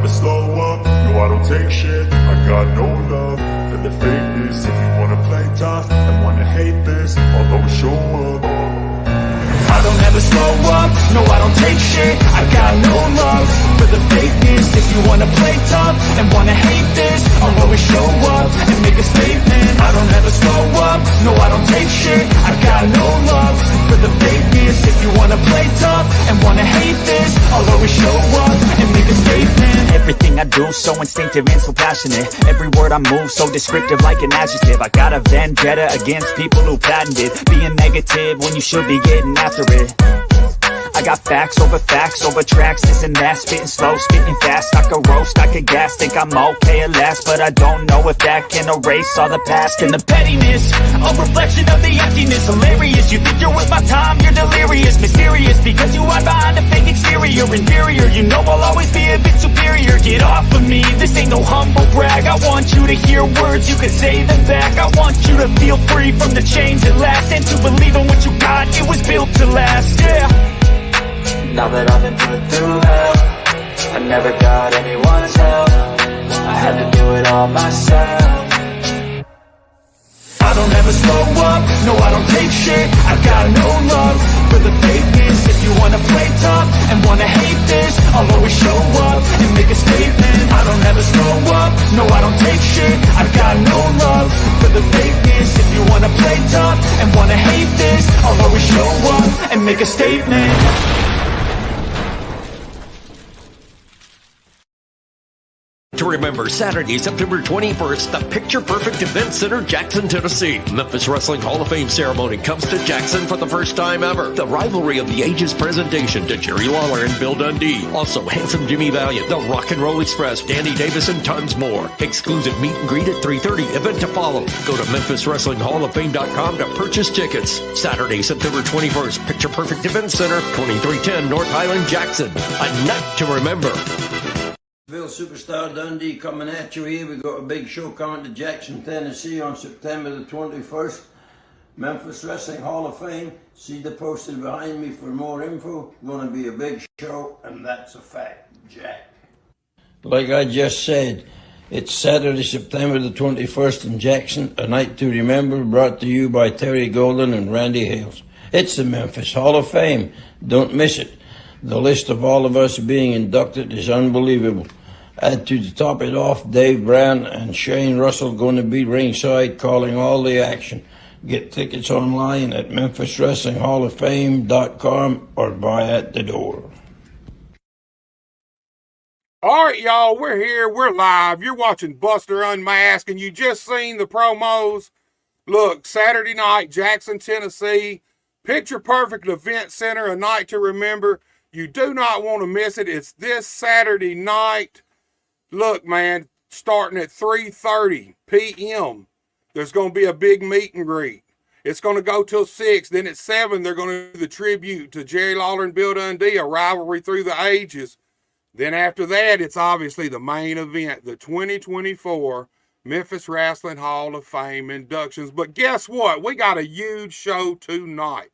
never slow up, no I don't take shit. I got no love for the fakeness. If you wanna play tough and wanna hate this, I'll always show up. I don't ever slow up, no I don't take shit. I got no love for the fakeness. If you wanna play tough and wanna hate this, I'll always show up and make a statement. I don't ever slow up, no I don't take shit. I got no love for the fakeness. If you wanna play tough and wanna hate this, I'll always show up and make a statement. Everything I do so instinctive and so passionate. Every word I move so descriptive like an adjective. I got a vendetta against people who patented being negative when you should be getting after it. I got facts over tracks, this and that. Spitting slow, spitting fast. I could roast, I could gas. Think I'm okay at last, but I don't know if that can erase all the past. And the pettiness, a reflection of the emptiness. Hilarious, you think you're worth my time, you're delirious. Mysterious, because you hide behind a fake exterior. Inferior, you know I'll always be a bit superior. Get off of me, this ain't no humble brag. I want you to hear words, you can say them back. I want you to feel free from the chains at last, and to believe in what you got, it was built to last, yeah. Now that I've been put through hell, I never got anyone's help. I had to do it all myself. I don't ever slow up, no I don't take shit. I got no love for the fakeness. If you wanna play tough and wanna hate this, I'll always show up and make a statement. I don't ever slow up, no I don't take shit. I got no love for the fakeness. If you wanna play tough and wanna hate this, I'll always show up and make a statement. To remember, Saturday, September 21st, the Picture Perfect Event Center, Jackson, Tennessee. Memphis Wrestling Hall of Fame ceremony comes to Jackson for the first time ever. The Rivalry of the Ages presentation to Jerry Lawler and Bill Dundee. Also, Handsome Jimmy Valiant, The Rock and Roll Express, Danny Davis, and tons more. Exclusive meet and greet at 3:30. Event to follow. Go to MemphisWrestlingHallOfFame.com to purchase tickets. Saturday, September 21st, Picture Perfect Event Center, 2310 North Highland, Jackson. A night to remember. Superstar Dundee coming at you here. We got a big show coming to Jackson, Tennessee on September the 21st. Memphis Wrestling Hall of Fame. See the poster behind me for more info. Going to be a big show, and that's a fact, Jack. Like I just said, it's Saturday, September the 21st in Jackson, a night to remember, brought to you by Terry Golden and Randy Hales. It's the Memphis Hall of Fame. Don't miss it. The list of all of us being inducted is unbelievable. Add to top it off, Dave Brown and Shane Russell going to be ringside calling all the action. Get tickets online at MemphisWrestlingHallOfFame.com or buy at the door. All right, y'all, we're here. We're live. You're watching Buster Unmasked, and you just seen the promos. Look, Saturday night, Jackson, Tennessee, Picture Perfect Event Center, a night to remember. You do not want to miss it. It's this Saturday night. Look, man, starting at 3:30 p.m., there's going to be a big meet and greet. It's going to go till 6. Then at 7, they're going to do the tribute to Jerry Lawler and Bill Dundee, a rivalry through the ages. Then after that, it's obviously the main event, the 2024 Memphis Wrestling Hall of Fame inductions. But guess what? We got a huge show tonight.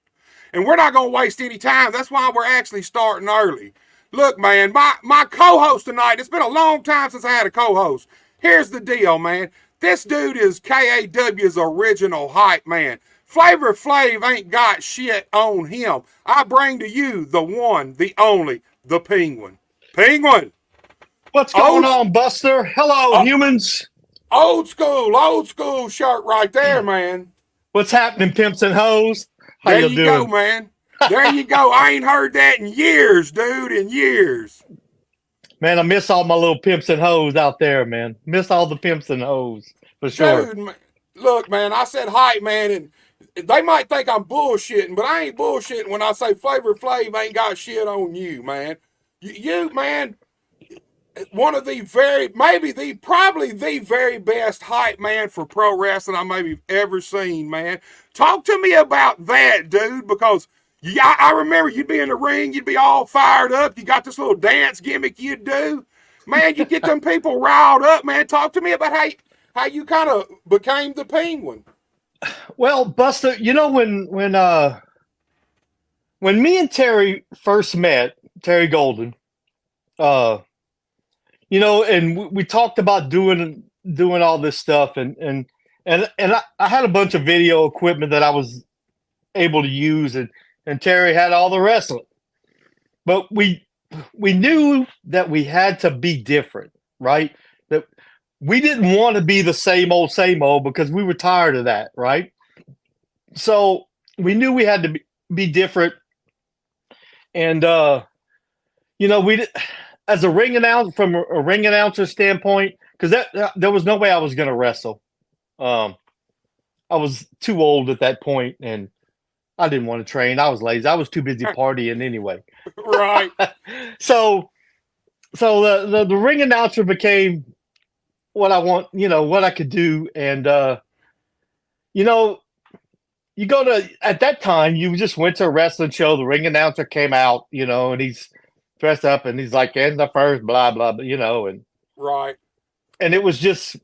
And we're not going to waste any time. That's why we're actually starting early. Look, man, my co-host tonight, it's been a long time since I had a co-host. Here's the deal, man. This dude is KAW's original hype man. Flavor Flav ain't got shit on him. I bring to you the one, the only, the Penguin. Penguin! What's going on, Buster? Hello, humans. Old school shirt right there, man. What's happening, pimps and hoes? How there you you doing? Go, man. There you go. I ain't heard that in years, dude, in years. Man, I miss all my little pimps and hoes out there, man. Miss all the pimps and hoes, for sure. Dude, man, look, man, I said hype, man, and they might think I'm bullshitting, but I ain't bullshitting when I say Flavor Flav ain't got shit on you, man. You, man, one of the probably the very best hype man for pro wrestling I maybe ever seen, man. Talk to me about that, dude, because yeah, I remember you'd be in the ring, you'd be all fired up, you got this little dance gimmick you'd do. Man, you get them people riled up, man. Talk to me about how you kind of became the Penguin. Well, Buster, you know when me and Terry first met, Terry Golden, you know, and we talked about doing all this stuff, and I had a bunch of video equipment that I was able to use, and Terry had all the rest of it. But we knew that we had to be different, right? That we didn't want to be the same old because we were tired of that, right? So we knew we had to be different, and you know, we did, as a ring announcer, from a ring announcer standpoint, because there was no way I was going to wrestle. I was too old at that point, and I didn't want to train. I was lazy. I was too busy partying anyway. Right. So the ring announcer became what I want, you know, what I could do. And, you know, you go to, at that time, you just went to a wrestling show. The ring announcer came out, you know, and he's dressed up and he's like, and the first, blah, blah, blah, you know, and Right. And it was just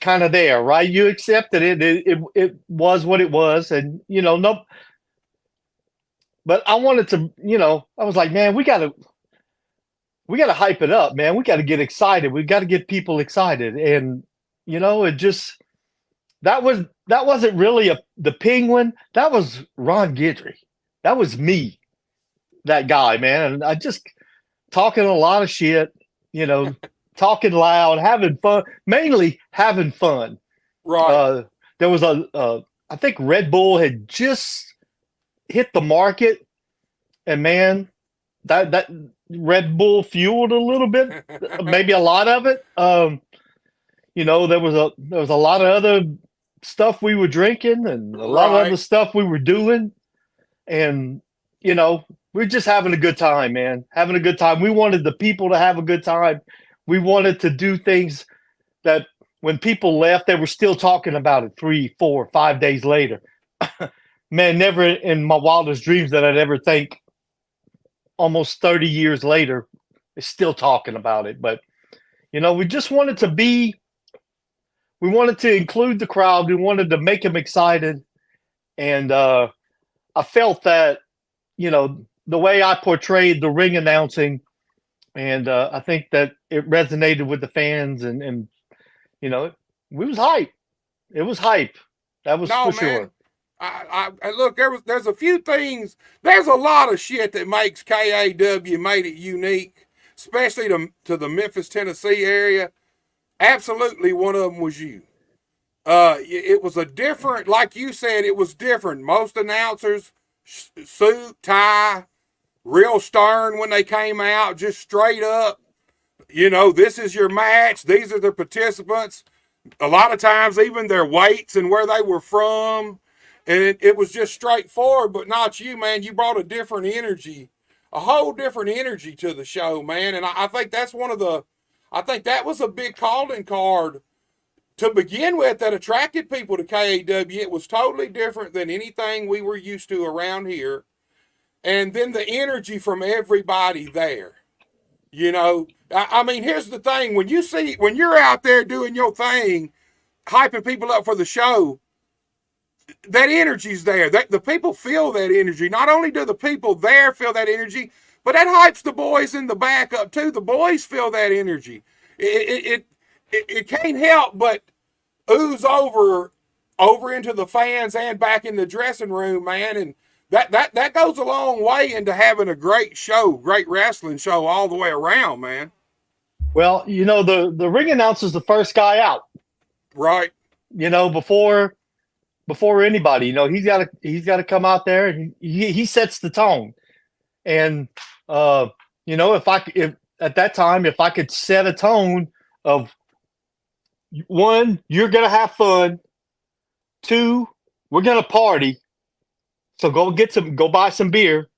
kind of there, right? You accepted it. It was what it was. And, you know, no, but I wanted to, you know, I was like, man, we got to hype it up, man. We got to get excited. We got to get people excited. And, you know, it just, that wasn't really the Penguin. That was Ron Guidry. That was me, that guy, man. And I just talking a lot of shit, you know, talking loud, having fun, mainly having fun. Right. There was I think Red Bull had just hit the market, and man, that Red Bull fueled a little bit, maybe a lot of it. You know, there was a lot of other stuff we were drinking and a lot of other stuff we were doing, and you know, we're just having a good time, man. Having a good time. We wanted the people to have a good time. We wanted to do things that when people left, they were still talking about it 3, 4, 5 days later. Man, never in my wildest dreams that I'd ever think almost 30 years later, they're still talking about it. But, you know, we just wanted to we wanted to include the crowd. We wanted to make them excited. And I felt that, you know, the way I portrayed the ring announcing, and I think that it resonated with the fans, and you know, it was hype. It was hype. That was for sure. I look, there's a few things. There's a lot of shit that makes KAW made it unique, especially to the Memphis, Tennessee area. Absolutely, one of them was you. It was a different, like you said, it was different. Most announcers, suit, tie, real stern when they came out, just straight up. You know, this is your match. These are the participants. A lot of times, even their weights and where they were from. And it was just straightforward, but not you, man. You brought a different energy, a whole different energy to the show, man. And I think that's I think that was a big calling card to begin with that attracted people to KAW. It was totally different than anything we were used to around here. And then the energy from everybody there. You know, I mean, here's the thing. When you're out there doing your thing, hyping people up for the show, that energy's there. The people feel that energy. Not only do the people there feel that energy, but that hypes the boys in the back up too. The boys feel that energy. It can't help but ooze over into the fans and back in the dressing room, man. And that goes a long way into having a great show, great wrestling show all the way around, man. Well, you know, the ring announcer's the first guy out. Right. You know, before anybody, you know, he's got to come out there, and he sets the tone. And you know, if at that time, if I could set a tone of 1, you're gonna have fun. 2, we're gonna party. So go buy some beer.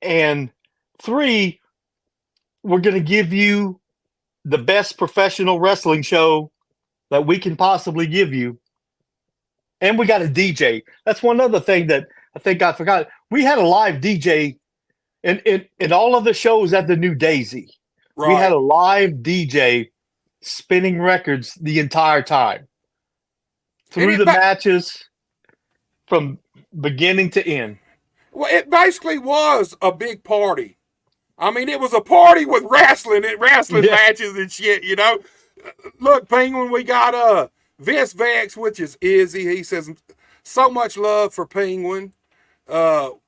And 3, we're gonna give you the best professional wrestling show that we can possibly give you. And we got a DJ. That's one other thing that I think I forgot. We had a live DJ in all of the shows at the New Daisy. Right. We had a live DJ spinning records the entire time. Through the matches from beginning to end. Well, it basically was a big party. I mean, it was a party with wrestling and wrestling Yeah. matches and shit, you know. Look, Penguin, we got Vince Vex, which is Izzy. He says so much love for Penguin.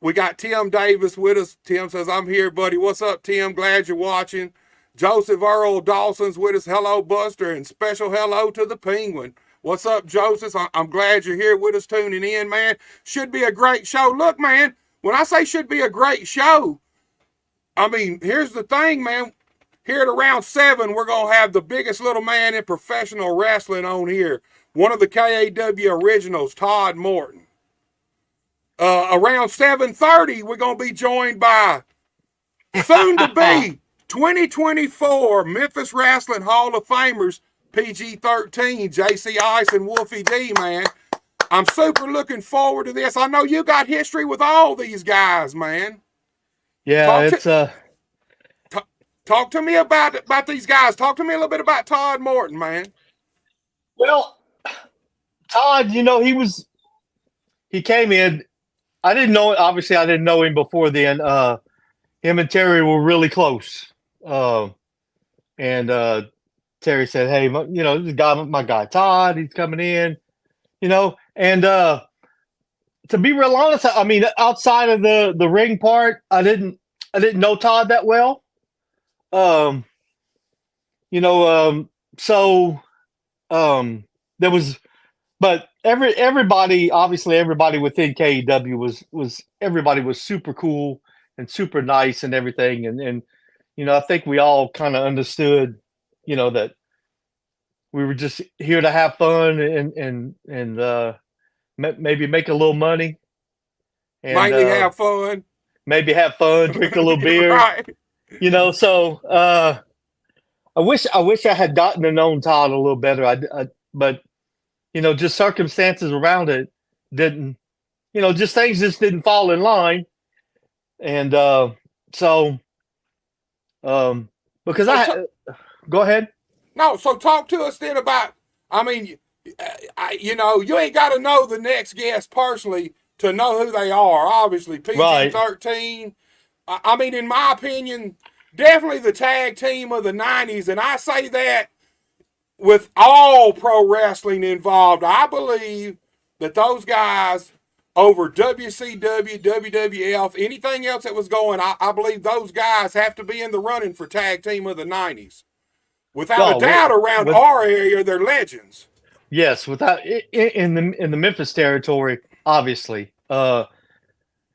We got Tim Davis with us. Tim says, I'm here, buddy. What's up, Tim? Glad you're watching. Joseph Earl Dawson's with us. Hello, Buster, and special hello to the Penguin. What's up, Joseph? I'm glad you're here with us, tuning in, man. Should be a great show. Look, man, when I say should be a great show, I mean, here's the thing, man. Here at around 7, we're going to have the biggest little man in professional wrestling on here. One of the KAW originals, Todd Moton. Around 7:30, we're going to be joined by soon-to-be 2024 Memphis Wrestling Hall of Famers, PG-13, JC Ice and Wolfie D, man. I'm super looking forward to this. I know you got history with all these guys, man. Yeah, Talk to me about these guys. Talk to me a little bit about Todd Moton, man. Well, Todd, he came in. I didn't know. Obviously, I didn't know him before then. Him and Terry were really close. And Terry said, "Hey, this guy, my guy Todd, he's coming in." And to be real honest, I mean, outside of the ring part, I didn't know Todd that well. There was, but everybody within KEW was super cool and super nice and everything. And I think we all kind of understood, that we were just here to have fun and maybe make a little money. And, Mainly have fun. Maybe have fun, drink a little beer. Right. So I wish I had gotten to know Todd a little better. But just circumstances around it didn't, just things just didn't fall in line. And because go ahead. No, so talk to us then about, I mean, you ain't got to know the next guest personally to know who they are. Obviously, PG-13. Right. I mean, in my opinion, definitely the tag team of the 90s. And I say that with all pro wrestling involved. I believe that those guys over WCW, WWF, anything else that was going, I believe those guys have to be in the running for tag team of the 90s. Without a doubt, around our area, they're legends. Yes, without in the Memphis territory, obviously. And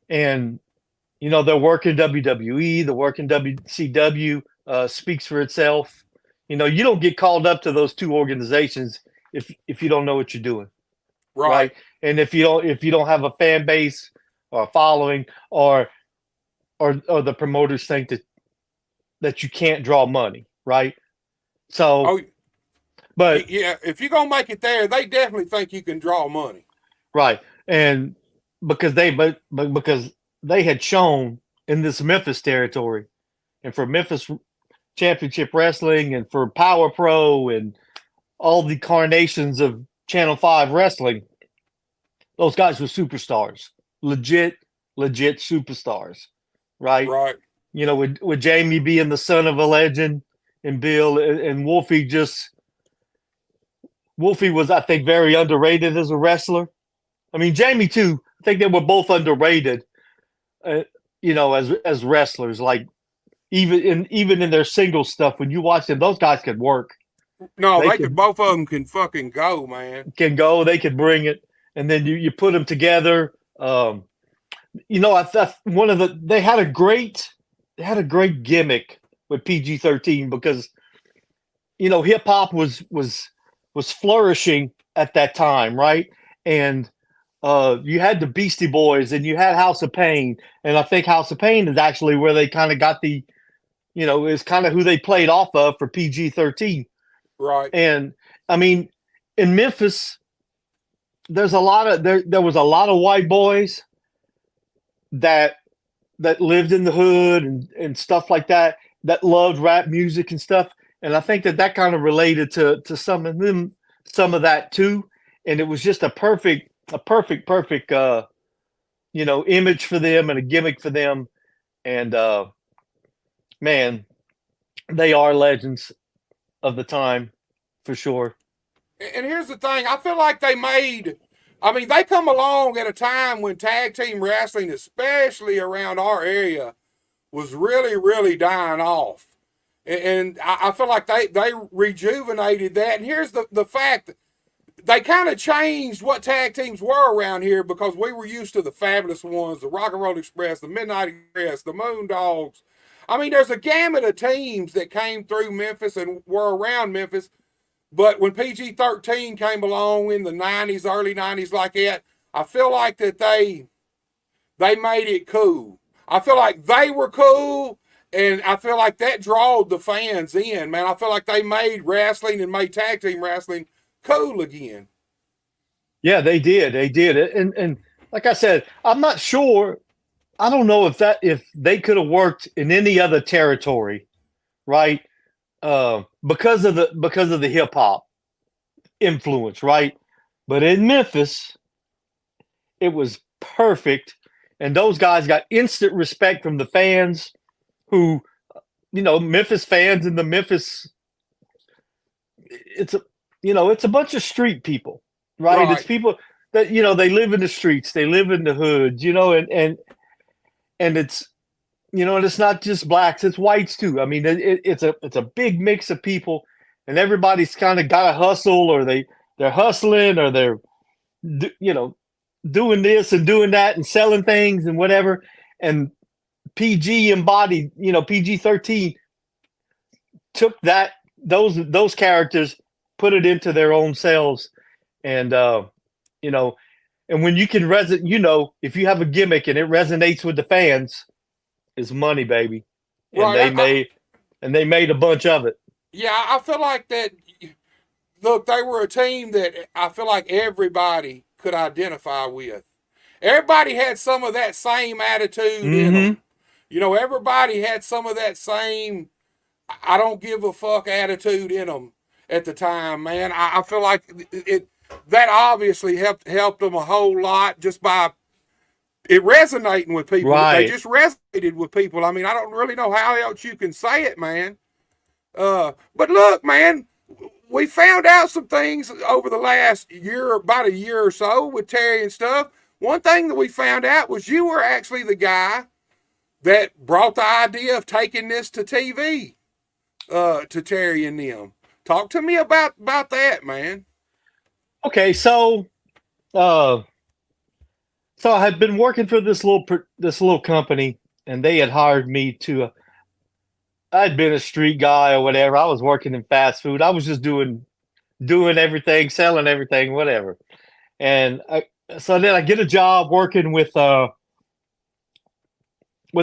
their work in WWE, the work in WCW speaks for itself. You don't get called up to those two organizations if you don't know what you're doing, right? And if you don't have a fan base or a following, or the promoters think that you can't draw money, right? So, but yeah, if you're gonna make it there, they definitely think you can draw money, right? And because they had shown in this Memphis territory, and for Memphis Championship Wrestling, and for Power Pro, and all the carnations of Channel 5 wrestling, those guys were superstars, legit superstars, right? Right. With Jamie being the son of a legend, and Bill and Wolfie was, I think, very underrated as a wrestler. I mean, Jamie too. I think they were both underrated, as wrestlers. Like even in their single stuff, when you watch them, those guys could work. No, they could. Both of them can fucking go, man. Can go. They could bring it, and then you put them together. I thought they had a great gimmick with PG-13 because hip hop was flourishing at that time, right? And you had the Beastie Boys and you had House of Pain, and I think House of Pain is actually where they kind of got the, is kind of who they played off of for PG-13. Right. And I mean, in Memphis, there was a lot of white boys that lived in the hood and stuff like that loved rap music and stuff. And I think that kind of related to some of them, some of that too. And it was just a perfect image for them and a gimmick for them. And man, they are legends of the time for sure. And here's the thing, I feel like they come along at a time when tag team wrestling, especially around our area, was really, really dying off. And I feel like they rejuvenated that. And here's the fact, they kind of changed what tag teams were around here, because we were used to the Fabulous Ones, the Rock and Roll Express, the Midnight Express, the Moondogs. I mean, there's a gamut of teams that came through Memphis and were around Memphis. But when PG-13 came along in the 90s, early 90s like that, I feel like that they made it cool. I feel like they were cool, and I feel like that drawed the fans in, man. I feel like they made wrestling and made tag team wrestling cool again. Yeah, they did. They did. And like I said, I'm not sure. I don't know if they could have worked in any other territory, right? Because of the hip hop influence, right? But in Memphis, it was perfect, and those guys got instant respect from the fans, who, Memphis fans and the Memphis. It's a bunch of street people, right? It's people that they live in the streets, they live in the hoods, and it's. And it's not just blacks; it's whites too. I mean, it's a big mix of people, and everybody's kind of got to hustle, or they're hustling, or they're doing this and doing that and selling things and whatever. And PG embodied, PG-13 took those characters, put it into their own selves, and and when you can if you have a gimmick and it resonates with the fans, it's money, baby. And they made a bunch of it. Yeah, I feel like that. Look, they were a team that I feel like everybody could identify with. Everybody had some of that same attitude in them. Everybody had some of that same I don't give a fuck attitude in them at the time, man. I feel like that obviously helped them a whole lot just by it resonating with people. Right. They just resonated with people. I mean, I don't really know how else you can say it, man. But look, man, we found out some things over the last year, about a year or so with Terry and stuff. One thing that we found out was you were actually the guy that brought the idea of taking this to TV, to Terry and them. Talk to me about that, man. Okay, so I had been working for this little company, and they had hired me to. I'd been a street guy or whatever. I was working in fast food. I was just doing everything, selling everything, whatever. And so then I get a job working with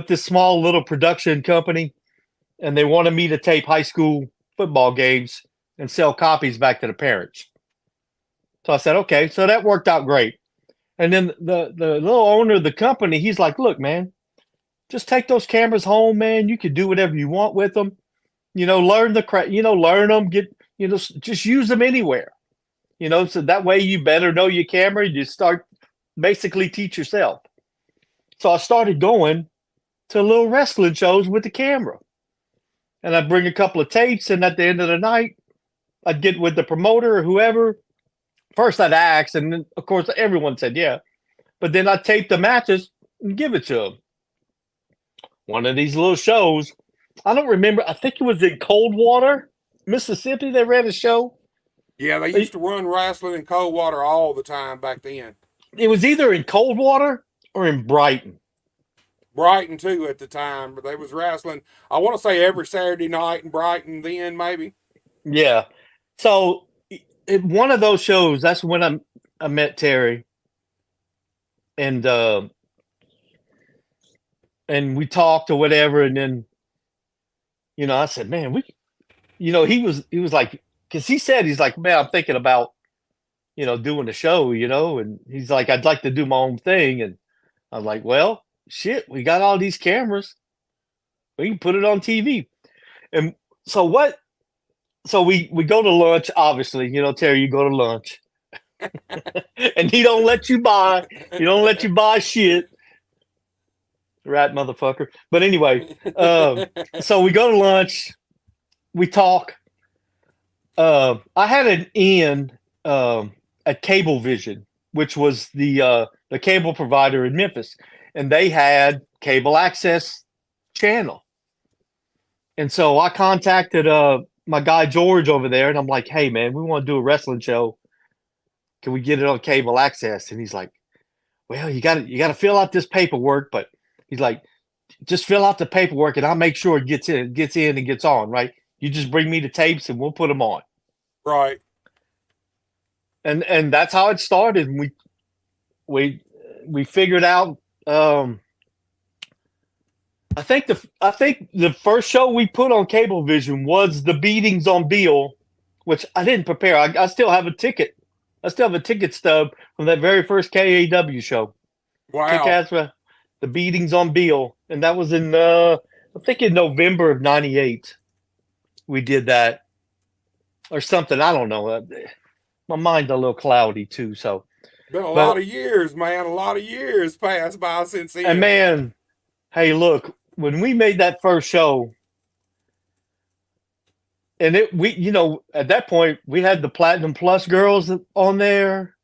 this small little production company, and they wanted me to tape high school football games and sell copies back to the parents. So I said, okay. So that worked out great. And then the little owner of the company, he's like, look, man, just take those cameras home, man. You can do whatever you want with them. Learn learn them, just use them anywhere. So that way you better know your camera. You start basically teach yourself. So I started going to little wrestling shows with the camera. And I'd bring a couple of tapes, and at the end of the night, I'd get with the promoter or whoever. First I'd ask, and then, of course, everyone said yeah. But then I'd tape the matches and give it to them. One of these little shows, I don't remember, I think it was in Coldwater, Mississippi, they ran a show. Yeah, they used to run wrestling in Coldwater all the time back then. It was either in Coldwater or in Brighton. Brighton, too, at the time. But they was wrestling, I want to say every Saturday night in Brighton then, maybe. Yeah. So one of those shows, that's when I met Terry, and we talked or whatever, and then I said, man, he was like, because he said, he's like, man, I'm thinking about doing a show, and he's like, I'd like to do my own thing, and I'm like, well, shit, we got all these cameras, we can put it on TV. And so we go to lunch, obviously, Terry, you go to lunch. And he don't let you buy shit. rat motherfucker. But anyway, so we go to lunch, we talk. I had an in at Cablevision, which was the cable provider in Memphis, and they had cable access channel. And so I contacted my guy George over there, and I'm like, "Hey man, we want to do a wrestling show. Can we get it on cable access?" And he's like, "Well, you got to fill out this paperwork, but he's like, just fill out the paperwork, and I'll make sure it gets in and gets on. Right? You just bring me the tapes, and we'll put them on." Right. And that's how it started. We figured out. I think the first show we put on Cablevision was the beatings on Beale, which I didn't prepare. I still have a ticket. I still have a ticket stub from that very first KAW show. Wow. Kick-ass, the beatings on Beale, and that was in I think in November of '98. We did that or something. I don't know. My mind's a little cloudy too. So been a lot of years, man. A lot of years passed by since then. And man, hey, look, when we made that first show, and at that point we had the Platinum Plus girls on there,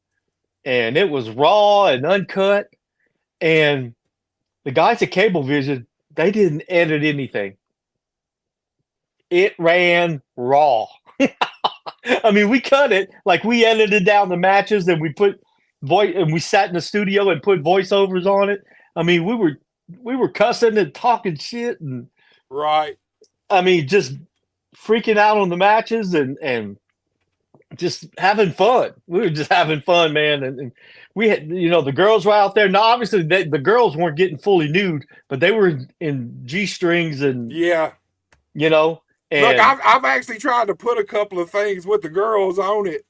and it was raw and uncut, and the guys at Cablevision, they didn't edit anything. It ran raw. I mean, we cut it, like we edited down the matches, and we put we sat in the studio and put voiceovers on it. I mean, we were cussing and talking shit, and right. I mean, just freaking out on the matches and just having fun. We were just having fun, man. And we had, the girls were out there. Now, obviously, the girls weren't getting fully nude, but they were in G-strings and yeah. And look, I've actually tried to put a couple of things with the girls on it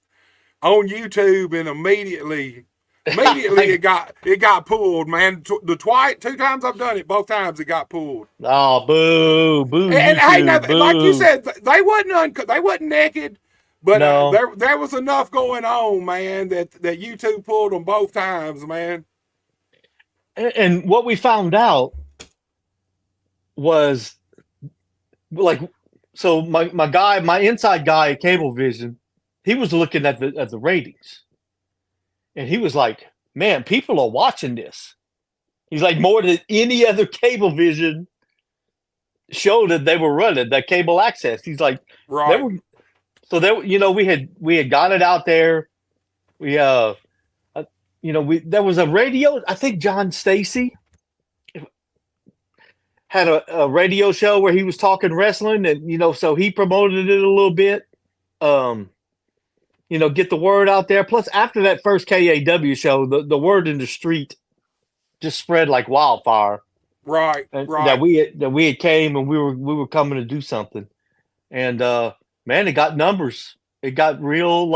on YouTube, and immediately it got pulled, man. Two times I've done it, both times it got pulled. Oh, boo! And hey, now, boo. like you said, they wasn't naked, but no. There was enough going on, man, that YouTube pulled them both times, man. And what we found out was, like, so my inside guy at Cablevision, he was looking at the ratings, and he was like, "Man, people are watching this." He's like, more than any other Cablevision show that they were running, that cable access. He's like, right. we had got it out there. We there was a radio. I think John Stacy had a radio show where he was talking wrestling, and so he promoted it a little bit. Get the word out there. Plus, after that first KAW show, the word in the street just spread like wildfire. Right. That we had came and we were coming to do something, and man, it got numbers. It got real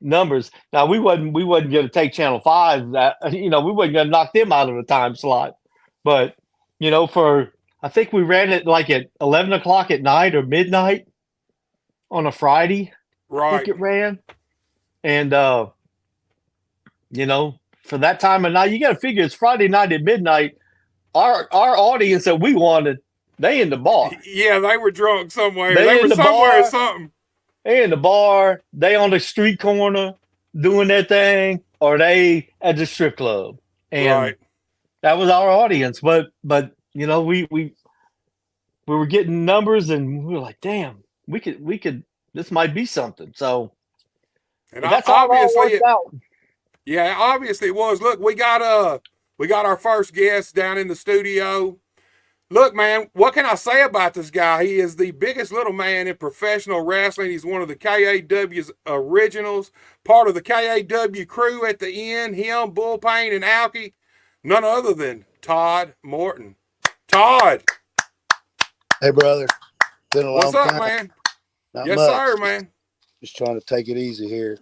numbers. Now we wasn't going to take Channel 5. That we wasn't going to knock them out of the time slot, but I think we ran it like at 11 o'clock at night or midnight on a Friday. Right. I think it ran. And, for that time of night, you got to figure it's Friday night at midnight. Our audience that we wanted, they in the bar. Yeah, they were drunk somewhere. They were somewhere or something. They in the bar. They on the street corner doing their thing, or they at the strip club. And right. That was our audience. But we were getting numbers, and we were like, damn, we could. This might be something. So, and that's obviously it. Out. Yeah, obviously it was. Look, we got our first guest down in the studio. Look, man, what can I say about this guy? He is the biggest little man in professional wrestling. He's one of the KAW's originals, part of the KAW crew at the end. Him, Bullpain, and Alki. None other than Todd Moton. Todd. Hey, brother. Been a long time. What's up, man? Not yes, much. sir, man. Just trying to take it easy here.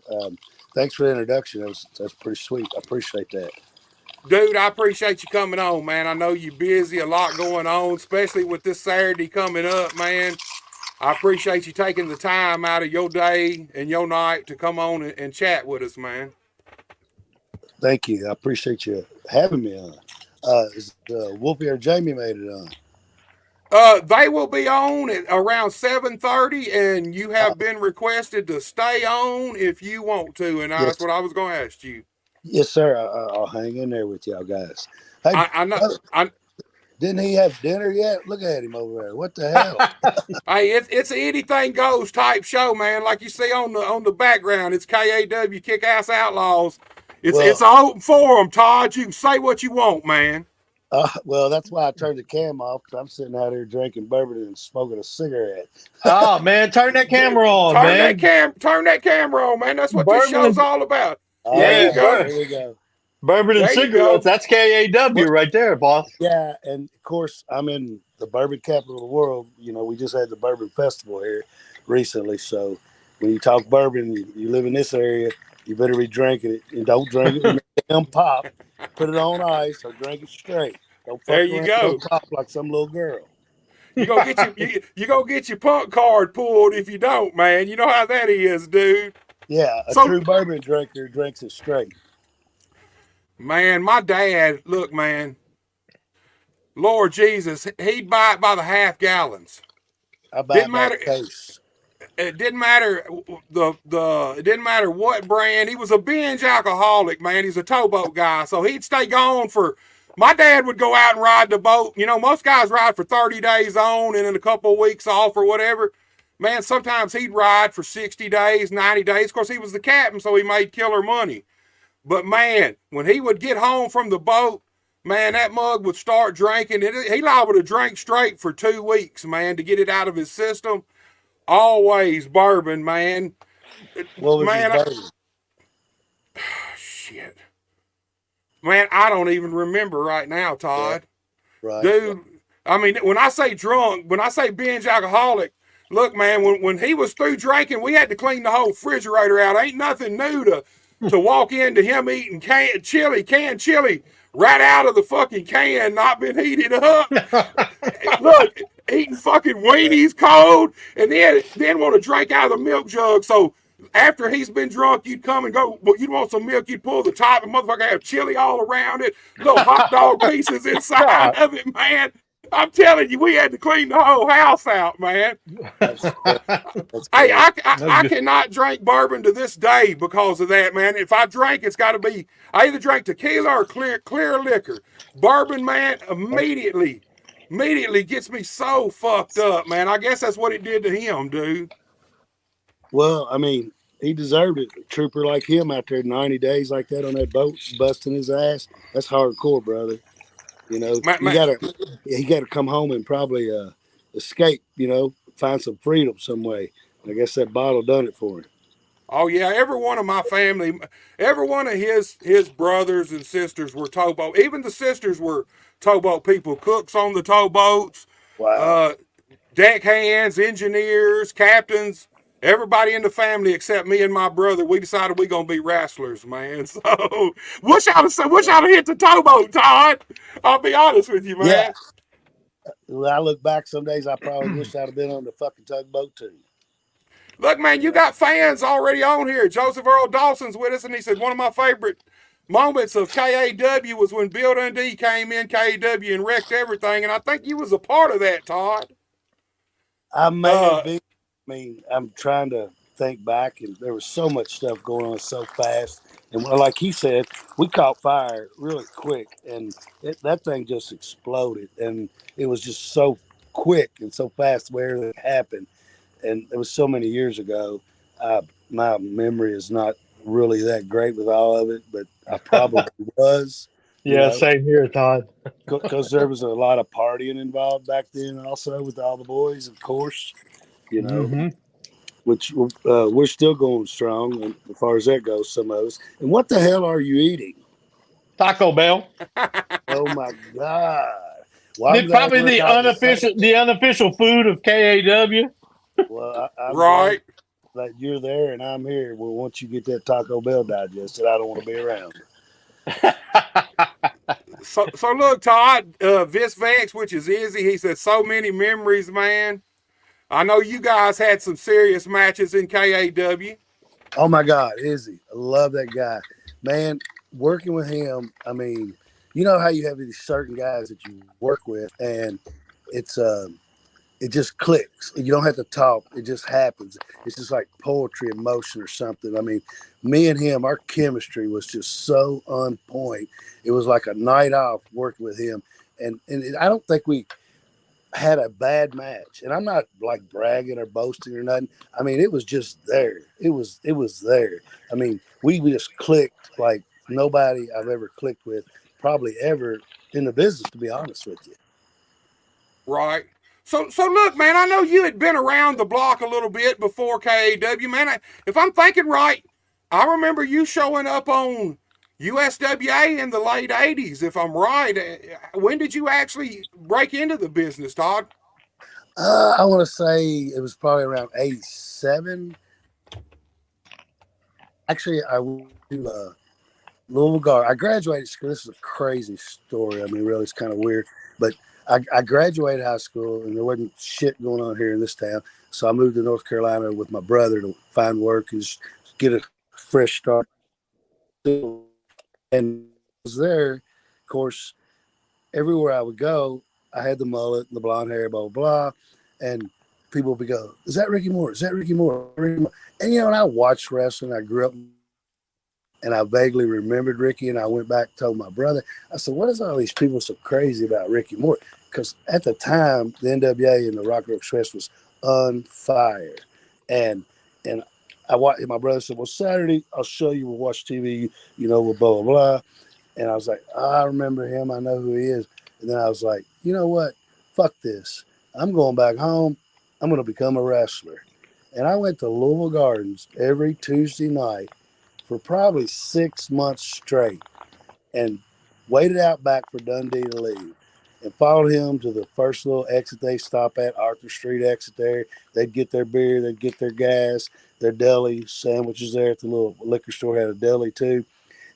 Thanks for the introduction. That's pretty sweet. I appreciate that. Dude, I appreciate you coming on, man. I know you're busy, a lot going on, especially with this Saturday coming up, man. I appreciate you taking the time out of your day and your night to come on and chat with us, man. Thank you. I appreciate you having me on. Is Wolfie or Jamie made it on? They will be on at around 7:30, and you have been requested to stay on if you want to, and that's Yes, what I was going to ask you. yes, sir. I'll hang in there with y'all guys. Hey, I know. didn't he have dinner yet? Look at him over there. What the hell? Hey, it's an anything goes type show, man. Like you see on the background, it's KAW Kick Ass Outlaws. It's Well, it's an open forum, Todd. You can say what you want, man. well, that's why I turned the cam off, because I'm sitting out here drinking bourbon and smoking a cigarette. Oh man, turn that camera on, man. Turn that camera on, man. That's what this Bourbon show's and- all about. All There you right, go. There we go. Bourbon and There you cigarettes. go. That's KAW right there, boss. Yeah, and of course, I'm in the bourbon capital of the world. You know, we just had the bourbon festival here recently. So when you talk bourbon, you live in this area, you better be drinking it, and don't drink it with no damn pop. Put it on ice or drink it straight. Don't fuck There you around go. with no pop like some little girl. You gonna get your punk card pulled if you don't, man. You know how that is, dude. Yeah, a So- true bourbon drinker drinks it straight. Man, my dad, look, man, Lord Jesus, he'd buy it by the half gallons. I buy Didn't it by matter. the case. It didn't matter it didn't matter what brand. He was a binge alcoholic, man. He's a towboat guy, so he'd stay gone for. My dad would go out and ride the boat. You know, most guys ride for 30 days on and then a couple of weeks off or whatever. Man, sometimes he'd ride for 60 days, 90 days. Of course, he was the captain, so he made killer money. But man, when he would get home from the boat, man, that mug would start drinking. He liable to drink straight for 2 weeks, man, to get it out of his system. Always bourbon, man. What was Man, his bourbon? shit. Man, I don't even remember right now, Todd. Right. Dude, I mean, when I say drunk, when I say binge alcoholic, look, man, when he was through drinking, we had to clean the whole refrigerator out. Ain't nothing new to walk into him eating canned chili right out of the fucking can, not been heated up. Look, eating fucking weenies cold, and then want to drink out of the milk jug. So after he's been drunk, you'd come and go, well, you'd want some milk, you'd pull the top, and motherfucker have chili all around it, little hot dog pieces inside of it, man. I'm telling you, we had to clean the whole house out, man. That's Hey, I cannot drink bourbon to this day because of that, man. If I drink, it's got to be, I either drink tequila or clear liquor. Bourbon, man, immediately gets me so fucked up, man. I guess that's what it did to him, dude. Well, I mean, he deserved it. A trooper like him out there 90 days like that on that boat, busting his ass. That's hardcore, brother. You know, he gotta come home and probably escape, you know, find some freedom some way. I guess that bottle done it for him. Oh yeah, every one of my family, every one of his brothers and sisters were towboat. Even the sisters were towboat people, cooks on the towboats, Wow. deck hands, engineers, captains. Everybody in the family except me and my brother, we decided we're gonna be wrestlers, man. So wish I'd have hit the towboat, Todd. I'll be honest with you, man. Yeah. When I look back, some days I probably wish I'd have been on the fucking tugboat too. Look, man, you got fans already on here. Joseph Earl Dawson's with us, and he said one of my favorite moments of KAW was when Bill Dundee came in KAW and wrecked everything, and I think you was a part of that, Todd. I may have been. I mean, I'm trying to think back, and there was so much stuff going on so fast. And like he said, we caught fire really quick, and that thing just exploded. And it was just so quick and so fast where it happened. And it was so many years ago. My memory is not really that great with all of it, but I probably was. Yeah, same here, Todd. Because there was a lot of partying involved back then also with all the boys, of course. You know, which we're still going strong as far as that goes, some of us. And what the hell are you eating? Taco Bell. Oh my God! Probably the unofficial food of KAW. Well, I'm right. That you're there and I'm here. Well, once you get that Taco Bell digested, I don't want to be around. So look, Todd, Vis Vex, which is Izzy, he said so many memories, man. I know you guys had some serious matches in KAW. Oh my God, Izzy. I love that guy. Man, working with him, I mean, you know how you have these certain guys that you work with, and it's it just clicks. You don't have to talk. It just happens. It's just like poetry in motion or something. I mean, me and him, our chemistry was just so on point. It was like a night off working with him. And I don't think we had a bad match. And I'm not like bragging or boasting or nothing. I mean, it was just there. It was there. I mean, we just clicked like nobody I've ever clicked with, probably ever in the business, to be honest with you. Right. So look, man, I know you had been around the block a little bit before KAW, man. If I'm thinking right, I remember you showing up on USWA in the late 80s, if I'm right. When did you actually break into the business, Todd? I want to say it was probably around 87. Actually, I went to Louisville Guard. I graduated school. This is a crazy story. I mean, really, it's kind of weird. But I graduated high school, and there wasn't shit going on here in this town. So I moved to North Carolina with my brother to find work and just get a fresh start. And I was there, of course, everywhere I would go, I had the mullet, the blonde hair, blah, blah, blah. And people would go, is that Ricky Moore? Is that Ricky Moore? And, you know, and I watched wrestling. I grew up and I vaguely remembered Ricky. And I went back and told my brother, I said, what is all these people so crazy about Ricky Moore? Because at the time, the NWA and the Rock Express was on fire. And I watched, my brother said, well, Saturday, I'll show you, we'll watch TV, you know, with blah, blah, blah. And I was like, oh, I remember him. I know who he is. And then I was like, you know what? Fuck this. I'm going back home. I'm going to become a wrestler. And I went to Louisville Gardens every Tuesday night for probably 6 months straight and waited out back for Dundee to leave and followed him to the first little exit they stop at, Arthur Street exit there. They'd get their beer. They'd get their gas, their deli sandwiches there at the little liquor store had a deli too.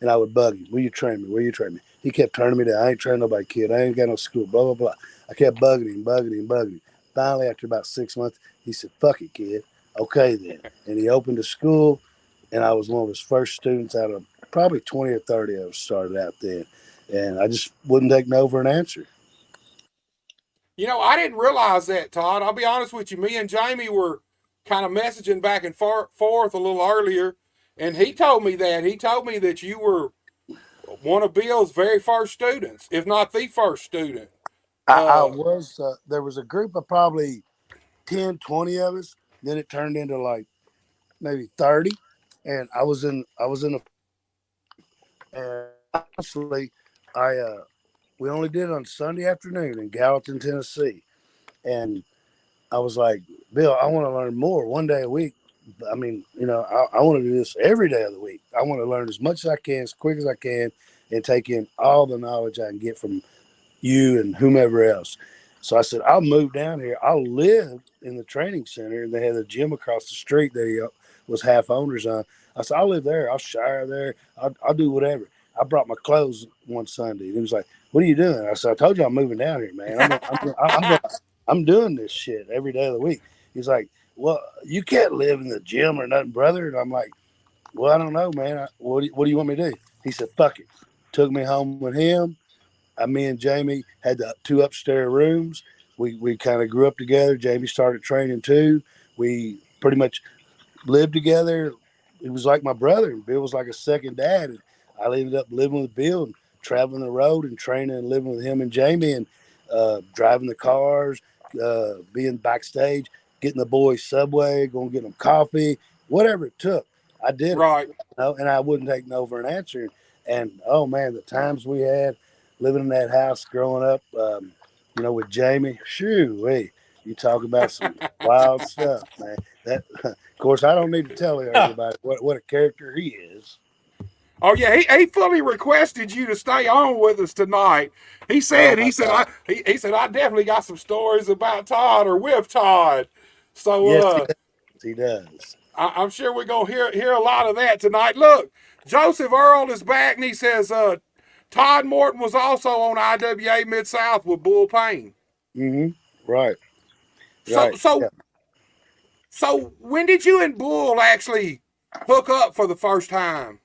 And I would bug him. Will you train me? Will you train me? He kept turning me down. I ain't training nobody, kid. I ain't got no school, blah, blah, blah. I kept bugging him. Finally, after about 6 months, he said, fuck it, kid. Okay, then. And he opened a school, and I was one of his first students out of probably 20 or 30 of us started out then. And I just wouldn't take no for an answer. You know, I didn't realize that, Todd. I'll be honest with you. Me and Jamie were kind of messaging back and forth a little earlier, and he told me that. He told me that you were one of Bill's very first students, if not the first student. I was, there was a group of probably 10, 20 of us. Then it turned into like maybe 30. And I was in and honestly, we only did it on Sunday afternoon in Gallatin, Tennessee. And I was like, Bill, I want to learn more one day a week. I mean, you know, I want to do this every day of the week. I want to learn as much as I can, as quick as I can, and take in all the knowledge I can get from you and whomever else. So I said, I'll move down here. I'll live in the training center. And they had a gym across the street that he was half owners on. I said, I'll live there. I'll shower there. I'll do whatever. I brought my clothes one Sunday. And he was like, what are you doing? I said, I told you I'm moving down here, man. I'm doing this shit every day of the week. He's like, well, you can't live in the gym or nothing, brother. And I'm like, well, I don't know, man. What do you want me to do? He said, fuck it. Took me home with him. Me and Jamie had the 2 upstairs rooms. We kind of grew up together. Jamie started training too. We pretty much lived together. He was like my brother, and Bill was like a second dad. And I ended up living with Bill and traveling the road and training and living with him and Jamie and driving the cars, being backstage, getting the boys Subway, going to get them coffee, whatever it took. I did right. it, you know, and I wouldn't take no for an answer. And, oh, man, the times we had living in that house growing up, you know, with Jamie, shoo, you talk about some wild stuff, man. That, of course, I don't need to tell everybody what a character he is. Oh yeah, he fully requested you to stay on with us tonight. He said I definitely got some stories about Todd or with Todd. So yes, he does. I'm sure we're gonna hear a lot of that tonight. Look, Joseph Earl is back and he says Todd Moton was also on IWA Mid-South with Bull Payne. Right. So when did you and Bull actually hook up for the first time?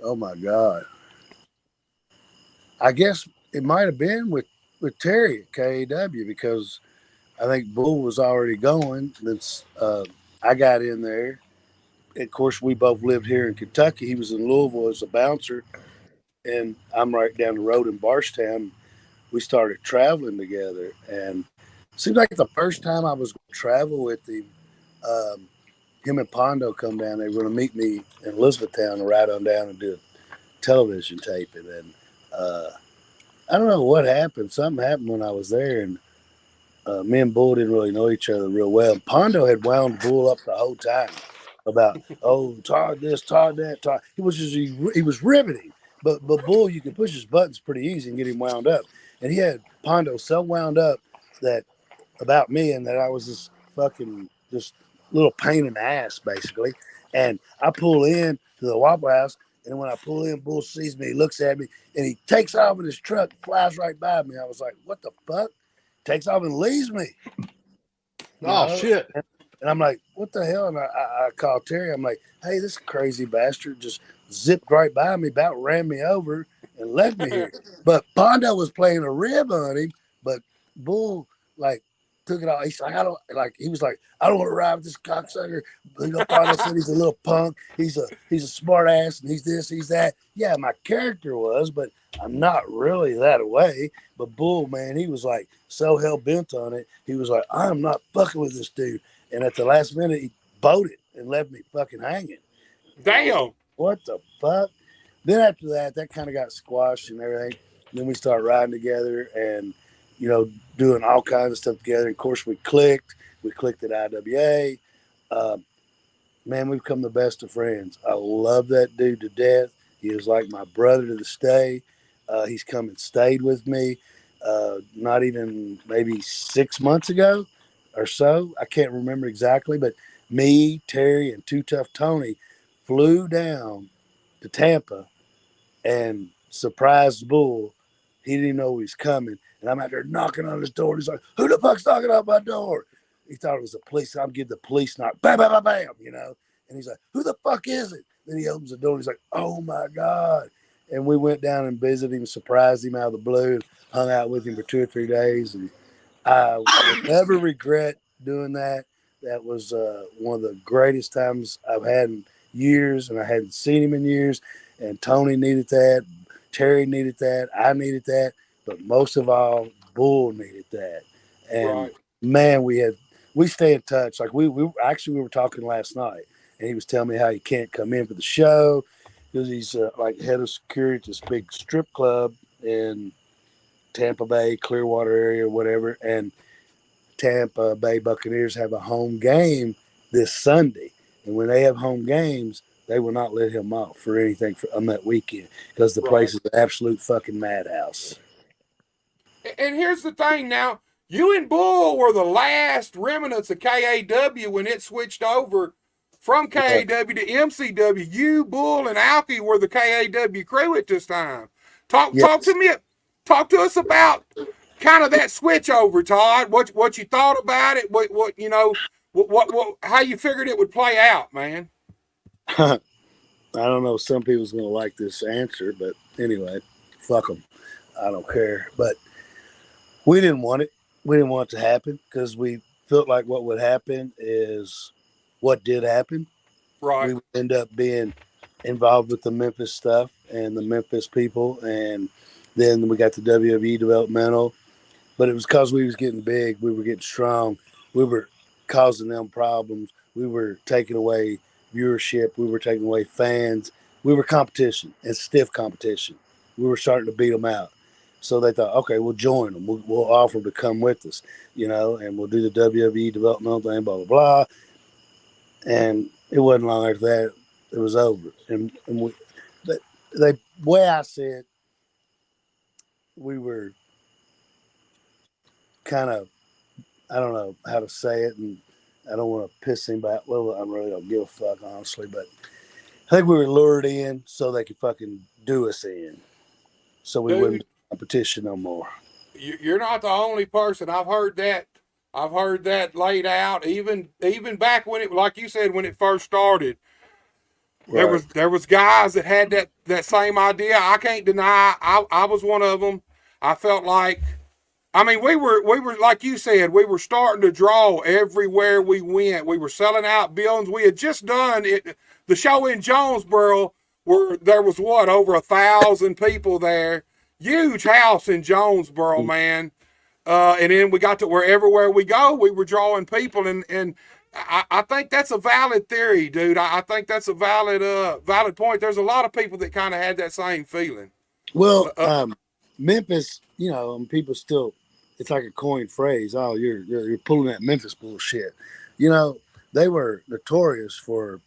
Oh my God. I guess it might have been with Terry at KAW because I think Bull was already going. I got in there. Of course, we both lived here in Kentucky. He was in Louisville as a bouncer, and I'm right down the road in Barstown. We started traveling together, and it seemed like the first time I was going to travel with him and Pondo come down. They were going to meet me in Elizabethtown and ride on down and do a television taping. And I don't know what happened. Something happened when I was there, and me and Bull didn't really know each other real well. Pondo had wound Bull up the whole time about, oh, Todd this, Todd that, Todd. He was riveting, but Bull, you can push his buttons pretty easy and get him wound up. And he had Pondo so wound up that about me, and that I was this little pain in the ass basically. And I pull in to the Waffle House, and when I pull in, Bull sees me, he looks at me, and he takes off in his truck, flies right by me. I was like, what the fuck? Takes off and leaves me. Shit. And I'm like, what the hell? And I called Terry. I'm like, hey, this crazy bastard just zipped right by me, about ran me over and left me here. But Pondo was playing a rib on him, but Bull took it off. He's like, he was like, I don't want to ride with this cocksucker. Pondo said he's a little punk. He's a smart ass, and he's this, he's that. Yeah, my character was, but I'm not really that way. But Bull, man, he was like so hell bent on it. He was like, I'm not fucking with this dude. And at the last minute, he bolted and left me fucking hanging. Damn. What the fuck? Then after that kind of got squashed and everything. Then we started riding together and, doing all kinds of stuff together. And of course, we clicked. We clicked at IWA. Man, we've become the best of friends. I love that dude to death. He is like my brother to this day. He's come and stayed with me not even maybe 6 months ago or so. I can't remember exactly, but me, Terry, and Too Tough Tony flew down to Tampa and surprised Bull. He didn't even know he was coming. And I'm out there knocking on his door. He's like, who the fuck's knocking on my door? He thought it was the police. I'm getting the police knock. Bam, bam, bam, bam, And he's like, who the fuck is it? Then he opens the door. And he's like, oh, my God. And we went down and visited him, surprised him out of the blue, hung out with him for 2 or 3 days. And I will never regret doing that. That was one of the greatest times I've had in years, and I hadn't seen him in years. And Tony needed that. Terry needed that. I needed that. But most of all, Bull needed that. And, man, we stay in touch. Like we were talking last night, and he was telling me how he can't come in for the show because he's head of security at this big strip club in Tampa Bay, Clearwater area, whatever. And Tampa Bay Buccaneers have a home game this Sunday. And when they have home games, they will not let him off for anything on that weekend because the place is an absolute fucking madhouse. And here's the thing now. You and Bull were the last remnants of KAW when it switched over from KAW to MCW. You, Bull, and Alkie were the KAW crew at this time. Talk to us about kind of that switch over, Todd. What you thought about it? What how you figured it would play out, man. I don't know. Some people's gonna like this answer, but anyway, fuck them. I don't care. But we didn't want it. We didn't want it to happen because we felt like what would happen is what did happen. Right. We would end up being involved with the Memphis stuff and the Memphis people, and then we got the WWE developmental. But it was because we was getting big. We were getting strong. We were causing them problems. We were taking away viewership. We were taking away fans. We were competition and stiff competition. We were starting to beat them out. So they thought, okay, we'll join them. We'll offer to come with us, and we'll do the WWE developmental thing, blah, blah, blah. And it wasn't long after that, it was over. And the way I said, we were kind of, I don't know how to say it, and I don't want to piss anybody. Well, I really don't give a fuck, honestly, but I think we were lured in so they could fucking do us in. So we wouldn't be competition no more. You're not the only person. I've heard that laid out, even back when it, like you said, when it first started. There was guys that had that same idea. I can't deny. I was one of them. I felt like, I mean, we were like you said, we were starting to draw everywhere we went. We were selling out buildings. We had just done it, the show in Jonesboro, where there was over 1,000 people there. Huge house in Jonesboro, man. And then we got to where everywhere we go, we were drawing people, and I think that's a valid theory, dude. I think that's a valid point. There's a lot of people that kind of had that same feeling. Well, Memphis, you know, and people still, it's like a coined phrase. Oh, you're pulling that Memphis bullshit. You know, they were notorious for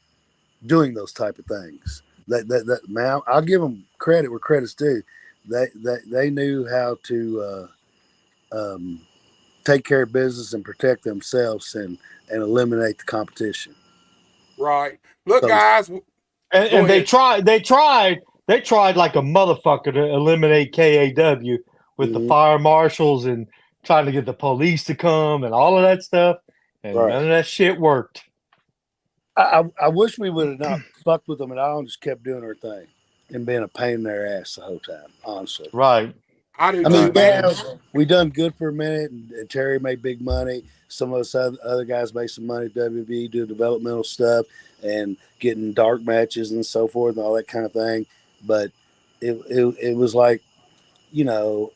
doing those type of things. That man, I'll give them credit where credit's due. They knew how to take care of business and protect themselves and eliminate the competition. Right. Look, guys. And they tried like a motherfucker to eliminate KAW with the fire marshals and trying to get the police to come and all of that stuff. And none of that shit worked. I wish we would have not fucked with them at all and just kept doing our thing and being a pain in their ass the whole time, honestly. Right. I mean, yeah, we done good for a minute, and Terry made big money. Some of us other guys made some money at WWE, doing developmental stuff and getting dark matches and so forth and all that kind of thing. But it was like, you know,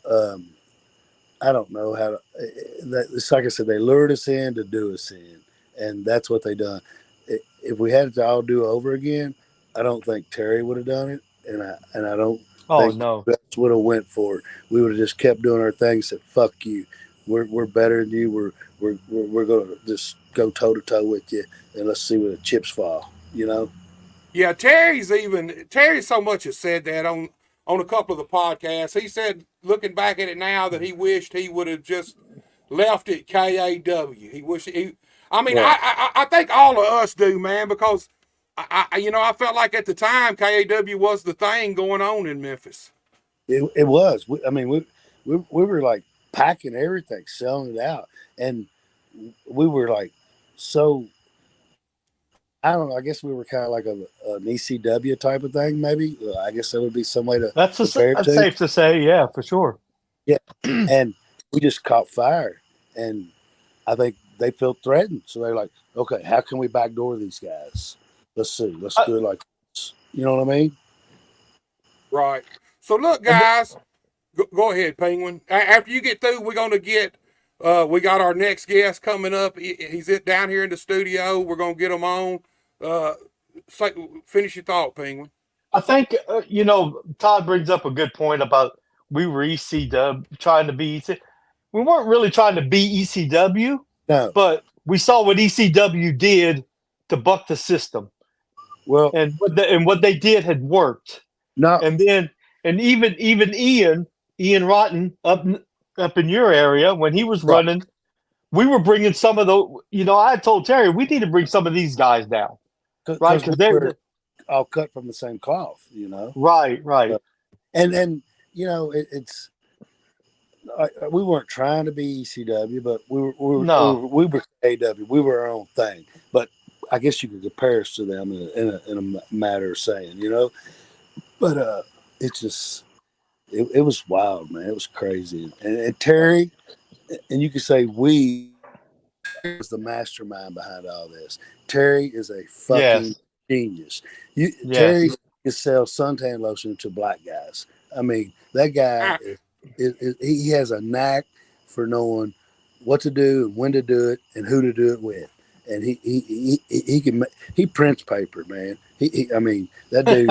I don't know how to. It's like I said, they lured us in to do us in, and that's what they done. If we had to all do over again, I don't think Terry would have done it, and I don't. No. That's would have went for it. We would have just kept doing our thing. Said, "Fuck you. We're better than you. We're gonna just go toe to toe with you, and let's see where the chips fall." You know. Yeah, Terry so much has said that on a couple of the podcasts. He said, looking back at it now, that he wished he would have just left it KAW. He wished he. I mean, right. I think all of us do, man, because I felt like at the time KAW was the thing going on in Memphis. It was. We were like packing everything, selling it out, and we were like so. I don't know. I guess we were kind of like an ECW type of thing, maybe. I guess that would be some way to. That's safe to say, yeah, for sure. Yeah, and we just caught fire, and I think they felt threatened, so they're like, "Okay, how can we backdoor these guys? Let's see. Let's do it like this." You know what I mean? Right. So look, guys, go ahead, Penguin. After you get through, we're gonna get. We got our next guest coming up. He's down here in the studio. We're gonna get him on. Finish your thought, Penguin. I think Todd brings up a good point about we were ECW trying to be. We weren't really trying to be ECW, no. But we saw what ECW did to buck the system. Well, and what they did had worked. No, and even Ian Rotten up in your area when he was running, we were bringing some of the. I told Terry we need to bring some of these guys down, right? Because they're all cut from the same cloth, Right. And it's. We weren't trying to be ECW, but we were AW. We were our own thing. But I guess you could compare us to them in a matter of saying, But it's just it was wild, man. It was crazy. And Terry, and you could say we was the mastermind behind all this. Terry is a fucking genius. Terry can sell suntan lotion to black guys. I mean, that guy he has a knack for knowing what to do and when to do it and who to do it with, and he prints paper, man. I mean, that dude.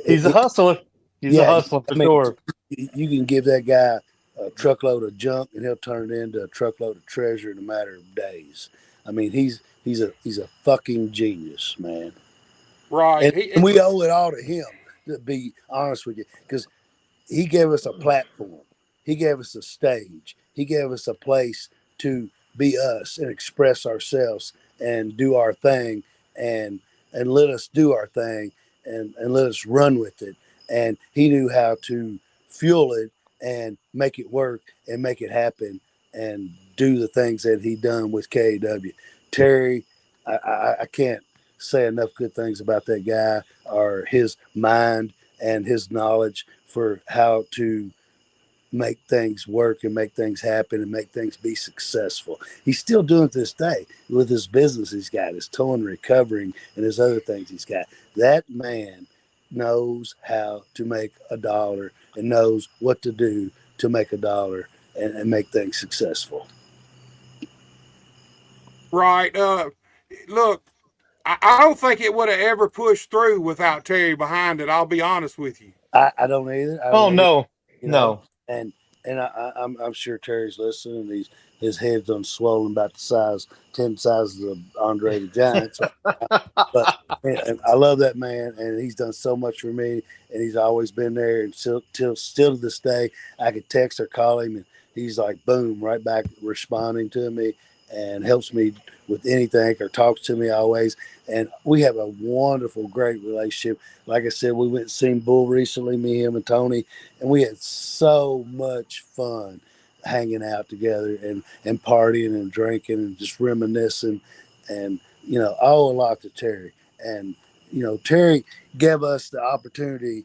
He's a hustler. He's a hustler for sure. You can give that guy a truckload of junk, and he'll turn it into a truckload of treasure in a matter of days. I mean, he's a fucking genius, man. Right, and we owe it all to him. To be honest with you, because he gave us a platform. He gave us a stage. He gave us a place to be us and express ourselves and do our thing and let us do our thing and let us run with it. And he knew how to fuel it and make it work and make it happen and do the things that he done with KAW. Terry, I can't say enough good things about that guy or his mind and his knowledge for how to make things work and make things happen and make things be successful. He's still doing it to this day with his business he's got, his towing, recovering, and his other things he's got. That man knows how to make a dollar and knows what to do to make a dollar and make things successful. Right. Look, I don't think it would have ever pushed through without Terry behind it. I'll be honest with you. I don't either. No, you know, no. And I'm sure Terry's listening. His head's unswollen about the 10 sizes of Andre the Giant. So, but and I love that man, and he's done so much for me, and he's always been there. And still to this day, I could text or call him, and he's like, boom, right back responding to me and helps me with anything or talks to me always. And we have a wonderful, great relationship. Like I said, we went and seen Bull recently, me, him, and Tony, and we had so much fun hanging out together and partying and drinking and just reminiscing. And, I owe a lot to Terry. And, Terry gave us the opportunity,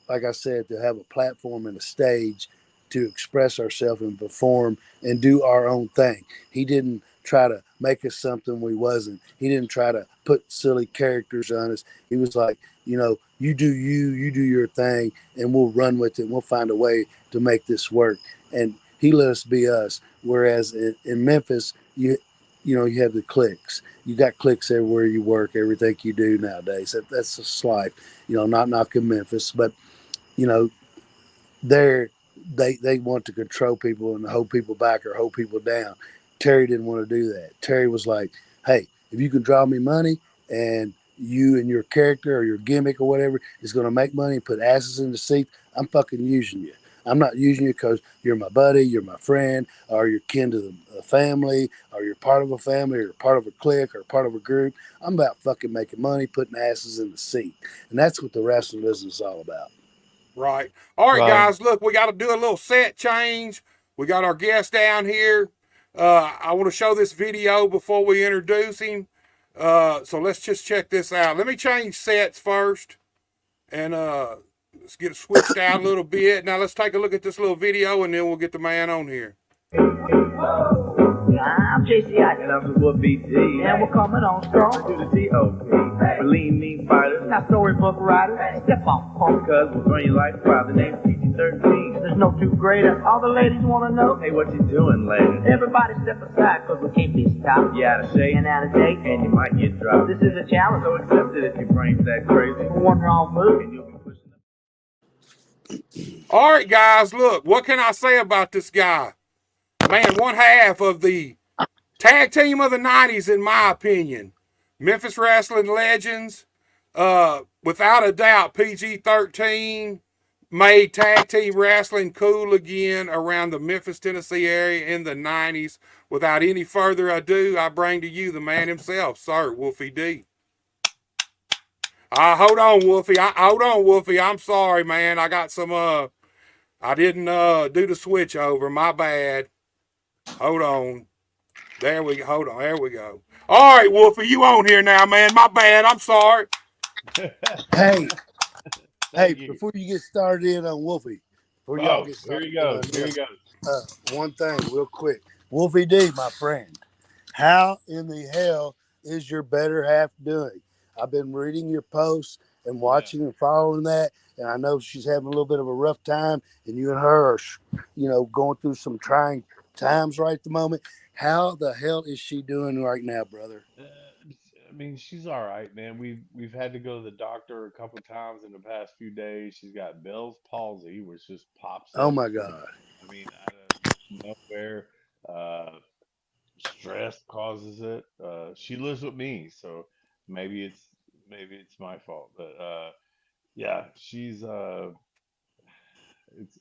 like I said, to have a platform and a stage to express ourselves and perform and do our own thing. He didn't try to make us something we wasn't. He didn't try to put silly characters on us. He was like, you do you do your thing, and we'll run with it. And we'll find a way to make this work. And he let us be us. Whereas in Memphis, you have the cliques. You got cliques everywhere you work, everything you do nowadays. That's a slight, not knocking Memphis, but they want to control people and hold people back or hold people down. Terry didn't want to do that. Terry was like, hey, if you can draw me money and you and your character or your gimmick or whatever is going to make money and put asses in the seat, I'm fucking using you. I'm not using you because you're my buddy, you're my friend, or you're kin to the family, or you're part of a family, or part of a clique, or part of a group. I'm about fucking making money, putting asses in the seat. And that's what the wrestling business is all about. Right. All right, guys, look, we got to do a little set change. We got our guest down here. I want to show this video before we introduce him. So let's just check this out. Let me change sets first. And let's get it switched out a little bit. Now let's take a look at this little video, and then we'll get the man on here. I'm JCI, and I'm the Wolfie D, and we're coming on strong to the T.O.P. We're lean, mean fighters, not storybook writers. Step on punk, cause we'll bring you life by the name PG-13. There's no two greater. All the ladies wanna know, hey, what you doing later? Everybody step aside, cause we can't be stopped. You out of shape and out of date, and you might get dropped. This is a challenge, so accept it if your brain's that crazy. One wrong move, and you'll be pushing them. All right, guys, look, what can I say about this guy? Man, one half of the tag team of the 90s, in my opinion. Memphis wrestling legends. Without a doubt, PG-13 made tag team wrestling cool again around the Memphis, Tennessee area in the 90s. Without any further ado, I bring to you the man himself, Sir Wolfie D. Hold on, Wolfie. Hold on, Wolfie. I'm sorry, man. I got some, I didn't do the switch over. My bad. Hold on. There we go. Hold on. There we go. All right, Wolfie, you on here now, man. My bad. I'm sorry. Hey, before you get started in on Wolfie, before y'all get started, here he goes. One thing real quick. Wolfie D, my friend, how in the hell is your better half doing? I've been reading your posts and watching and following that, and I know she's having a little bit of a rough time, and you and her are, going through some trying times right at the moment. How the hell is she doing right now, brother? I mean, she's all right, man. We've had to go to the doctor a couple of times in the past few days. She's got Bell's palsy, which just pops up. Oh my God! I mean, out of nowhere, stress causes it. She lives with me, so maybe it's my fault. But yeah, she's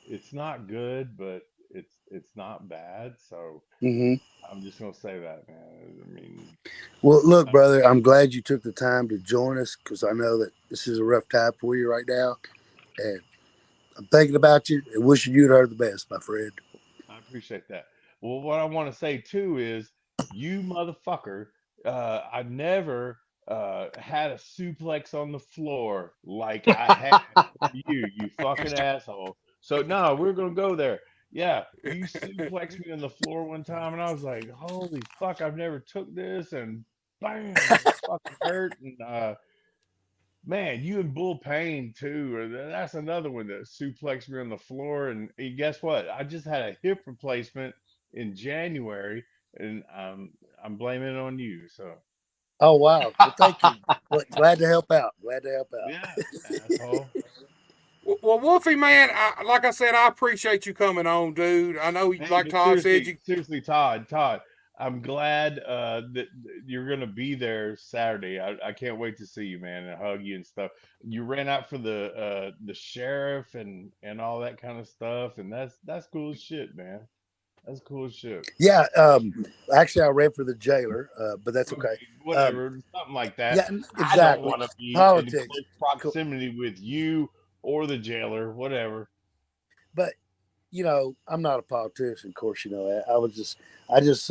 it's not good, but it's not bad. So I'm just gonna say that, man. I mean, well, look, brother, I'm glad you took the time to join us because I know that this is a rough time for you right now, and I'm thinking about you and wishing you'd heard the best, my friend. I appreciate that. Well, what I want to say too is, you motherfucker, I never had a suplex on the floor like I had you fucking asshole. So no, we're gonna go there. Yeah, you suplexed me on the floor one time, and I was like, "Holy fuck! I've never took this," and bam, it fucking hurt. And man, you and Bull Payne too. That's another one that suplexed me on the floor. And guess what? I just had a hip replacement in January, and I'm blaming it on you. So Oh wow. Well, thank you. Well, glad to help out. Glad to help out. yeah, asshole. Well, Wolfie, man, like I said, I appreciate you coming on, dude. I know, Hey, like but Todd said, seriously, you. seriously, Todd, I'm glad that you're gonna be there Saturday. I can't wait to see you, man, and hug you and stuff. You ran out for the sheriff and all that kind of stuff, and that's cool as shit, man. That's cool as shit. Yeah. Actually, I ran for the jailer, but that's Okay, okay. whatever, something like that. Yeah, I don't exactly. want to be in Politics. close proximity with you or the jailer, whatever. But I'm not a politician. Of course, you know that. I just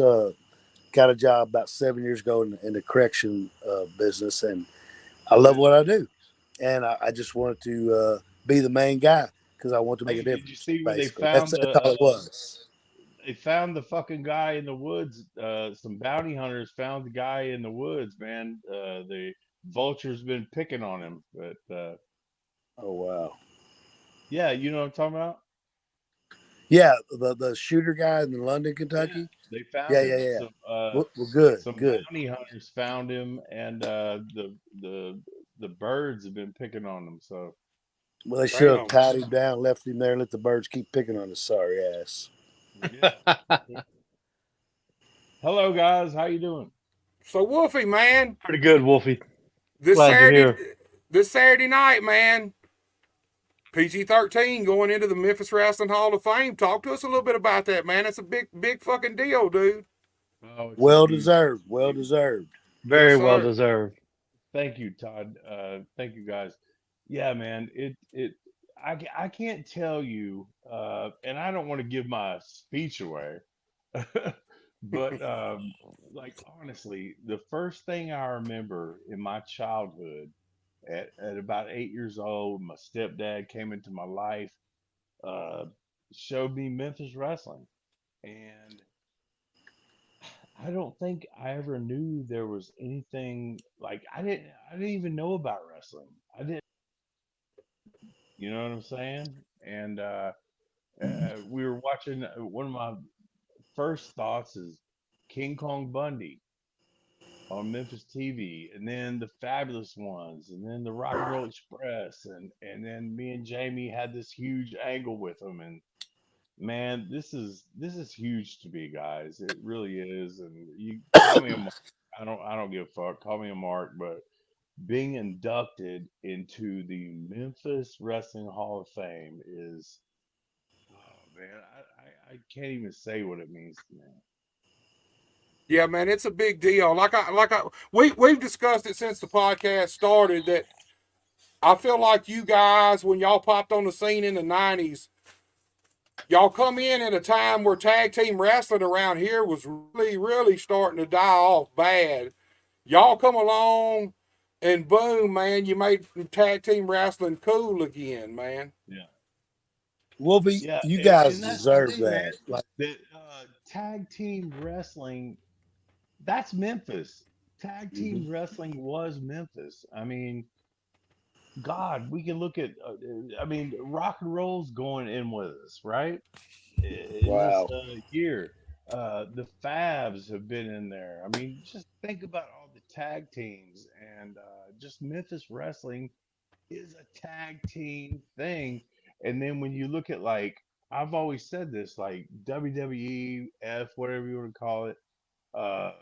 got a job about 7 years ago in the correction business, and I love what I do. And I just wanted to be the main guy because I want to make a Hey, did you difference. see where they Basically, found that's all it was. they found the fucking guy in the woods. Some bounty hunters found the guy in the woods, man. The vulture's been picking on him, but Oh wow. yeah, you know what I'm talking about? Yeah, the shooter guy in London, Yeah, Kentucky. they Yeah, found yeah, him. yeah. Some Well, good, some good. bounty hunters found him, and the birds have been picking on him. So Well, they should have Damn. tied him down, left him there, and let the birds keep picking on his sorry ass. yeah. Hello, guys. How you doing? So, Wolfie, man, Pretty good, Wolfie. this Glad you're Saturday, here. this Saturday night, man, PG-13 going into the Memphis Wrestling Hall of Fame. Talk to us a little bit about that, man. It's a big fucking deal, dude. Oh, it's a Well huge. deserved. Well deserved. Yes, Very well sir. deserved. Thank you, Todd. Thank you, guys. Yeah, man. I can't tell you, and I don't want to give my speech away, but like honestly, the first thing I remember in my childhood, at about 8 years old, my stepdad came into my life, uh, showed me Memphis wrestling, and I don't think I ever knew there was anything like I didn't even know about wrestling. I didn't, you know what I'm saying? And we were watching one of my first thoughts is King Kong Bundy on Memphis TV, and then the Fabulous Ones, and then the Rock and Roll Express, and then me and Jamie had this huge angle with them, and man, this is huge to me, guys. It really is. And you call me a mark. I don't give a fuck. Call me a mark, but being inducted into the Memphis Wrestling Hall of Fame is, oh man, I can't even say what it means to me. Yeah, man, it's a big deal. We've discussed it since the podcast started that I feel like you guys, when y'all popped on the scene in the '90s, y'all come in at a time where tag team wrestling around here was really starting to die off bad. Y'all come along, and boom, man, you made tag team wrestling cool again, man. Yeah, Wolfie, yeah, you and guys that's the deserve thing, man. that. Like, That tag team wrestling, that's Memphis. Tag mhm. team wrestling was Memphis. I mean, God, we can look at, I mean, rock and roll's going in with us, right? In this Wow. year. The Fabs have been in there. I mean, just think about all the tag teams, and just Memphis Wrestling is a tag team thing. And then when you look at, like, I've always said this, like WWF, whatever you want to call it, uh,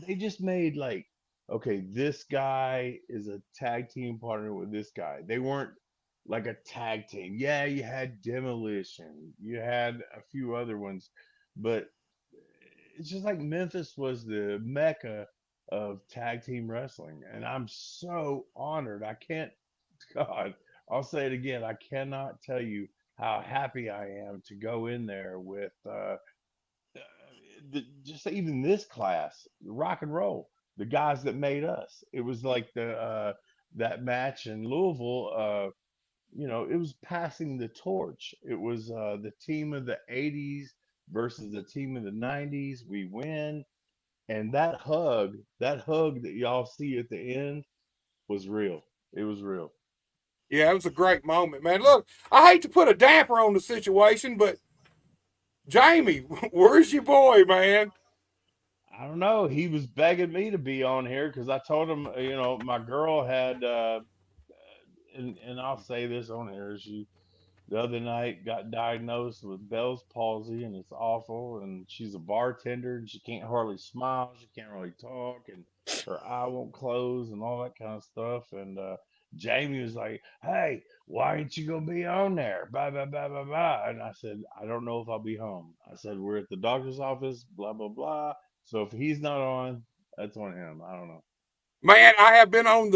they just made like, okay, this guy is a tag team partner with this guy. They weren't like a tag team. Yeah, you had Demolition, you had a few other ones, but it's just like Memphis was the mecca of tag team wrestling, and I'm so honored. I can't, God, I'll say it again. I cannot tell you how happy I am to go in there with just even this class, rock and roll. the guys that made us. It was like the that match in Louisville. It was passing the torch. It was the team of the '80s versus the team of the '90s. We win, and that hug that y'all see at the end was real. It was real. Yeah, it was a great moment, man. Look, I hate to put a damper on the situation, but Jamie, where's your boy, man? I don't know. He was begging me to be on here because I told him, my girl had, and I'll say this on here, she the other night got diagnosed with Bell's palsy and it's awful. And she's a bartender and she can't hardly smile. She can't really talk and her eye won't close and all that kind of stuff. And Jamie was like, "Hey, why ain't you gonna be on there? Blah, blah, blah, blah, blah." And I said, "I don't know if I'll be home." I said, "We're at the doctor's office, blah, blah, blah. So if he's not on, that's on him. I don't know." Man, I have been on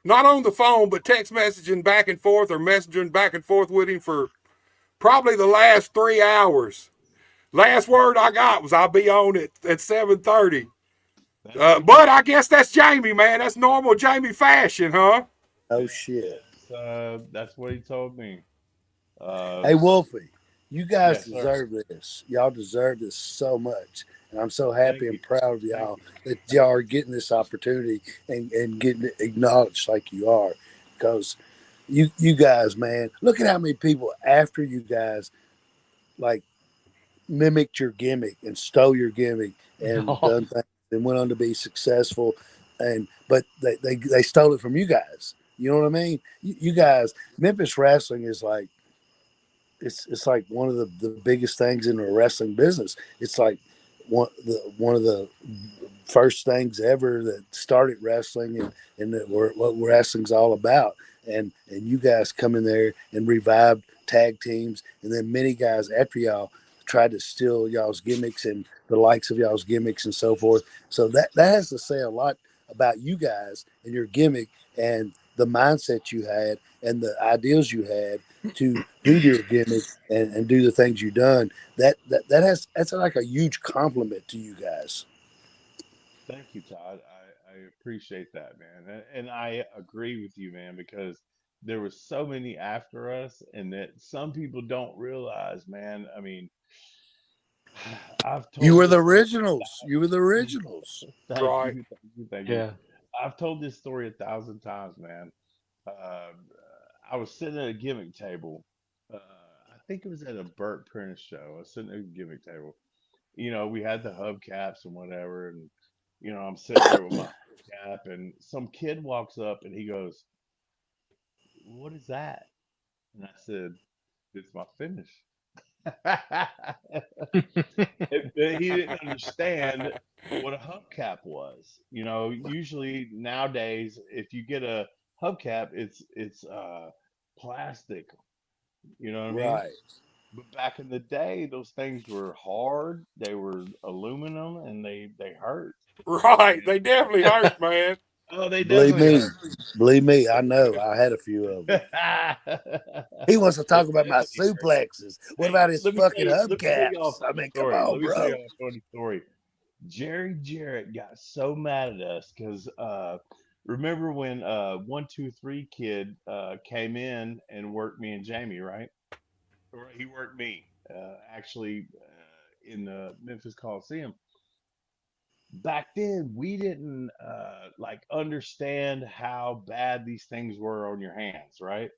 not on the phone, but text messaging back and forth or messaging back and forth with him for probably the last 3 hours. Last word I got was I'll be on it at 7:30. That's what he But told I guess that's Jamie, man. That's normal Jamie fashion, huh? Oh me. shit. That's what he told me. Hey Wolfie, you guys Yes, sir. deserve this. Y'all deserve this so much. And I'm so Thank happy you. and proud of Thank y'all you. that y'all are getting this opportunity and getting it acknowledged like you are. Because you guys, man, look at how many people after you guys like mimicked your gimmick and stole your gimmick and Oh, done things and went on to be successful. And but they stole it from you guys. You know what I mean? You guys, Memphis wrestling is like it's like one of the biggest things in the wrestling business. It's like one of the first things ever that started wrestling and that what wrestling's all about. And you guys come in there and revived tag teams, and then many guys after y'all tried to steal y'all's gimmicks and the likes of y'all's gimmicks and so forth. So that has to say a lot about you guys and your gimmick and the mindset you had and the ideals you had to do your gimmick and do the things you've done. That's like a huge compliment to you guys. Thank you, Todd. I appreciate that, man. And I agree with you, man, because there was so many after us, and that some people don't realize, man. I mean, I've You told were the this story originals. You were the originals. thank Right. you, thank you, thank you. yeah. I've told this story 1,000 times, man. Uh, I was sitting at a gimmick table. I think it was at a Burt Prentice show. I was sitting at a gimmick table. We had the hubcaps and whatever, and I'm sitting there with my hubcap, and some kid walks up and he goes, "What is that?" And I said, "It's my finish." He didn't understand what a hubcap was. Usually nowadays, if you get a hubcap, it's plastic. You know what I mean? Right. But back in the day, those things were hard. They were aluminum, and they hurt. Right. They definitely hurt, man. Oh, they Believe definitely me. hurt. Believe me, I know. I had a few of them. He wants to They talk about my definitely hurt. suplexes. What Hey, about his fucking let me tell y'all a hubcaps? I funny mean, come story. on, Let me tell bro. y'all a funny story. Jerry Jarrett got so mad at us because remember when 123 Kid came in and worked me and Jamie, right? Or he worked me actually in the Memphis Coliseum. Back then, we didn't like understand how bad these things were on your hands, right?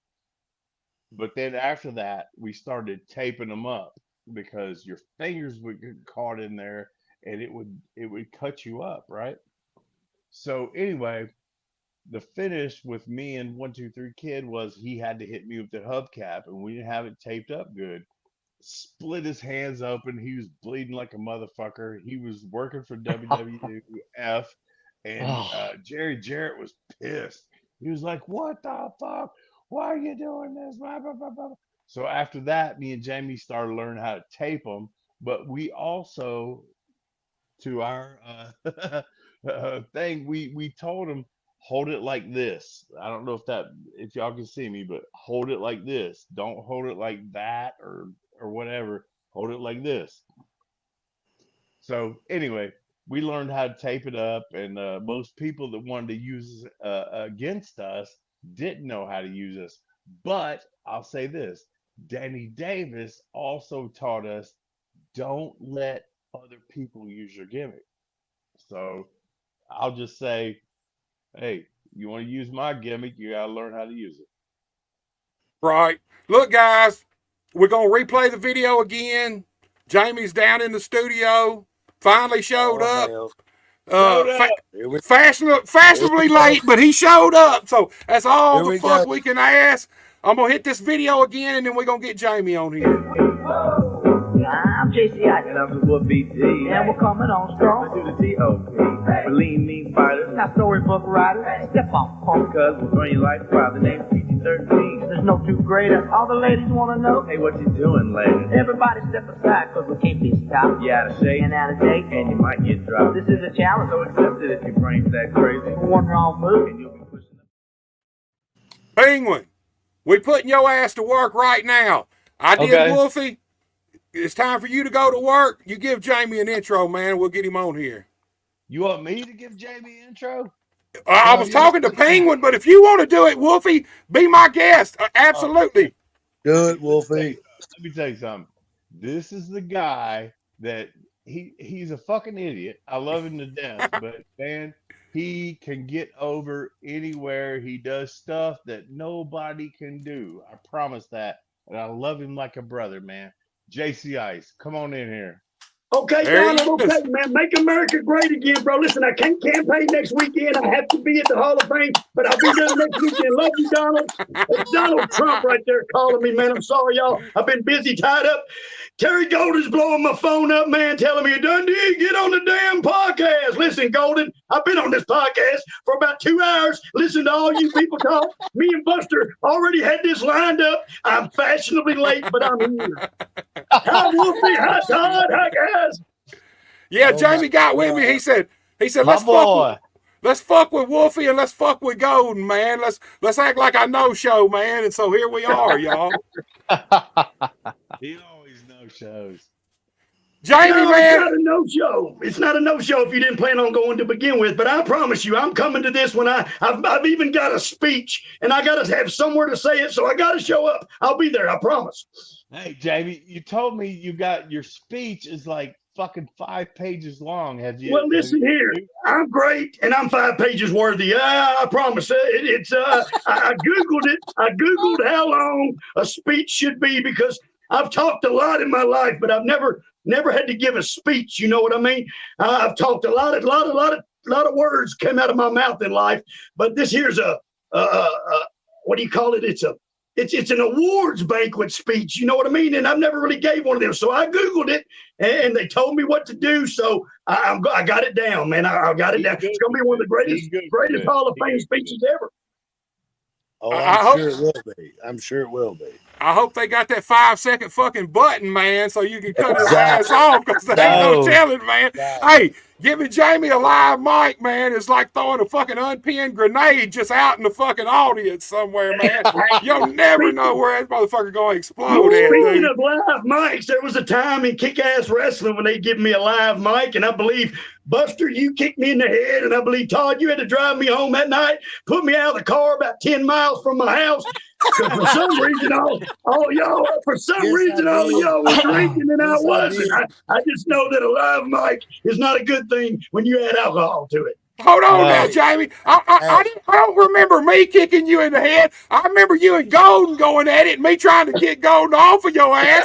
But then after that, we started taping them up because your fingers would get caught in there and it would cut you up, right? So anyway, the finish with me and 123 Kid was he had to hit me with the hubcap and we didn't have it taped up good. Split his hands open. He was bleeding like a motherfucker. He was working for WWF, and Oh, Jerry Jarrett was pissed. He was like, "What the fuck? Why are you doing this?" Blah, blah, blah, blah. So after that, me and Jamie started learning how to tape them. But we also, to our thing, we told him hold it like this. I don't know if y'all can see me, but hold it like this. Don't hold it like that or whatever. Hold it like this. So anyway, we learned how to tape it up, and most people that wanted to use against us didn't know how to use us. But I'll say this: Danny Davis also taught us don't let other people use your gimmick. So I'll just say, hey, you want to use my gimmick, you got to learn how to use it. Right. Look, guys, we're going to replay the video again. Jamie's down in the studio. Finally showed up. Fashionably late, but he showed up. So that's all the fuck we can ask. I'm going to hit this video again, and then we're going to get Jamie on here. I'm JCI, and I'm the Wolfie, and we're coming on strong to the T.O.P. Believe me, fighters, not storybook writers. Step on punk, cause we're throwing you like fire. The name's PG-13. There's no two greater. All the ladies wanna know, hey, what you doing, lady? Everybody step aside, cause we can't be stopped. You out of shape and out of date, and you might get dropped. This is a challenge, so accept it if your brain's that crazy. One wrong move, and you'll be pushing them. Penguin, we putting your ass to work right now. I did Wolfie. It's time for you to go to work. You give Jamie an intro, man. We'll get him on here. You want me to give Jamie an intro? I was talking to Penguin, but if you want to do it, Wolfie, be my guest. Absolutely. Do it, Wolfie. Let me tell you something. This is the guy that he's a fucking idiot. I love him to death, but man, he can get over anywhere. He does stuff that nobody can do. I promise that. And I love him like a brother, man. JC Ice, come on in here. Okay, Donald, okay, man. Make America great again, bro. Listen, I can't campaign next weekend. I have to be at the Hall of Fame, but I'll be there next weekend. Love you, Donald. It's Donald Trump right there calling me, man. I'm sorry, y'all. I've been busy, tied up. Terry Golden's blowing my phone up, man, telling me, Dundee, get on the damn podcast. Listen, Golden, I've been on this podcast for about 2 hours. Listen to all you people talk. Me and Buster already had this lined up. I'm fashionably late, but I'm here. Hi, Wolfie. Hi, Todd. Hi, guys. Yeah, Jamie got with me. He said, let's fuck with Wolfie and let's fuck with Golden, man. Let's act like I know show, man. And so here we are, y'all. He always no shows. Jamie, no, man. It's not a no-show. It's not a no-show if you didn't plan on going to begin with. But I promise you, I'm coming to this when I've even got a speech, and I got to have somewhere to say it, so I got to show up. I'll be there, I promise. Hey, Jamie, you told me you got your speech is like fucking 5 pages long. Have you? Well, listen here. I'm great, and I'm 5 pages worthy. I promise. I Googled it. I Googled how long a speech should be because I've talked a lot in my life, but I've never had to give a speech. You know what I mean? I've talked a lot of words came out of my mouth in life, but this here's what do you call it? It's an awards banquet speech. You know what I mean? And I've never really gave one of them. So I Googled it and they told me what to do. So I got it down, man. I got it down. It's going to be one of the greatest Hall of Fame speeches ever. Oh, I'm sure it will be. I hope they got that 5-second fucking button, man, so you can cut his ass off because there ain't no telling, man. Hey, giving Jamie a live mic, man, is like throwing a fucking unpinned grenade just out in the fucking audience somewhere, man. You'll never know where that motherfucker going to explode at. Speaking of live mics, there was a time in Kick-Ass Wrestling when they give me a live mic, and I believe, Buster, you kicked me in the head, and I believe, Todd, you had to drive me home that night, put me out of the car about 10 miles from my house. For some reason, all y'all were drinking and I wasn't. I just know that a live mic is not a good thing when you add alcohol to it. Hold on now, Jamie. I don't remember me kicking you in the head. I remember you and Golden going at it and me trying to get Golden off of your ass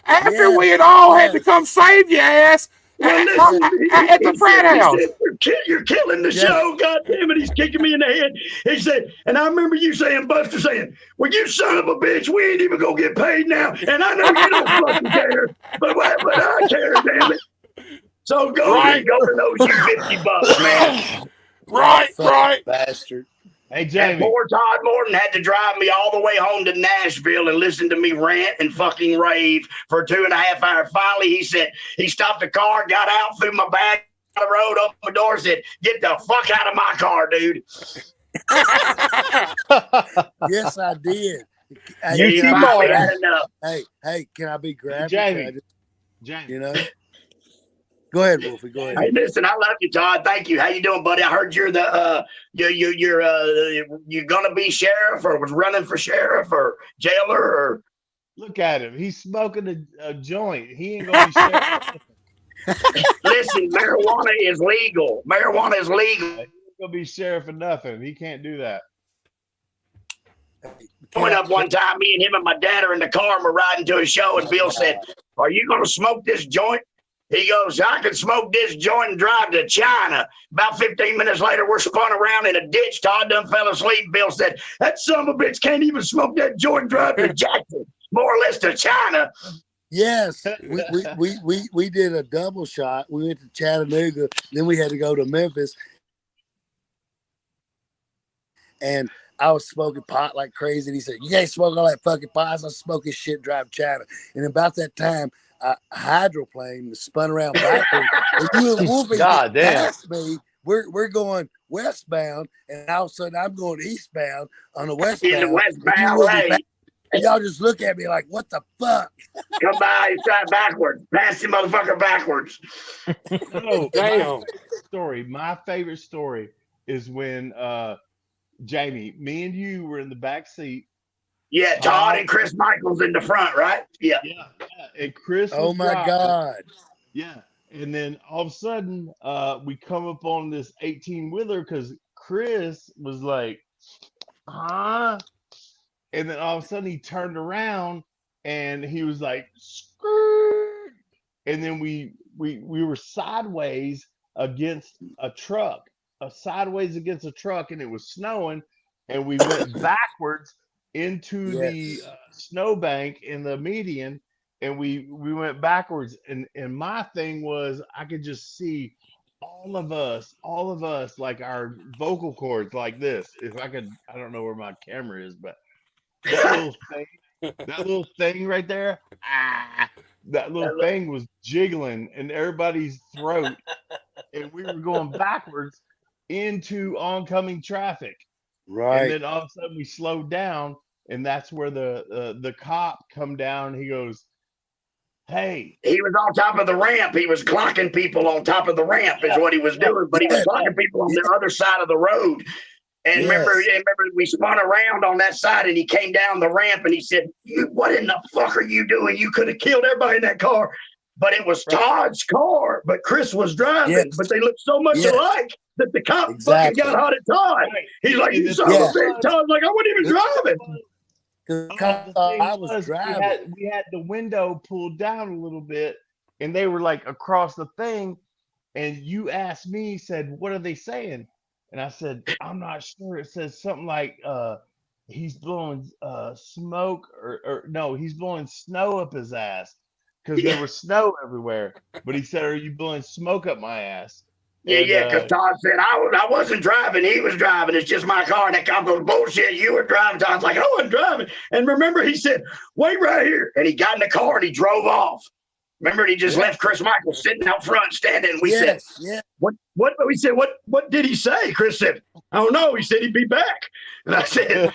after we had all had to come save your ass. Well, at the frat house. Said, you're killing the show. God damn it, he's kicking me in the head. He said, and I remember you saying, Buster saying, well, you son of a bitch, we ain't even gonna get paid now. And I know you don't fucking care, but I care, damn it. So go ahead, go to those you $50, man. Right. Bastard. Hey, Jamie. And poor Todd Morton had to drive me all the way home to Nashville and listen to me rant and fucking rave for 2.5 hours. Finally, he said, he stopped the car, got out, threw my bag on the road, opened my door, said, get the fuck out of my car, dude. Yes, I did. Had enough. Hey, can I be graphic? Jamie. You know? Go ahead, Wolfie. Go ahead. Hey, listen, I love you, Todd. Thank you. How you doing, buddy? I heard you're the you're gonna be sheriff, or was running for sheriff or jailer, or Look at him. He's smoking a joint. He ain't gonna be sheriff. listen, marijuana is legal. Marijuana is legal. He ain't gonna be sheriff for nothing. He can't do that. Went up one time, me and him and my dad are in the car and we're riding to a show, and Bill said, "Are you gonna smoke this joint?" He goes, "I can smoke this joint and drive to China." About 15 minutes later, we're spun around in a ditch. Todd done fell asleep. Bill said, "That son of a bitch can't even smoke that joint and drive to Jackson, more or less to China." Yes, we did a double shot. We went to Chattanooga, then we had to go to Memphis, and I was smoking pot like crazy. And he said, "You can't smoke all that fucking pot." I was smoking shit, drive China. And about that time, a hydroplane was spun around backwards. And you and Wolfie passed me. We're going westbound, and all of a sudden I'm going eastbound on the westbound. In the westbound lane. And y'all just look at me like, what the fuck? Come by, he's trying backwards. Pass the motherfucker backwards. No, Damn. My favorite story is when Jamie, me and you were in the back seat. Yeah, Todd and Chris Michaels in the front, right? Yeah. Yeah. And Chris Oh was my driving. God. Yeah. And then all of a sudden, we come up on this 18-wheeler because Chris was like, huh? And then all of a sudden he turned around and he was like, skirt. And then we were sideways against a truck, and it was snowing, and we went backwards into the snowbank in the median, and we went backwards. And my thing was, I could just see all of us, like our vocal cords like this. If I could, I don't know where my camera is, but that little thing right there, that little thing was jiggling in everybody's throat, and we were going backwards into oncoming traffic. Right. And then all of a sudden we slowed down, and that's where the cop come down. He goes, "Hey." He was on top of the ramp. He was clocking people on top of the ramp is what he was doing, but he was clocking people on the other side of the road. And remember, we spun around on that side, and he came down the ramp, and he said, "What in the fuck are you doing? You could have killed everybody in that car." But it was Todd's car, but Chris was driving. But they looked so much alike that the cop fucking got hot at Todd. He's like, "You son of a bitch." Todd's like, "I wasn't even driving." I was driving. We had the window pulled down a little bit, and they were like across the thing. And you asked me, said, "What are they saying?" And I said, "I'm not sure." It says something like, he's blowing smoke, or no, he's blowing snow up his ass, because there was snow everywhere. But he said, "Are you blowing smoke up my ass?" Yeah, because Todd said, I wasn't driving. He was driving. It's just my car. And that cop goes, "Bullshit, you were driving." Todd's like, "I wasn't driving." And remember, he said, "Wait right here." And he got in the car and he drove off. Remember, he just left Chris Michaels sitting out front standing. We said, "What?" We said, "What did he say?" Chris said, "I don't know. He said he'd be back." And I said,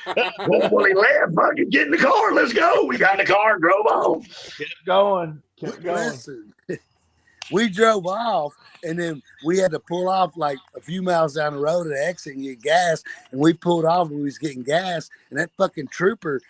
well, he left. Fucking get in the car. Let's go. We got in the car and drove off. Kept going. Listen, we drove off, and then we had to pull off like a few miles down the road at the exit and get gas. And we pulled off and we was getting gas, and that fucking trooper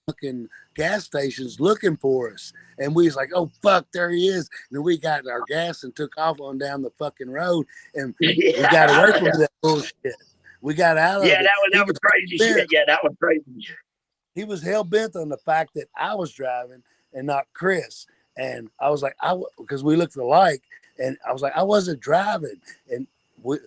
fucking gas stations looking for us, and we was like, "Oh fuck, there he is!" And then we got our gas and took off on down the fucking road, and we got away from that bullshit. We got out of it. That was crazy shit. Yeah, that was crazy. He was hell bent on the fact that I was driving and not Chris, and I was like, because we looked alike, and I was like, I wasn't driving, and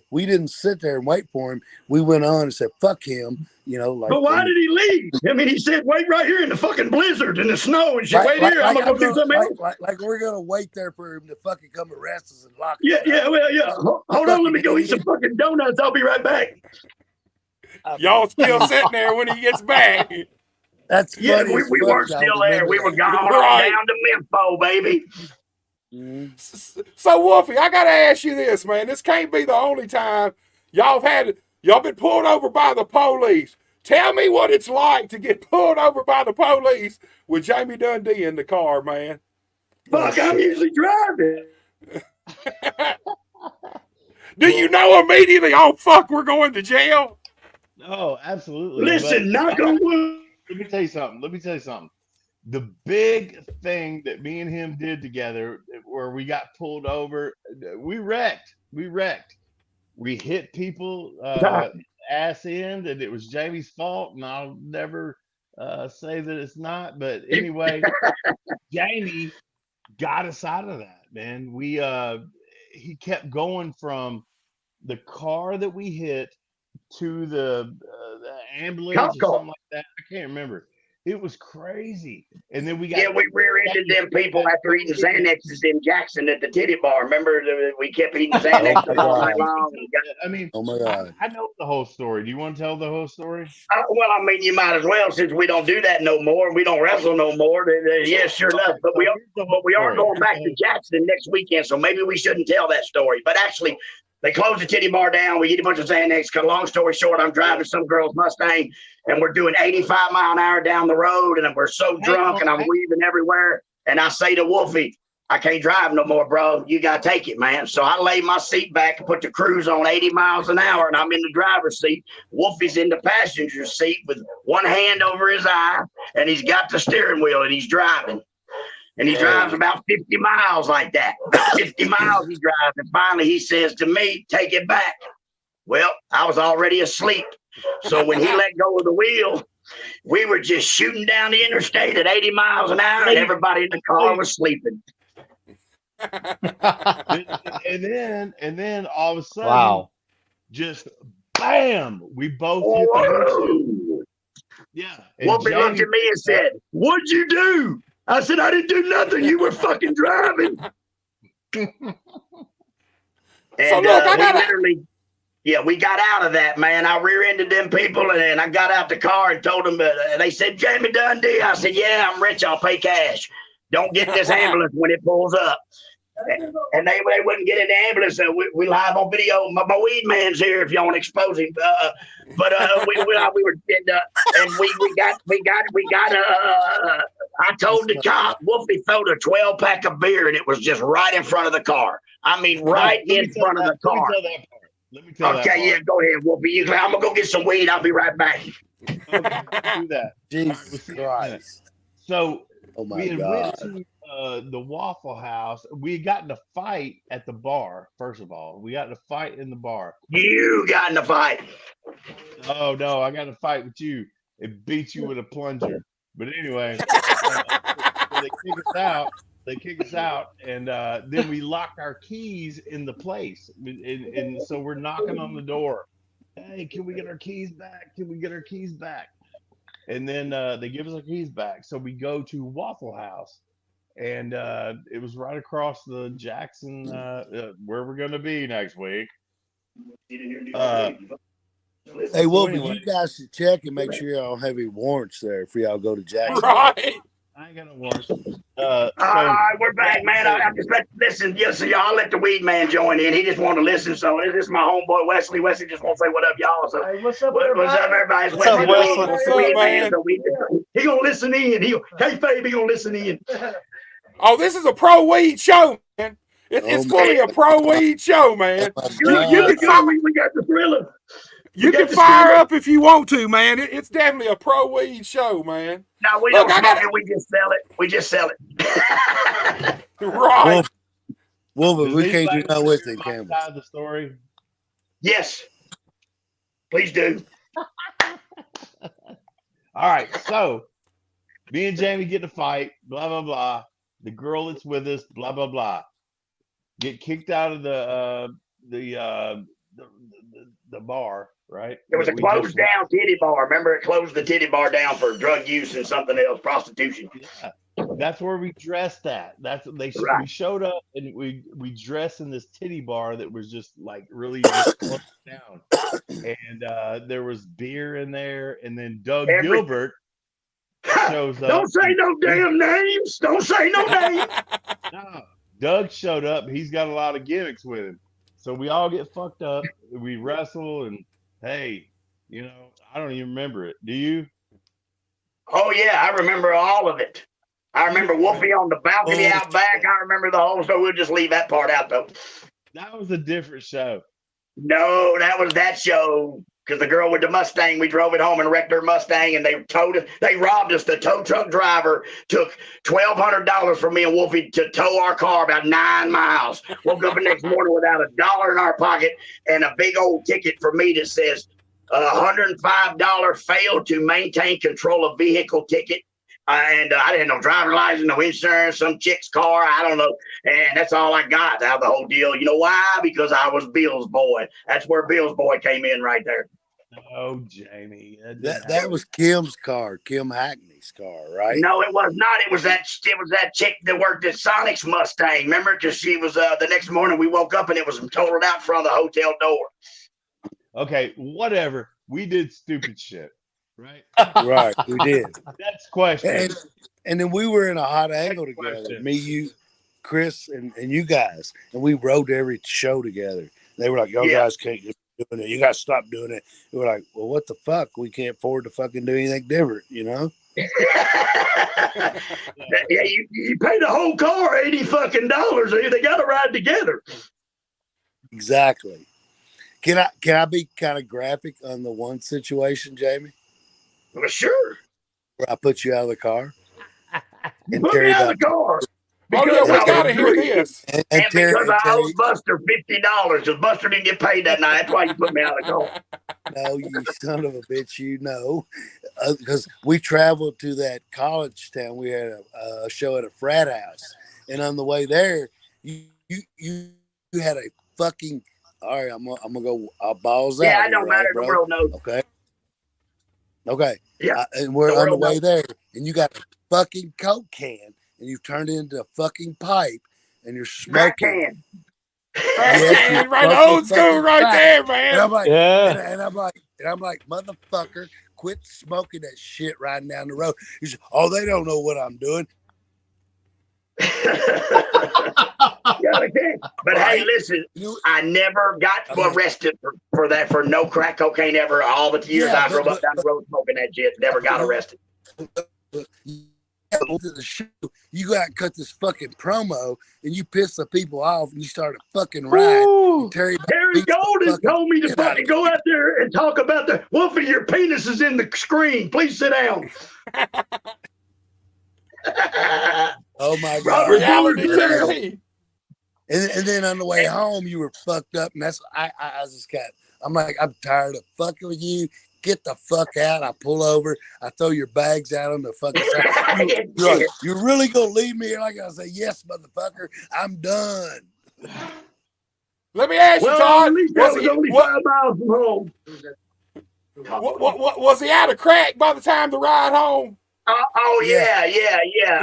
we didn't sit there and wait for him. We went on and said, "Fuck him," you know. Like, but why did he leave? I mean, he said, "Wait right here in the fucking blizzard and the snow and shit. Wait here. I'm gonna go do something else." Like we're gonna wait there for him to fucking come arrest us and lock us up. Hold on, let me go eat some fucking donuts. I'll be right back. Y'all still sitting there when he gets back. That's funny. Yeah, we weren't still there. We were gone right down to Memphis, baby. So Wolfie, I gotta ask you this, man. This can't be the only time y'all been pulled over by the police. Tell me what it's like to get pulled over by the police with Jamie Dundee in the car, man. Fuck, I'm usually driving. Do you know immediately? Oh fuck, we're going to jail. Oh, absolutely. Listen, knock on wood. Let me tell you something. Let me tell you something. The big thing that me and him did together, where we got pulled over, we wrecked. We wrecked. We hit people ass end, and it was Jamie's fault. And I'll never say that it's not. But anyway, Jamie got us out of that, man. He kept going from the car that we hit to the ambulance Cop or car. something like that. I can't remember. It was crazy. And then we got we rear-ended them people after eating Xanaxes in Jackson at the titty bar. Remember, we kept eating Xanaxes all night long. I mean, Oh my God. I know the whole story. Do you want to tell the whole story? Well, I mean, you might as well, since we don't do that no more. We don't wrestle no more. Yeah, sure enough. But we are going back to Jackson next weekend, so maybe we shouldn't tell that story. But actually, they closed the titty bar down. We eat a bunch of Xanax. Cut a long story short, I'm driving some girl's Mustang, and we're doing 85 mile an hour down the road, and we're so drunk, and I'm weaving everywhere. And I say to Wolfie, I can't drive no more, bro. You got to take it, man. So I lay my seat back and put the cruise on 80 miles an hour, and I'm in the driver's seat. Wolfie's in the passenger seat with one hand over his eye, and he's got the steering wheel, and he's driving. And he drives about 50 miles like that. About 50 miles he drives. And finally he says to me, take it back. Well, I was already asleep. So when he let go of the wheel, we were just shooting down the interstate at 80 miles an hour, and everybody in the car was sleeping. and then all of a sudden, just bam, we both hit the windshield. Yeah. Wolfie looked at me and said, what'd you do? I said, I didn't do nothing. You were fucking driving. And So look, we got out of that, man. I rear-ended them people, and I got out the car and told them, they said, Jamie Dundee. I said, yeah, I'm rich. I'll pay cash. Don't get in this ambulance when it pulls up. And they wouldn't get in the ambulance. We live on video. My weed man's here if y'all want to expose him. But we were and we got I told the cop, Wolfie filled a 12-pack of beer, and it was just right in front of the car. I mean, right in front of the car. Let me tell that part. Yeah, go ahead, Wolfie. I'm gonna go get some weed. I'll be right back. Okay, do that. Jesus Christ. So Oh my we had God. went to the Waffle House. We had gotten a fight at the bar. First of all, we got in a fight in the bar. You got in a fight. Oh no, I got in a fight with you. It beat you with a plunger. But anyway, so they kick us out. They kick us out, and then we locked our keys in the place. And so we're knocking on the door. Hey, can we get our keys back? Can we get our keys back? And then they give us our keys back. So we go to Waffle House, and it was right across the Jackson, where we're going to be next week. Hey, Wolfie, you guys should check and make sure y'all don't have any warrants there if y'all go to Jackson. Right. I ain't got no warrants. All right, we're back, man. I just listen. Yes, so y'all let the weed man join in. He just wanted to listen. So this is my homeboy Wesley. Wesley just want to say what up, y'all. So Hey, what's up, what's up, everybody? What's up, Wesley? What's up, man? So he gonna listen in. Kayfabe, he gonna listen in. Oh, this is a pro weed show, man. It's fully a pro weed show, man. We got the thriller. You can fire up if you want to, man. It's definitely a pro weed show, man. No, we don't smoke it. We just sell it. We just sell it. Right. Wolfie, we can't do that with it, can we? The story. Yes. Please do. All right, so me and Jamie get in a fight, blah blah blah. The girl that's with us, blah blah blah, get kicked out of the bar, right? It was a closed down titty bar. Remember, it closed the titty bar down for drug use and something else, prostitution. Yeah. That's where we dressed at. We showed up and we dressed in this titty bar that was just like really just closed down. And there was beer in there, and then Doug Gilbert shows up. Don't say no damn names. Don't say no names. No, Doug showed up. He's got a lot of gimmicks with him. So we all get fucked up. We wrestle, and hey, I don't even remember it. Do you? Oh yeah, I remember all of it. I remember Wolfie on the balcony out back. I remember the whole show. We'll just leave that part out, though. That was a different show. No, that was that show. Because the girl with the Mustang, we drove it home and wrecked her Mustang, and they robbed us. The tow truck driver took $1,200 from me and Wolfie to tow our car about 9 miles. Woke up the next morning without $1 in our pocket and a big old ticket for me that says $105 failed to maintain control of vehicle ticket. And I didn't know driver's license, no insurance, some chick's car, I don't know. And that's all I got out of the whole deal. You know why? Because I was Bill's boy. That's where Bill's boy came in right there. Oh, Jamie. That was Kim's car, Kim Hackney's car, right? No, it was not. It was that chick that worked at Sonic's Mustang. Remember? Because she was the next morning we woke up and it was totaled out in front of the hotel door. Okay, whatever. We did stupid shit. Right. Right. We did. That's question. And then we were in a hot angle together. Me, you, Chris, and you guys. And we rode every show together. They were like, y'all guys can't keep doing it. You guys stop doing it. We were like, well, what the fuck? We can't afford to fucking do anything different, you know? Yeah, you pay the whole car $80 fucking dollars. They got to ride together. Exactly. Can I be kind of graphic on the one situation, Jamie? Well, sure. Where I put you out of the car. And put me out of the car. Because we gotta hear this. And because I owed Buster $50 because Buster didn't get paid that night. That's why you put me out of the car. No, you son of a bitch, you know. Because we traveled to that college town. We had a show at a frat house. And on the way there, you had a fucking, all right, I'm gonna go balls out. Yeah, it don't matter. The world knows. Okay. Yeah. And we're on the way there, and you got a fucking Coke can, and you've turned it into a fucking pipe, and you're smoking. Yes, right, old school, right there, man. And I'm like, yeah. And I'm like, motherfucker, quit smoking that shit riding down the road. He said, oh, they don't know what I'm doing. But hey, listen, I never got arrested for that, for no crack cocaine ever. All the years I drove up down the road smoking that shit, never got arrested. To the show, you got to cut this fucking promo, and you piss the people off, and you start a fucking riot. Terry Golden told me to fucking go out there and talk about the Wolfie. Your penis is in the screen. Please sit down. Oh my God! And then on the way home, you were fucked up, and that's I just got. I'm like, I'm tired of fucking with you. Get the fuck out! I pull over. I throw your bags out on the fucking side. You're really gonna leave me here? Like I say, yes, motherfucker. I'm done. Let me ask you, Todd. Was he only 5 miles from home? Was he out of crack by the time the ride home? Oh yeah.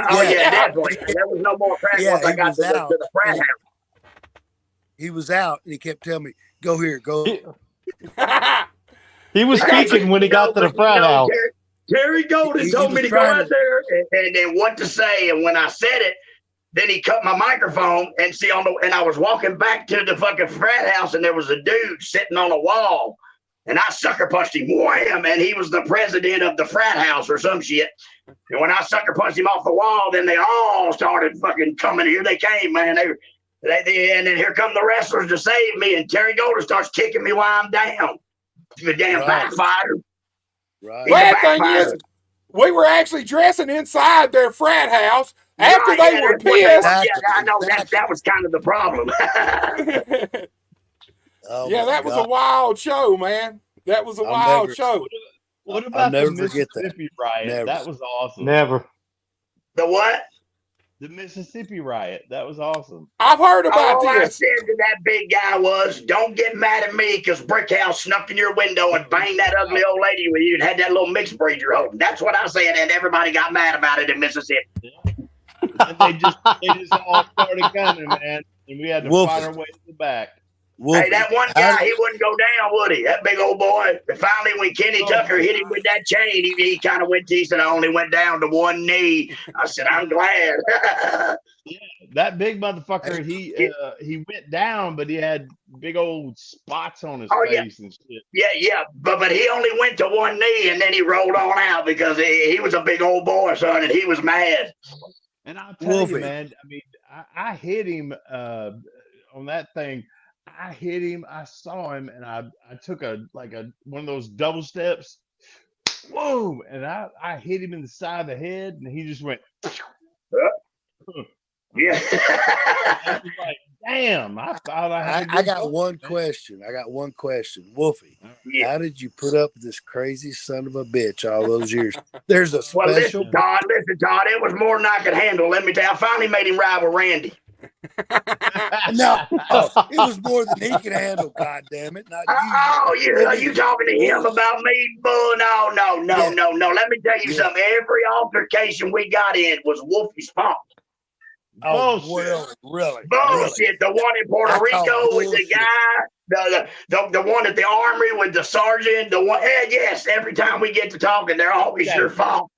Oh yeah, definitely. There was no more crack once I got to the frat house. He was out, and he kept telling me, "Go here, go." He was speaking when he got to the frat house. Terry Golden told me to go out there and then what to say, and when I said it, then he cut my microphone and and I was walking back to the fucking frat house, and there was a dude sitting on a wall. And I sucker punched him, wham, and he was the president of the frat house or some shit. And when I sucker punched him off the wall, then they all started fucking coming. Here they came, man. And then here come the wrestlers to save me. And Terry Golden starts kicking me while I'm down. The damn backfighter. Right. Bad thing is, we were actually dressing inside their frat house after they were pissed. Yeah, I know that was kind of the problem. Oh yeah, that was a wild show, man. That was a wild show. What about never the forget Mississippi riot? Never. That was awesome. Never. The what? The Mississippi riot. That was awesome. I've heard about All I this. said to that big guy was, don't get mad at me because Brickhouse snuck in your window and banged that ugly old lady with you and had that little mixed breed you're holding. That's what I said, and everybody got mad about it in Mississippi. And they just all started coming, man. And we had to fight our way to the back. Wolfie, hey, that one guy, he wouldn't go down, would he? That big old boy. And finally, when Kenny Tucker hit him with that chain, he kind of went, he said, I only went down to one knee. I said, I'm glad. Yeah, that big motherfucker, he went down, but he had big old spots on his face and shit. Yeah. But he only went to one knee, and then he rolled on out because he was a big old boy, son, and he was mad. And I'll tell you, Wolfie. man, I mean, I hit him on that thing. I hit him, I saw him, and I took one of those double steps. Whoa! And I hit him in the side of the head, and he just went. Yeah. I was like, damn! I thought I had. I got one question. I got one question, Wolfie. Yeah. How did you put up with this crazy son of a bitch all those years? There's a Well, special. listen, Todd. It was more than I could handle. Let me tell you, I finally made him ride with Randy. No, it was more than he could handle. God damn it! Not you. Oh, you talking to him about me? Bull? No. Let me tell you something. Every altercation we got in was Wolfie's fault. Oh, Bullshit. really? Bullshit. The one in Puerto Rico with the guy, the one at the army with the sergeant, the one. Yes, every time we get to talking, they're always your fault.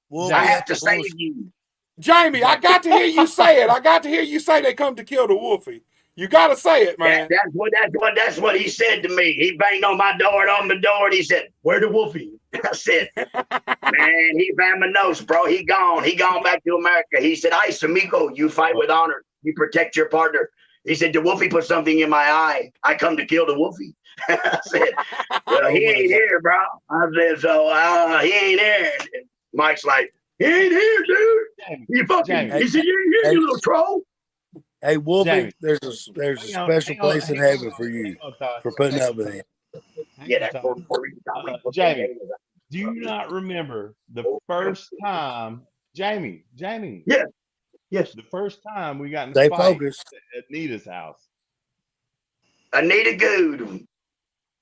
Well, I have to say to you. Jamie, I got to hear you say it. I got to hear you say they come to kill the Wolfie. You got to say it, man. That's what he said to me. He banged on my door and he said, "Where the Wolfie?" I said, "Man, he vamonos, bro. He gone. He gone back to America." He said, "Ay, amigo, you fight with honor. You protect your partner." He said, "The Wolfie put something in my eye. I come to kill the Wolfie." I said, "Well, he ain't here, bro." I said, "So he ain't here." And Mike's like, "He ain't here, dude. You fucking." He said, "You ain't here, you little troll." Hey, Wolfie, Jamie. there's a special place in heaven for you for putting up with him. Yeah, that's Jamie. Do you not remember the first time, Jamie? Yeah. Yes. The first time we got in Stay a fight focused. at Anita's house. Anita Good.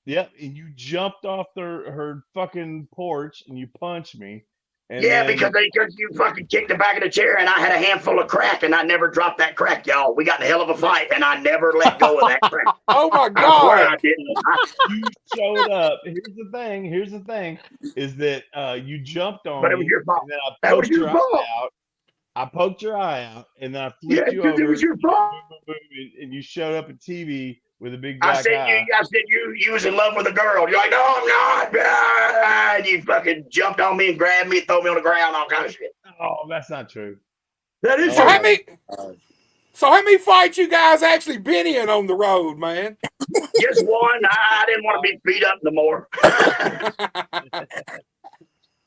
Yep, and you jumped off her fucking porch and you punched me. And Yeah, then, because you fucking kicked the back of the chair and I had a handful of crack and I never dropped that crack, y'all. We got in a hell of a fight and I never let go of that crack. Oh my I swear God. I didn't. you showed up. Here's the thing, is that you jumped on But it me, was your fault. and then I That was poked your your fault. eye out. I poked your eye out, and then I Yeah, flipped you because over. it was your fault. And you showed up at TV with a big I black said eye. you was in love with a girl. You're like, "No, I'm not." And you fucking jumped on me and grabbed me and threw me on the ground, all kind of shit. Oh, that's not true. That is So true. how many fights you guys actually been in on the road, man? Just one. I didn't want to be beat up no more.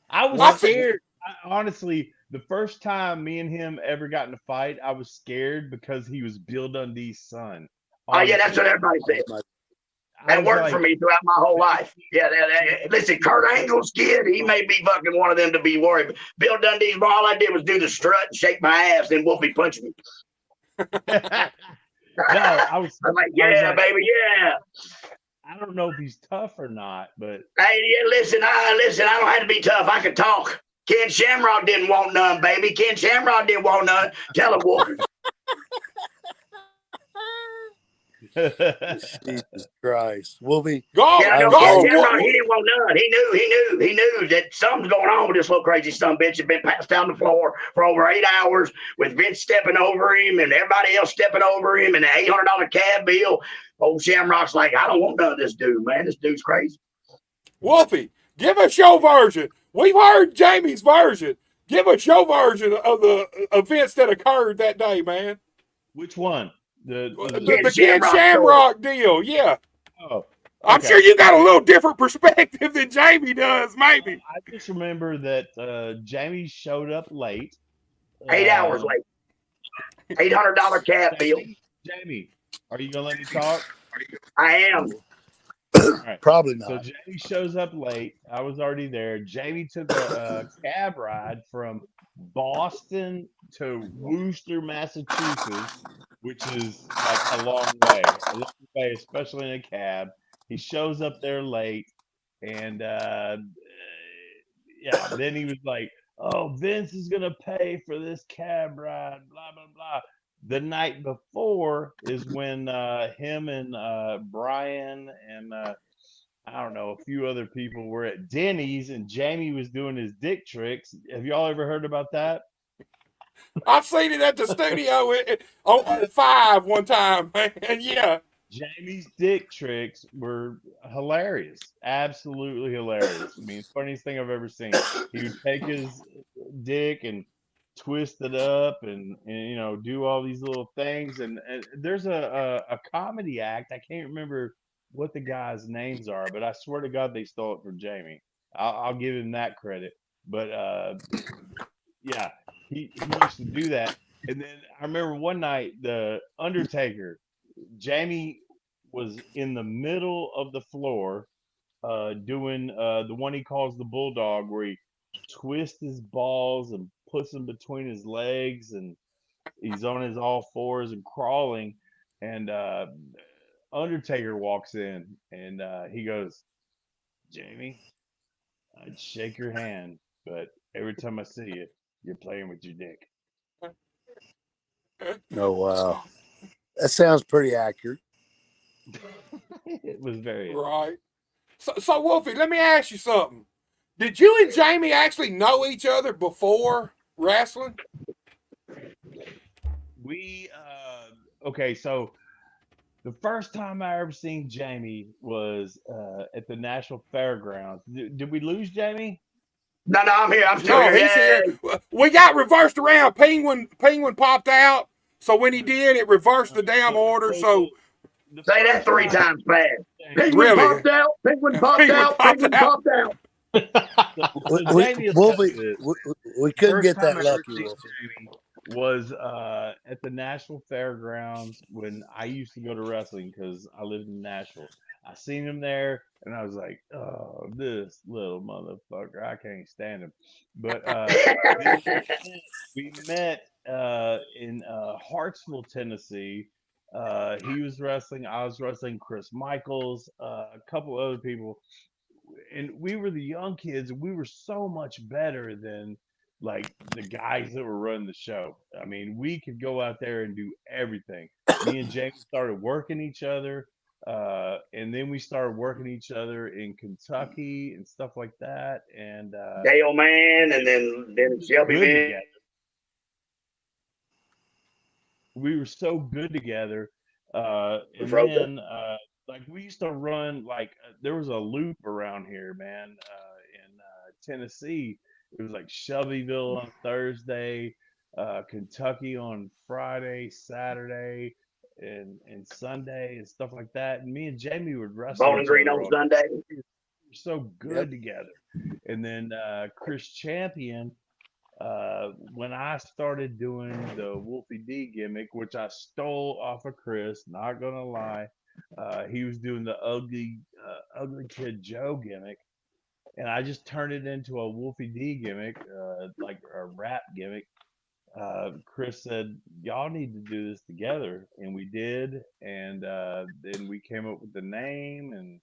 I was scared. Honestly, the first time me and him ever got in a fight, I was scared because he was Bill Dundee's son. Oh, yeah, that's what everybody said. That worked for me throughout my whole life. Yeah, listen, Kurt Angle's kid, he may be fucking one of them to be worried. But Bill Dundee's, all I did was do the strut and shake my ass, and Wolfie punched me. I was like, yeah, baby, yeah. I don't know if he's tough or not, but hey, yeah, listen, I don't have to be tough. I can talk. Ken Shamrock didn't want none, baby. Ken Shamrock didn't want none. Tell him, Wolfie. Jesus Christ, Wolfie. Go, Yeah, no, go, Ken Shamrock, he didn't want none. He knew that something's going on with this little crazy son bitch had been passed down the floor for over 8 hours with Vince stepping over him and everybody else stepping over him and an $800 cab bill. Old Shamrock's like, I don't want none of this dude, man. This dude's crazy. Wolfie, give us your version. We've heard Jamie's version. Give us your version of the events that occurred that day, man. Which one? The Ken Shamrock deal, yeah. Oh, okay. I'm sure you got a little different perspective than Jamie does, maybe. I just remember that Jamie showed up late. 8 hours late. $800 cab bill. Jamie, are you gonna let me talk? I am. Right. Probably not. So Jamie shows up late. I was already there. Jamie took a cab ride from Boston to Worcester, Massachusetts, which is like a long way, especially in a cab. He shows up there late, and yeah, then he was like, "Oh, Vince is gonna pay for this cab ride." Blah blah blah. The night before is when him and Brian and I don't know, a few other people were at Denny's and Jamie was doing his dick tricks. Have y'all ever heard about that? I've seen it at the studio on 5 one time, and yeah. Jamie's dick tricks were hilarious. Absolutely hilarious. I mean, funniest thing I've ever seen. He would take his dick and twist it up and you know, do all these little things. And there's a comedy act. I can't remember what the guys' names are, but I swear to God they stole it from Jamie. I'll give him that credit. But yeah, he used to do that. And then I remember one night the Undertaker, Jamie was in the middle of the floor doing the one he calls the bulldog, where he twists his balls and puts them between his legs, and he's on his all fours and crawling. And Undertaker walks in, and he goes, "Jamie, I'd shake your hand, but every time I see you, you're playing with your dick." Oh, wow. That sounds pretty accurate. It was very Right. So Wolfie, let me ask you something. Did you and Jamie actually know each other before wrestling? we okay. So the first time I ever seen Jamie was at the National Fairgrounds. Did we lose Jamie? No, I'm here. I'm still No, here. he's here. We got reversed around. Penguin popped out. So when he did, it reversed the damn order. So say that 3 times fast. Penguin really popped out. Penguin popped out. Penguin popped out. We couldn't get that lucky, Wolfie. Jamie was at the National Fairgrounds when I used to go to wrestling because I lived in Nashville. I seen him there, and I was like, "Oh, this little motherfucker! I can't stand him." But we met in Hartsville, Tennessee. He was wrestling. I was wrestling. Chris Michaels, a couple other people, and we were the young kids. And we were so much better than like the guys that were running the show. I mean, we could go out there and do everything. Me and James started working each other. And then we started working each other in Kentucky and stuff like that. And Dale Man, and then Shelbyville. We were so good together. And then like we used to run like there was a loop around here, man, in Tennessee. It was like Shelbyville on Thursday, Kentucky on Friday, Saturday, and Sunday and stuff like that. And me and Jamie would wrestle. Bowling Green on Sunday. We were so good together. And then Chris Champion, when I started doing the Wolfie D gimmick, which I stole off of Chris, not gonna lie, he was doing the ugly kid Joe gimmick, and I just turned it into a Wolfie D gimmick, like a rap gimmick. Chris said, "Y'all need to do this together," and we did. And then we came up with the name, and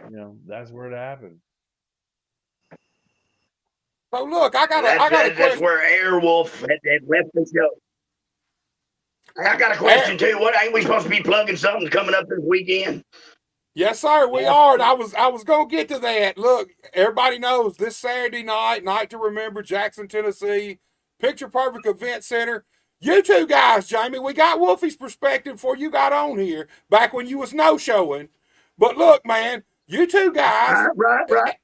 you know that's where it happened. So look, I got a question. That's where Airwolf had left the show. I got a question too. What ain't we supposed to be plugging something coming up this weekend? Yes, sir, we are. And I was gonna get to that. Look, everybody knows this Saturday night to remember, Jackson, Tennessee, Picture Perfect Event Center. You two guys, Jamie, we got Wolfie's perspective before you got on here, back when you was no-showing. But look, man, you two guys, right.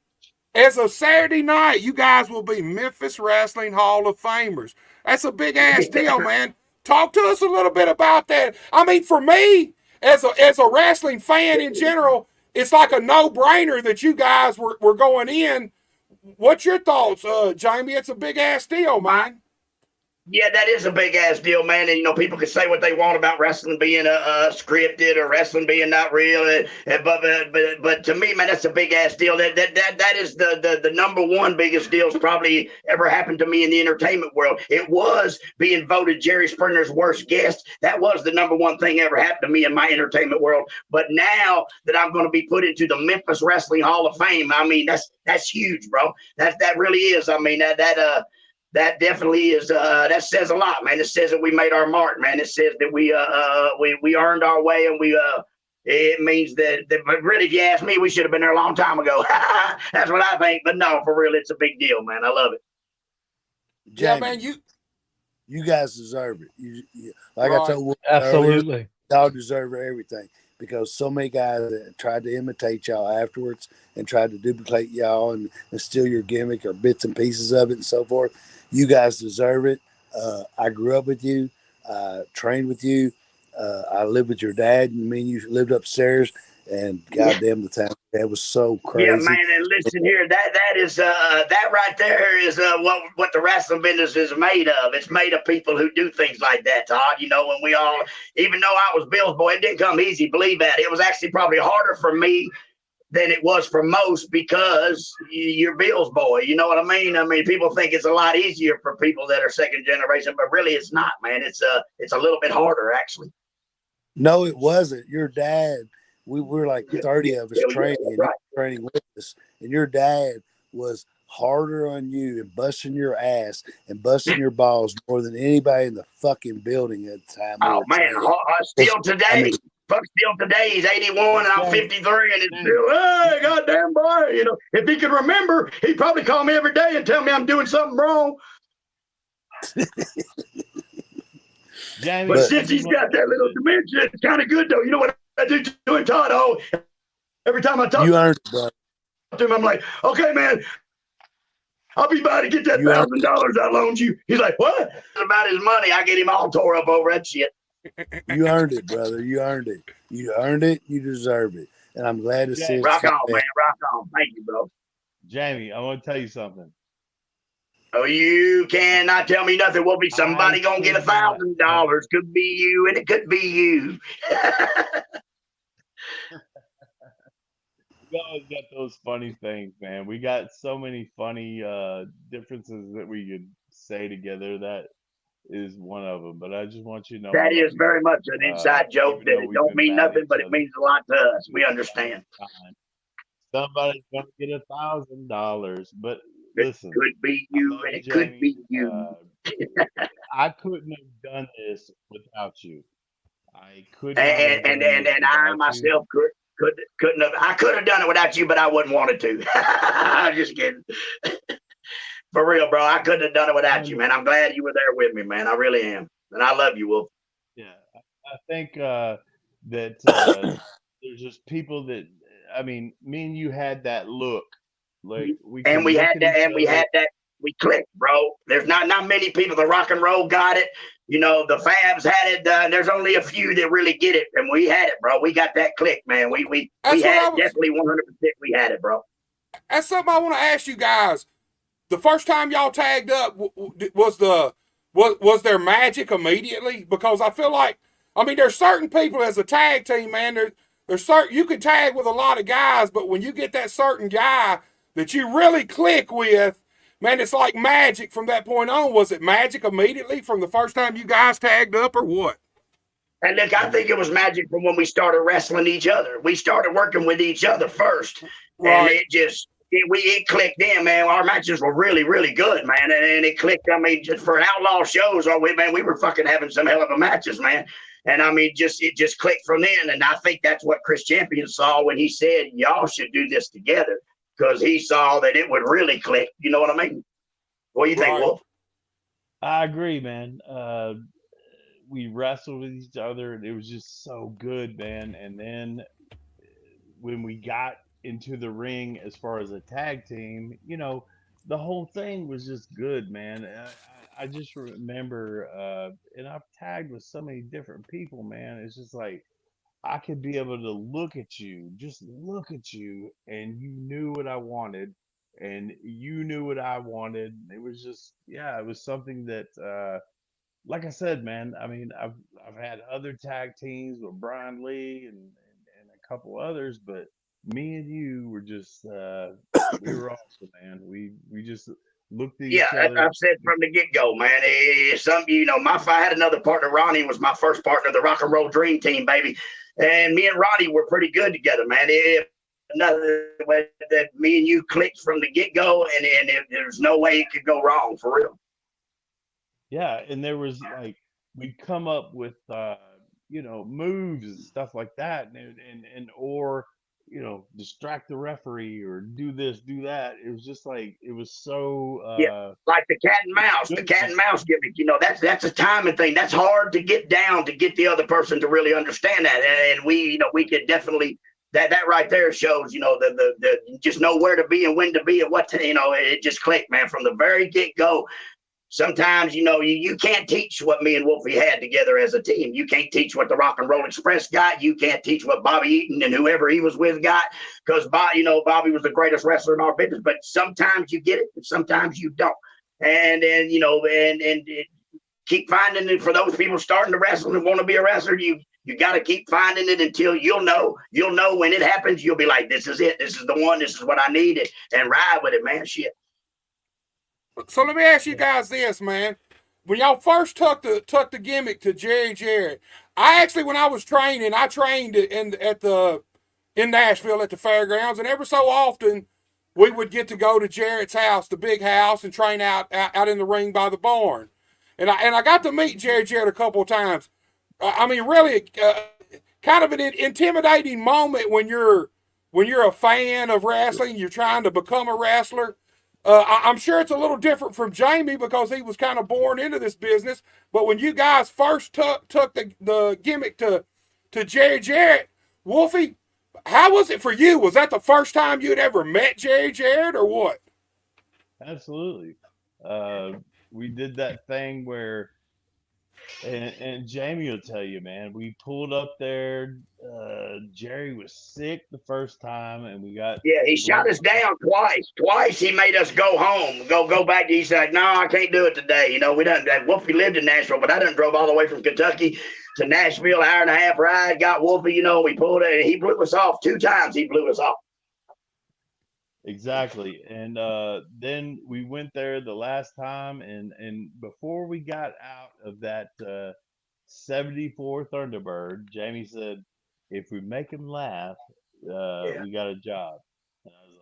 As of Saturday night, you guys will be Memphis Wrestling Hall of Famers. That's a big ass deal, man. Talk to us a little bit about that. I mean, for me, as a wrestling fan in general, it's like a no-brainer that you guys were going in. What's your thoughts, Jamie? It's a big ass deal, man. Yeah, that is a big ass deal, man. And you know, people can say what they want about wrestling being scripted or wrestling being not real, but to me, man, that's a big ass deal. That is the number one biggest deals probably ever happened to me in the entertainment world. It was being voted Jerry Springer's worst guest. That was the number one thing ever happened to me in my entertainment world. But now that I'm going to be put into the Memphis Wrestling Hall of Fame, I mean, that's huge, bro. That really is. I mean, that definitely is. That says a lot, man. It says that we made our mark, man. It says that we earned our way, and it means that really, if you ask me, we should have been there a long time ago. That's what I think. But no, for real, it's a big deal, man. I love it. Jamie, yeah, man, you guys deserve it. You like right. I told Wolfie Absolutely. earlier, y'all deserve everything. because so many guys that tried to imitate y'all afterwards and tried to duplicate y'all and steal your gimmick or bits and pieces of it and so forth. You guys deserve it. I grew up with you. I trained with you. I lived with your dad, and me and you lived upstairs. And goddamn, the time that was so Yeah, crazy. man, and listen here, that is that right there is what the wrestling business is made of. It's made of people who do things like that, Todd. You know, when we all, even though I was Bill's boy, it didn't come easy. Believe that. It was actually probably harder for me than it was for most because you're Bill's boy. You know what I mean? I mean, people think it's a lot easier for people that are second generation, but really it's not, man. It's a little bit harder actually. No, it wasn't. Your dad, we were like 30 of us training, and you were training with us, and your dad was harder on you and busting your ass and busting your balls more than anybody in the fucking building at the time. Oh man, still today. I mean, fuck, still today. He's 81 and I'm 53, and it's still, hey, goddamn boy. You know, if he could remember, he'd probably call me every day and tell me I'm doing something wrong. Jamie, but since he's got that little dementia, it's kind of good though. You know what I do to him, Todd? Oh, every time I talk to him, I'm like, okay, man, I'll be by to get that $1,000 I loaned you. He's like, what? About his money, I get him all tore up over that shit. You earned it, brother. You earned it. You earned it. You deserve it. And I'm glad to see it. Rock on, man. Rock on. Thank you, bro. Jamie, I want to tell you something. Oh, you cannot tell me nothing. Will be somebody gonna get $1,000. Could be you, and it could be you. We always got those funny things, man. We got so many funny differences that we could say together. That is one of them. But I just want you to know that is very much an inside joke that it don't mean nothing, but it means a lot to us. We understand. Somebody's gonna get $1,000, but listen, it could be you, and it Jamie, could be you. I couldn't have done this without you. I couldn't. And I myself couldn't have. I could have done it without you, but I wouldn't wanted to. I'm just kidding. For real, bro. I couldn't have done it without you, man. I'm glad you were there with me, man. I really am, and I love you, Wolf. Yeah, I think that there's just people that, I mean, me and you had that look, like we had that. We clicked, bro. There's not many people. The rock and roll got it. You know, the Fabs had it. There's only a few that really get it, and we had it, bro. We got that click, man. We had it, definitely 100%. We had it, bro. That's something I want to ask you guys. The first time y'all tagged up, was there magic immediately? Because I feel like, I mean, there's certain people as a tag team, man. There's certain, you can tag with a lot of guys, but when you get that certain guy that you really click with, man, it's like magic from that point on. Was it magic immediately from the first time you guys tagged up, or what? And look, I think it was magic from when we started wrestling each other. We started working with each other first, and it clicked in, man. Our matches were really, really good, man, and it clicked. I mean, just for outlaw shows, we were fucking having some hell of a matches, man. And I mean, it just clicked from then. And I think that's what Chris Champion saw when he said, y'all should do this together, because he saw that it would really click. You know what I mean? What do you think, Wolf? I agree, man. We wrestled with each other, and it was just so good, man. And then when we got into the ring as far as a tag team, you know, the whole thing was just good, man. I just remember, and I've tagged with so many different people, man. It's just like, I could be able to look at you, and you knew what I wanted, and you knew what I wanted. It was just, it was something that, like I said, man, I mean, I've had other tag teams with Brian Lee and a couple others, but me and you were just, we were awesome, man. We just looked at each other. I've said from the get-go, man. I had another partner. Ronnie was my first partner, the Rock and Roll Dream Team, baby. And me and Ronnie were pretty good together, man. Another way that me and you clicked from the get-go, and there's no way it could go wrong, for real. Yeah, and there was like, we'd come up with moves and stuff like that, and or distract the referee or do this, do that. It was just like, it was so like the cat and mouse gimmick. That's a timing thing. That's hard to get down to get the other person to really understand that. And we could definitely that right there shows, the just know where to be and when to be and what to, it just clicked, man, from the very get go. Sometimes, you can't teach what me and Wolfie had together as a team. You can't teach what the Rock and Roll Express got. You can't teach what Bobby Eaton and whoever he was with got, because Bobby was the greatest wrestler in our business. But sometimes you get it, and sometimes you don't. And then, and keep finding it for those people starting to wrestle and want to be a wrestler. You got to keep finding it until you'll know when it happens. You'll be like, this is it. This is the one. This is what I need, and ride with it, man. Shit. So let me ask you guys this, man. When y'all first took the gimmick to Jerry Jarrett, I actually, when I was training, I trained in Nashville at the fairgrounds, and every so often we would get to go to Jarrett's house, the big house, and train out in the ring by the barn. And I got to meet Jerry Jarrett a couple of times. I mean, really, kind of an intimidating moment when you're a fan of wrestling, you're trying to become a wrestler. I'm sure it's a little different from Jamie because he was kind of born into this business. But when you guys first took the gimmick to Jerry Jarrett, Wolfie, how was it for you? Was that the first time you'd ever met Jerry Jarrett or what? Absolutely. We did that thing where, and Jamie will tell you, man, we pulled up there. Jerry was sick the first time, and we got. Yeah, he shot us down twice. Twice he made us go home, go back. He said, "No, I can't do it today." We done. Wolfie lived in Nashville, but I done drove all the way from Kentucky to Nashville, hour and a half ride. Got Wolfie, we pulled it, and he blew us off 2 times. He blew us off. Exactly. And then we went there the last time, and before we got out of that 74 Thunderbird, Jamie said, if we make him laugh, we got a job. And I was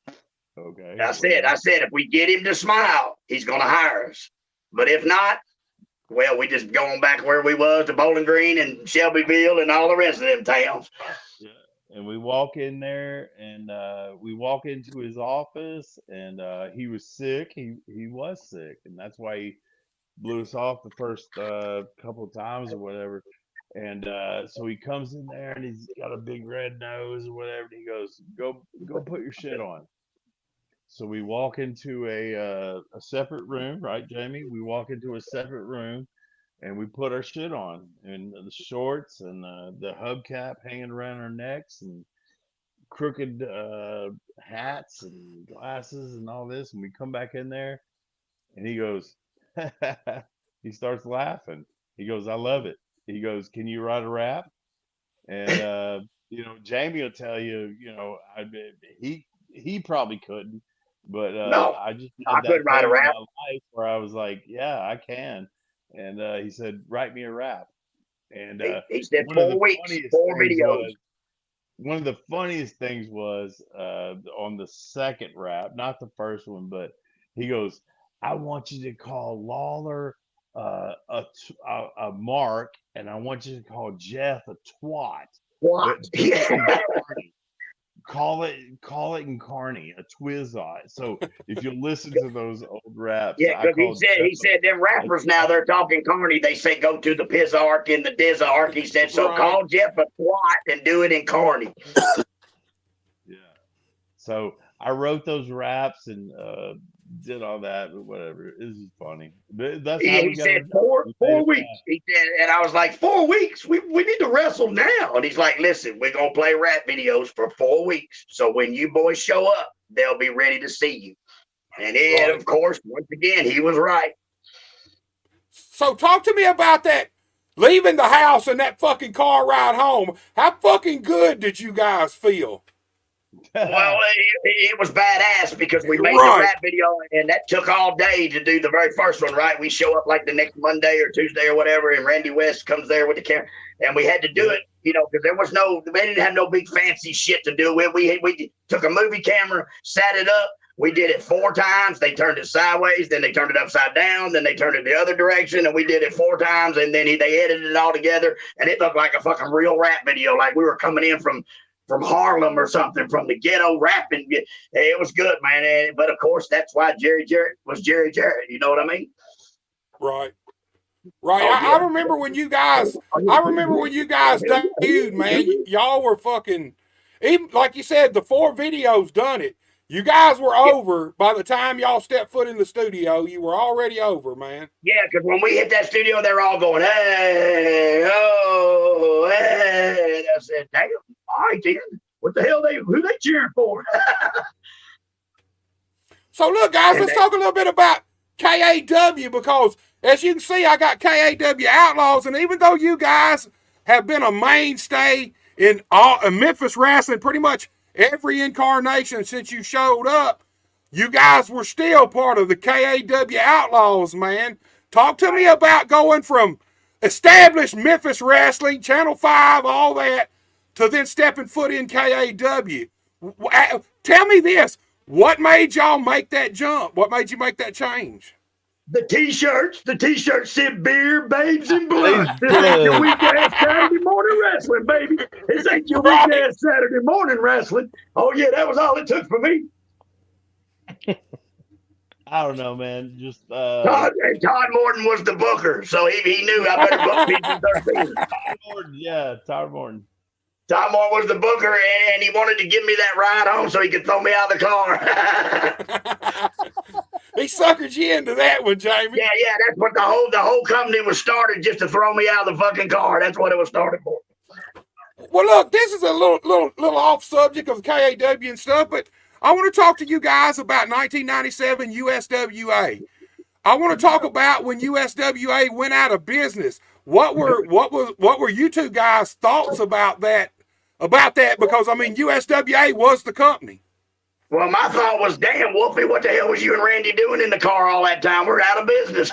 like, okay. I said, if we get him to smile, he's going to hire us. But if not, well, we just going back where we was to Bowling Green and Shelbyville and all the rest of them towns. Yeah. And we walk in there, and we walk into his office, and he was sick. He was sick, and that's why he blew us off the first couple of times or whatever. And so he comes in there, and he's got a big red nose or whatever. And he goes, "Go put your shit on." So we walk into a separate room, right, Jamie? We walk into a separate room. And we put our shit on, and the shorts and the hubcap hanging around our necks and crooked hats and glasses and all this. And we come back in there, and he goes, he starts laughing. He goes, "I love it." He goes, "Can you write a rap?" And Jamie will tell you, he probably couldn't, but no, I just I couldn't write a rap. In my life where I was like, yeah, I can. And he said, "Write me a rap." And he said 4 weeks, 4 videos. One of the funniest things was on the second rap, not the first one, but he goes, "I want you to call Lawler a mark, and I want you to call Jeff a twat." What? Call it Incarnate, a Twizzot. So if you listen to those old raps, yeah, because he said them rappers now they're talking Carney. They say go to the Pizzark and the Dizzark. He said so. Right. Call Jeff a twat and do it in Carney. Yeah. So I wrote those raps and did all that, but whatever. This is funny. That's how he said 4 weeks. He said, and I was like, 4 weeks? We need to wrestle now. And he's like, listen, we're gonna play rap videos for 4 weeks. So when you boys show up, they'll be ready to see you. And then, of course, once again, he was right. So talk to me about that. Leaving the house and that fucking car ride home. How fucking good did you guys feel? Well, it was badass because we made the rap video, and that took all day to do the very first one, right? We show up like the next Monday or Tuesday or whatever, and Randy West comes there with the camera, and we had to do it, because we didn't have no big fancy shit to do with. We took a movie camera, sat it up. We did it 4 times. They turned it sideways, then they turned it upside down, then they turned it the other direction, and we did it 4 times, and then they edited it all together, and it looked like a fucking real rap video, like we were coming in from from Harlem or something, from the ghetto rapping. It was good, man. But of course, that's why Jerry Jarrett was Jerry Jarrett. You know what I mean? Right. Right. Oh, I remember when you guys debuted, man. Y'all were fucking, even like you said, the 4 videos done it. You guys were over by the time y'all stepped foot in the studio. You were already over, man. Yeah, because when we hit that studio, they're all going, hey, oh, hey. And I said, damn, all right, then. What the hell who they cheering for? So look, guys, let's talk a little bit about KAW, because as you can see, I got KAW Outlaws, and even though you guys have been a mainstay in Memphis wrestling, pretty much every incarnation since you showed up, you guys were still part of the KAW Outlaws, man. Talk to me about going from established Memphis wrestling, Channel 5, all that, to then stepping foot in KAW. Tell me this. What made y'all make that jump? What made you make that change? The t-shirts said beer, babes, and blood. This ain't your weak-ass Saturday morning wrestling, baby. This ain't your weak-ass Saturday morning wrestling. Oh, yeah, that was all it took for me. I don't know, man. Just Todd Morton was the booker, so he knew I better book PG-13. Todd Morton, yeah, Todd Morton. Todd Morton was the booker, and he wanted to give me that ride home so he could throw me out of the car. He suckered you into that one, Jamie. Yeah, that's what the whole company was started, just to throw me out of the fucking car. That's what it was started for. Well, look, this is a little off subject of KAW and stuff, but I want to talk to you guys about 1997 USWA. I want to talk about when USWA went out of business. What were you two guys' thoughts about that? Because I mean, USWA was the company. Well, my thought was, damn, Wolfie, what the hell was you and Randy doing in the car all that time? We're out of business.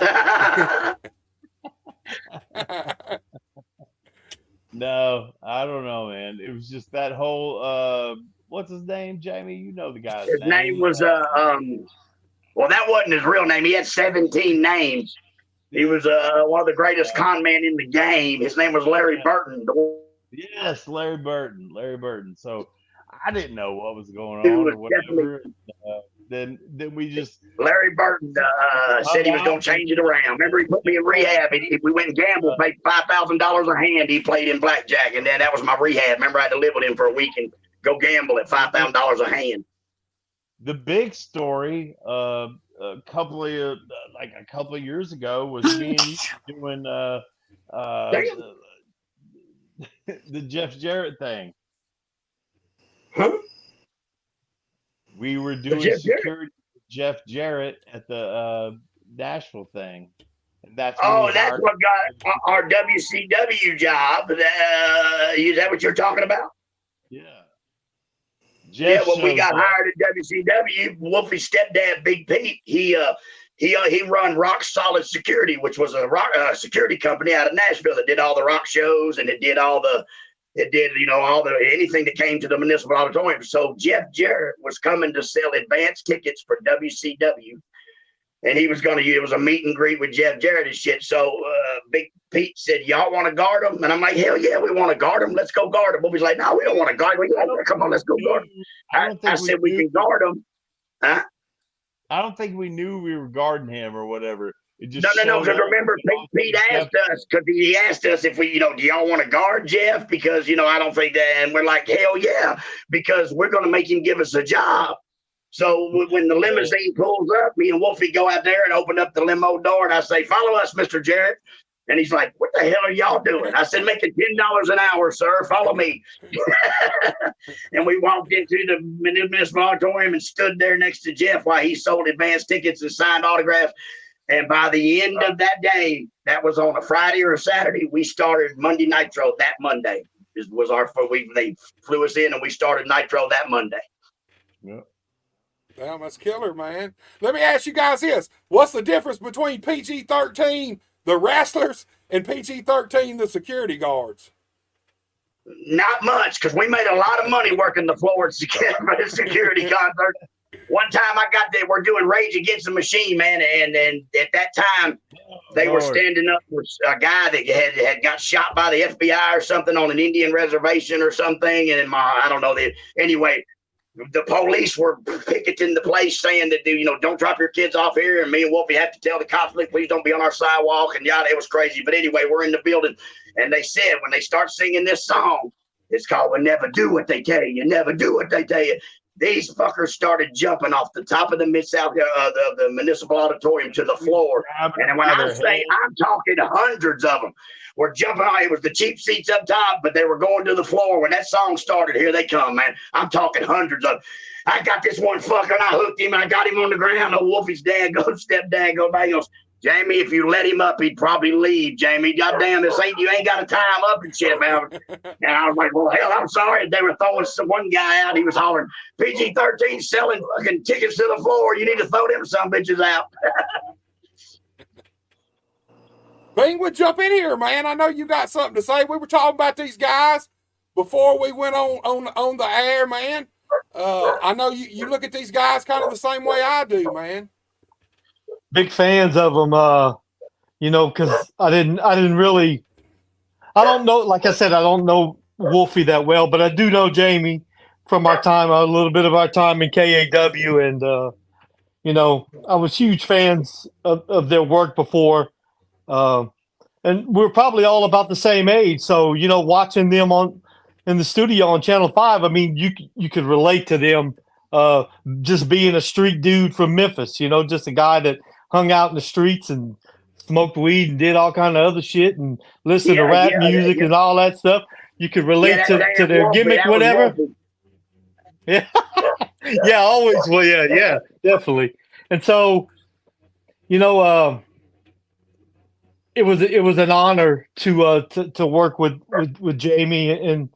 No, I don't know, man. It was just that whole what's his name, Jamie? You know the guy's name. His name was well, that wasn't his real name. He had 17 names. He was one of the greatest con men in the game. His name was Larry Burton. Yes, Larry Burton. So I didn't know what was going on or whatever. Then we just Larry Burton said he was going to change it around. Remember, he put me in rehab. We went and gambled, paid $5,000 a hand. He played in blackjack, and then that was my rehab. Remember, I had to live with him for a week and go gamble at $5,000 a hand. The big story, a couple of years ago, was me and you doing the Jeff Jarrett thing. Huh? We were doing security with Jeff Jarrett at the Nashville thing. And that's what got our WCW job. Is that what you're talking about? Yeah. When we got hired at WCW, Wolfie's stepdad, Big Pete, he run Rock Solid Security, which was a rock security company out of Nashville that did all the rock shows, and it did anything that came to the Municipal Auditorium. So Jeff Jarrett was coming to sell advance tickets for WCW, and it was a meet and greet with Jeff Jarrett and shit. So Big Pete said, y'all want to guard him? And I'm like, hell yeah, we want to guard him. Let's go guard him. Bobby's like, no, we don't want to guard him. Come on, let's go guard him. I said, we can guard him. Huh? I don't think we knew we were guarding him or whatever. It just no. Because remember, Pete asked us, because he asked us if we, do y'all want to guard Jeff? Because, I don't think that. And we're like, hell yeah, because we're going to make him give us a job. So when the limousine pulls up, me and Wolfie go out there and open up the limo door, and I say, follow us, Mr. Jarrett. And he's like, what the hell are y'all doing? I said, making $10 an hour, sir. Follow me. And we walked into the Municipal Auditorium and stood there next to Jeff while he sold advance tickets and signed autographs. And by the end of that day, that was on a Friday or a Saturday, we started Monday Nitro that Monday. They flew us in and we started Nitro that Monday. Yeah. Damn, that's killer, man. Let me ask you guys this. What's the difference between PG-13, the wrestlers, and PG-13, the security guards? Not much, because we made a lot of money working the floor at security concert. One time we're doing Rage Against the Machine, man, and at that time they were standing up for a guy that had got shot by the FBI or something on an Indian reservation or something, and I don't know. Anyway, the police were picketing the place, saying that don't drop your kids off here, and me and Wolfie have to tell the cops, please don't be on our sidewalk, and it was crazy. But anyway, we're in the building, and they said when they start singing this song, it's called "We Never Do What They Tell You, Never Do What They Tell You." These fuckers started jumping off the top of the Mid-South, the municipal auditorium to the floor. And when I say I'm talking hundreds of them were jumping on. It was the cheap seats up top, but they were going to the floor. When that song started, here they come, man. I'm talking hundreds of them. I got this one fucker, and I hooked him, and I got him on the ground. Old Wolfie's stepdad goes back and goes, Jamie, if you let him up, he'd probably leave, Jamie. Goddamn, you ain't got to tie him up and shit, man. And I was like, well, hell, I'm sorry. They were throwing one guy out. He was hollering, PG-13 selling fucking tickets to the floor. You need to throw them some bitches out. Bing would jump in here, man. I know you got something to say. We were talking about these guys before we went on the air, man. I know you look at these guys kind of the same way I do, man. Big fans of them, because I don't know. Like I said, I don't know Wolfie that well, but I do know Jamie from a little bit of our time in KAW, and I was huge fans of their work before, and we're probably all about the same age. So watching them in the studio on Channel 5, I mean, you could relate to them, just being a street dude from Memphis. Just a guy that hung out in the streets and smoked weed and did all kind of other shit and listened to rap music and all that stuff. You could relate to their gimmick, whatever. Yeah, yeah, always. Well, yeah, definitely. And so, it was an honor to work with Jamie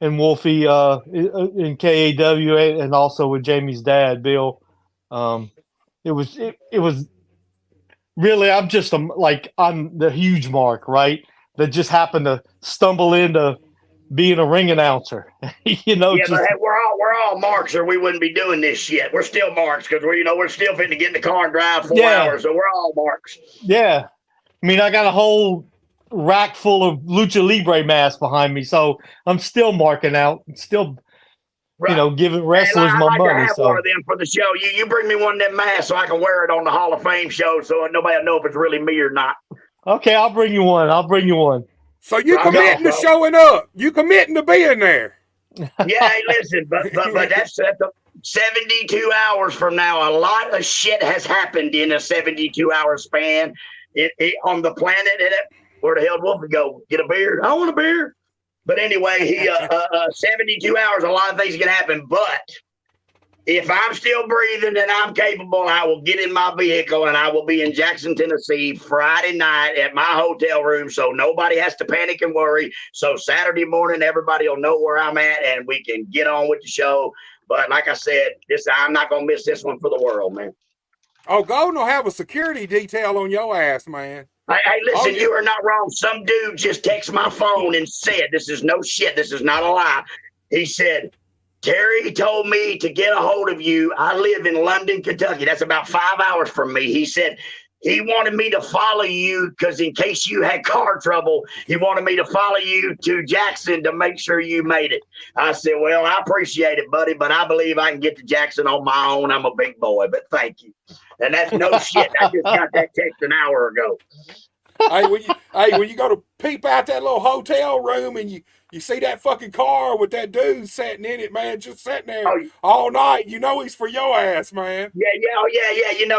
and Wolfie in KAW, and also with Jamie's dad, Bill. It was really, I'm the huge mark, right? That just happened to stumble into being a ring announcer. But we're all marks, or we wouldn't be doing this shit. We're still marks because we're still fitting to get in the car and drive 4 hours, so we're all marks. Yeah, I mean, I got a whole rack full of lucha libre masks behind me, so I'm still marking out, still. Right. Giving wrestlers my money. Have one of them for the show. You bring me one of them masks so I can wear it on the Hall of Fame show, so nobody will know if it's really me or not. Okay, I'll bring you one. So you committing to showing up? You committing to being there? Yeah, hey, listen, but that's 72 hours from now. A lot of shit has happened in a 72-hour span on the planet. Where the hell did Wolfie go? Get a beer? I want a beer. But anyway, 72 hours, a lot of things can happen. But if I'm still breathing and I'm capable, I will get in my vehicle and I will be in Jackson, Tennessee Friday night at my hotel room, so nobody has to panic and worry. So Saturday morning, everybody will know where I'm at and we can get on with the show. But like I said, I'm not going to miss this one for the world, man. Oh, Golden will have a security detail on your ass, man. Hey, listen, you are not wrong. Some dude just texted my phone and said, this is no shit. This is not a lie. He said, Terry told me to get a hold of you. I live in London, Kentucky. That's about 5 hours from me. He said he wanted me to follow you because in case you had car trouble, he wanted me to follow you to Jackson to make sure you made it. I said, well, I appreciate it, buddy, but I believe I can get to Jackson on my own. I'm a big boy, but thank you. And that's no shit. I just got that text an hour ago. When you go to peep out that little hotel room and you see that fucking car with that dude sitting in it, man, just sitting there all night, he's for your ass, man. Yeah.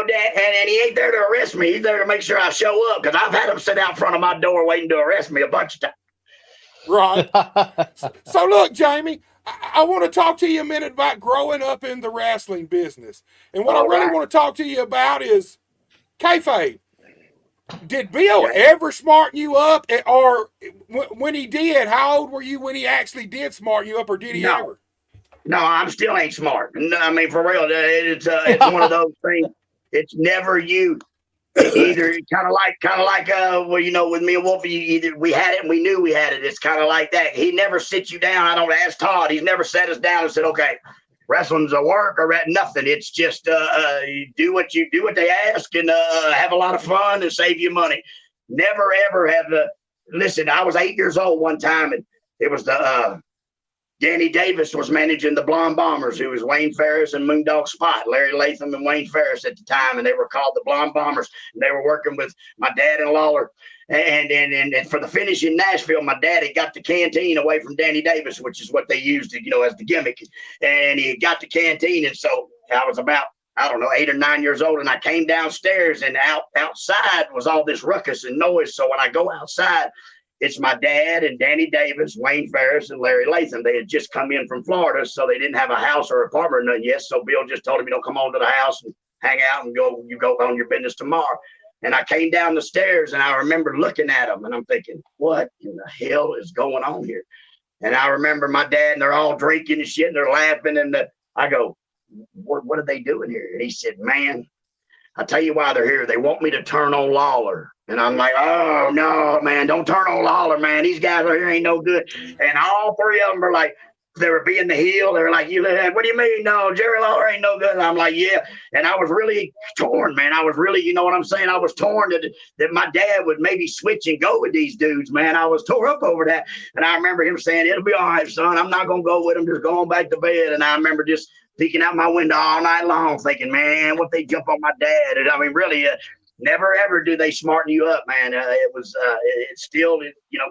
That, and he ain't there to arrest me. He's there to make sure I show up because I've had him sit out front of my door waiting to arrest me a bunch of times. Right. So look, Jamie, I want to talk to you a minute about growing up in the wrestling business. And what I really want to talk to you about is kayfabe. Did Bill ever smarten you up? Or when he did, how old were you when he actually did smarten you up, or did he ever? No, I'm still ain't smart. No, I mean, for real, it's one of those things. It's never you. Either kind of like with me and Wolfie, either we had it and we knew we had it. It's kind of like that. He never sits you down. I don't ask Todd. He's never sat us down and said, okay, wrestling's a work or nothing. It's just you do what they ask and have a lot of fun and save you money. Never ever have listen. I was 8 years old one time, and it was Danny Davis was managing the Blonde Bombers, who was Wayne Ferris and Moondog Spot, Larry Latham and Wayne Ferris at the time, and they were called the Blonde Bombers. And they were working with my dad and Lawler. And for the finish in Nashville, my dad had got the canteen away from Danny Davis, which is what they used, as the gimmick. And he got the canteen, and so I was about 8 or 9 years old, and I came downstairs, and outside was all this ruckus and noise. So when I go outside, it's my dad and Danny Davis, Wayne Ferris, and Larry Latham. They had just come in from Florida, so they didn't have a house or apartment or nothing yet. So Bill just told him, come on to the house and hang out and you go on your business tomorrow. And I came down the stairs, and I remember looking at them, and I'm thinking, what in the hell is going on here? And I remember my dad, and they're all drinking and shit, and they're laughing, and I go, what are they doing here? And he said, man, I'll tell you why they're here. They want me to turn on Lawler. And I'm like, oh, no, man, don't turn on Lawler, man. These guys are here ain't no good. And all three of them were like, they were being the heel. They were like, what do you mean? No, Jerry Lawler ain't no good. And I'm like, yeah. And I was really torn, man. I was really, you know what I'm saying? I was torn that my dad would maybe switch and go with these dudes, man. I was tore up over that. And I remember him saying, it'll be all right, son. I'm not going to go with them. Just going back to bed. And I remember just peeking out my window all night long thinking, man, what they jump on my dad. And I mean, really, never ever do they smarten you up, man. It's still,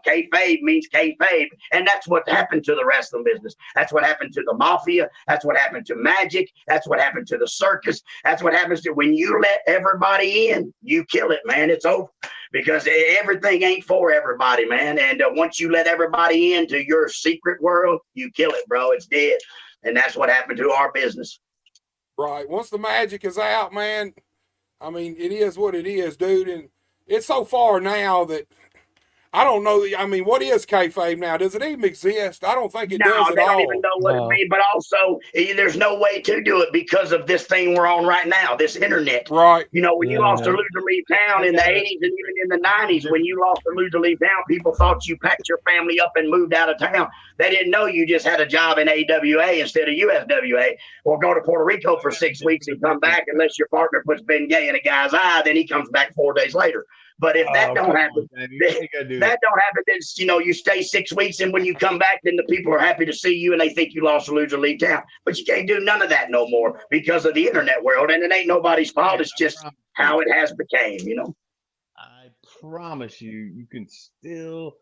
kayfabe means kayfabe. And that's what happened to the wrestling business. That's what happened to the mafia. That's what happened to magic. That's what happened to the circus. That's what happens to when you let everybody in, you kill it, man. It's over. Because everything ain't for everybody, man. And once you let everybody into your secret world, you kill it, bro. It's dead. And that's what happened to our business. Right. Once the magic is out, man, I mean, it is what it is, dude. And it's so far now that I don't know. I mean, what is kayfabe now? Does it even exist? I don't think it does at all. No, they don't even know what it means. But also, there's no way to do it because of this thing we're on right now, this internet. Right. When you lost to Loser Leave Town in the 80s and even in the 90s, when you lost to Loser Leave Town, people thought you packed your family up and moved out of town. They didn't know you just had a job in AWA instead of USWA, or go to Puerto Rico for 6 weeks and come back unless your partner puts Ben Gay in a guy's eye, then he comes back 4 days later. But if that don't happen, then you stay 6 weeks, and when you come back, then the people are happy to see you and they think you lost to Loser Leave Town. But you can't do none of that no more because of the internet world, and it ain't nobody's fault. It's just how it has became, I promise you can still.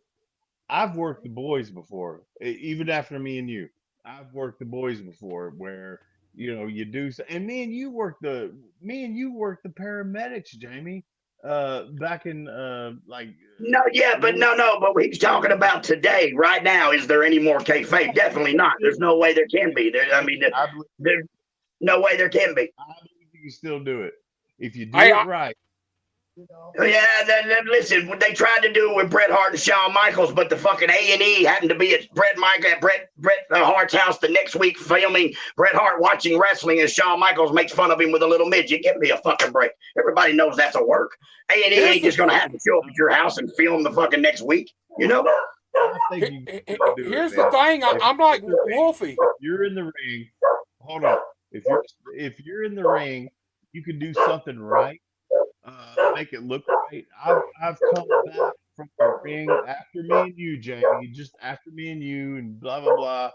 I've worked the boys before, even after me and you. I've worked the boys before where you do, and me and you worked the paramedics, Jamie. Back in but he's talking about today, right now. Is there any more kayfabe? Definitely not. There's no way there can be. There's no way there can be. I believe you can still do it if you do it right. Yeah, listen, they tried to do it with Bret Hart and Shawn Michaels, but the fucking A&E happened to be at Bret Hart's house the next week filming Bret Hart watching wrestling, and Shawn Michaels makes fun of him with a little midget. Give me a fucking break. Everybody knows that's a work. A&E ain't just going to have to show up at your house and film the fucking next week, Here's the thing. I'm like Wolfie. You're in the ring. Hold on. If you're in the ring, you can do something right. Make it look right. I've come back from the ring after me and you, Jamie, just after me and you, and blah blah blah,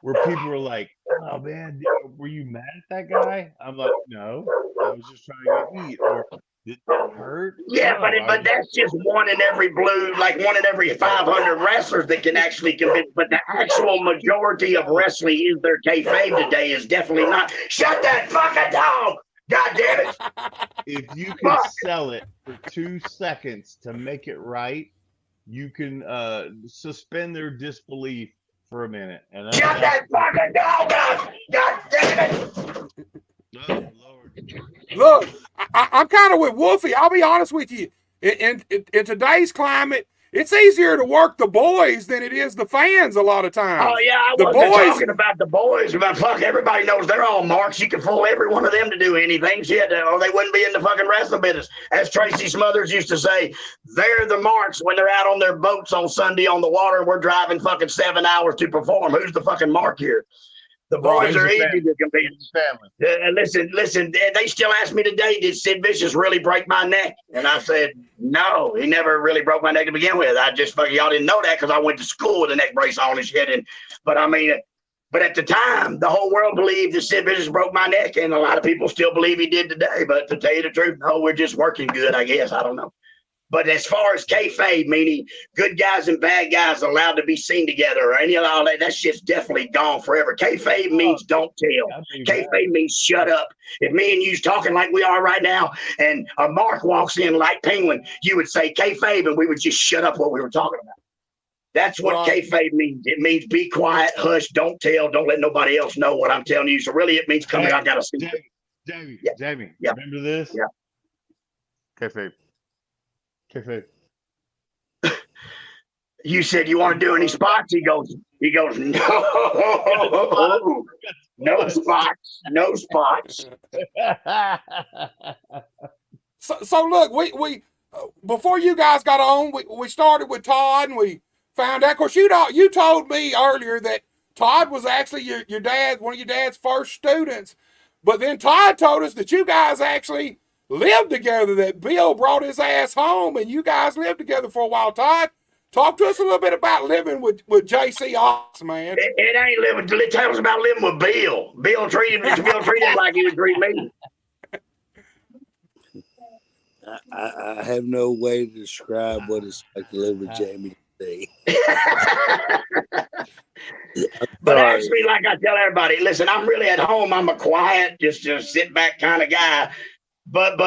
where people were like, "Oh man, were you mad at that guy?" I'm like, "No, I was just trying to get heat." Or did that hurt? Yeah, no, but that's just one in every 500 wrestlers that can actually convince. But the actual majority of wrestling is their kayfabe today is definitely not. Shut that fucking dog! God damn it! If you can sell it for 2 seconds to make it right, you can suspend their disbelief for a minute. And shut that fucking dog up! God damn it! Oh, Lord. Look, I'm kind of with Wolfie. I'll be honest with you. In today's climate, it's easier to work the boys than it is the fans a lot of times. Oh, yeah, I wasn't talking about the boys. But fuck, everybody knows they're all marks. You can fool every one of them to do anything. Shit, or they wouldn't be in the fucking wrestling business. As Tracy Smothers used to say, they're the marks when they're out on their boats on Sunday on the water and we're driving fucking 7 hours to perform. Who's the fucking mark here? The boys are easy family. to convince. Family. Listen. They still ask me today, did Sid Vicious really break my neck? And I said, no, he never really broke my neck to begin with. I just fucking y'all didn't know that because I went to school with a neck brace on and shit. But at the time, the whole world believed that Sid Vicious broke my neck, and a lot of people still believe he did today. But to tell you the truth, no, we're just working good, I guess. I don't know. But as far as kayfabe, meaning good guys and bad guys allowed to be seen together or any of all that shit's definitely gone forever. Kayfabe means don't tell. Kayfabe means shut up. If me and you's talking like we are right now and a Mark walks in like Penguin, you would say kayfabe and we would just shut up what we were talking about. That's what kayfabe means. It means be quiet, hush, don't tell, don't let nobody else know what I'm telling you. So really it means come here, I got to see. Jamie, remember this? Yeah. Kayfabe. You said you want to do any spots? He goes, no spots. So look, we before you guys got on, we started with Todd, and we found out. Of course, you told me earlier that Todd was actually your dad, one of your dad's first students, but then Todd told us that you guys actually lived together, that Bill brought his ass home and you guys lived together for a while. Todd, talk to us a little bit about living with JC Ox, man. It ain't living. Tell us about living with Bill. Bill treated him like he would treat me. I have no way to describe what it's like to live with Jamie today. But actually, like I tell everybody, listen, I'm really at home. I'm a quiet, just sit back kind of guy. But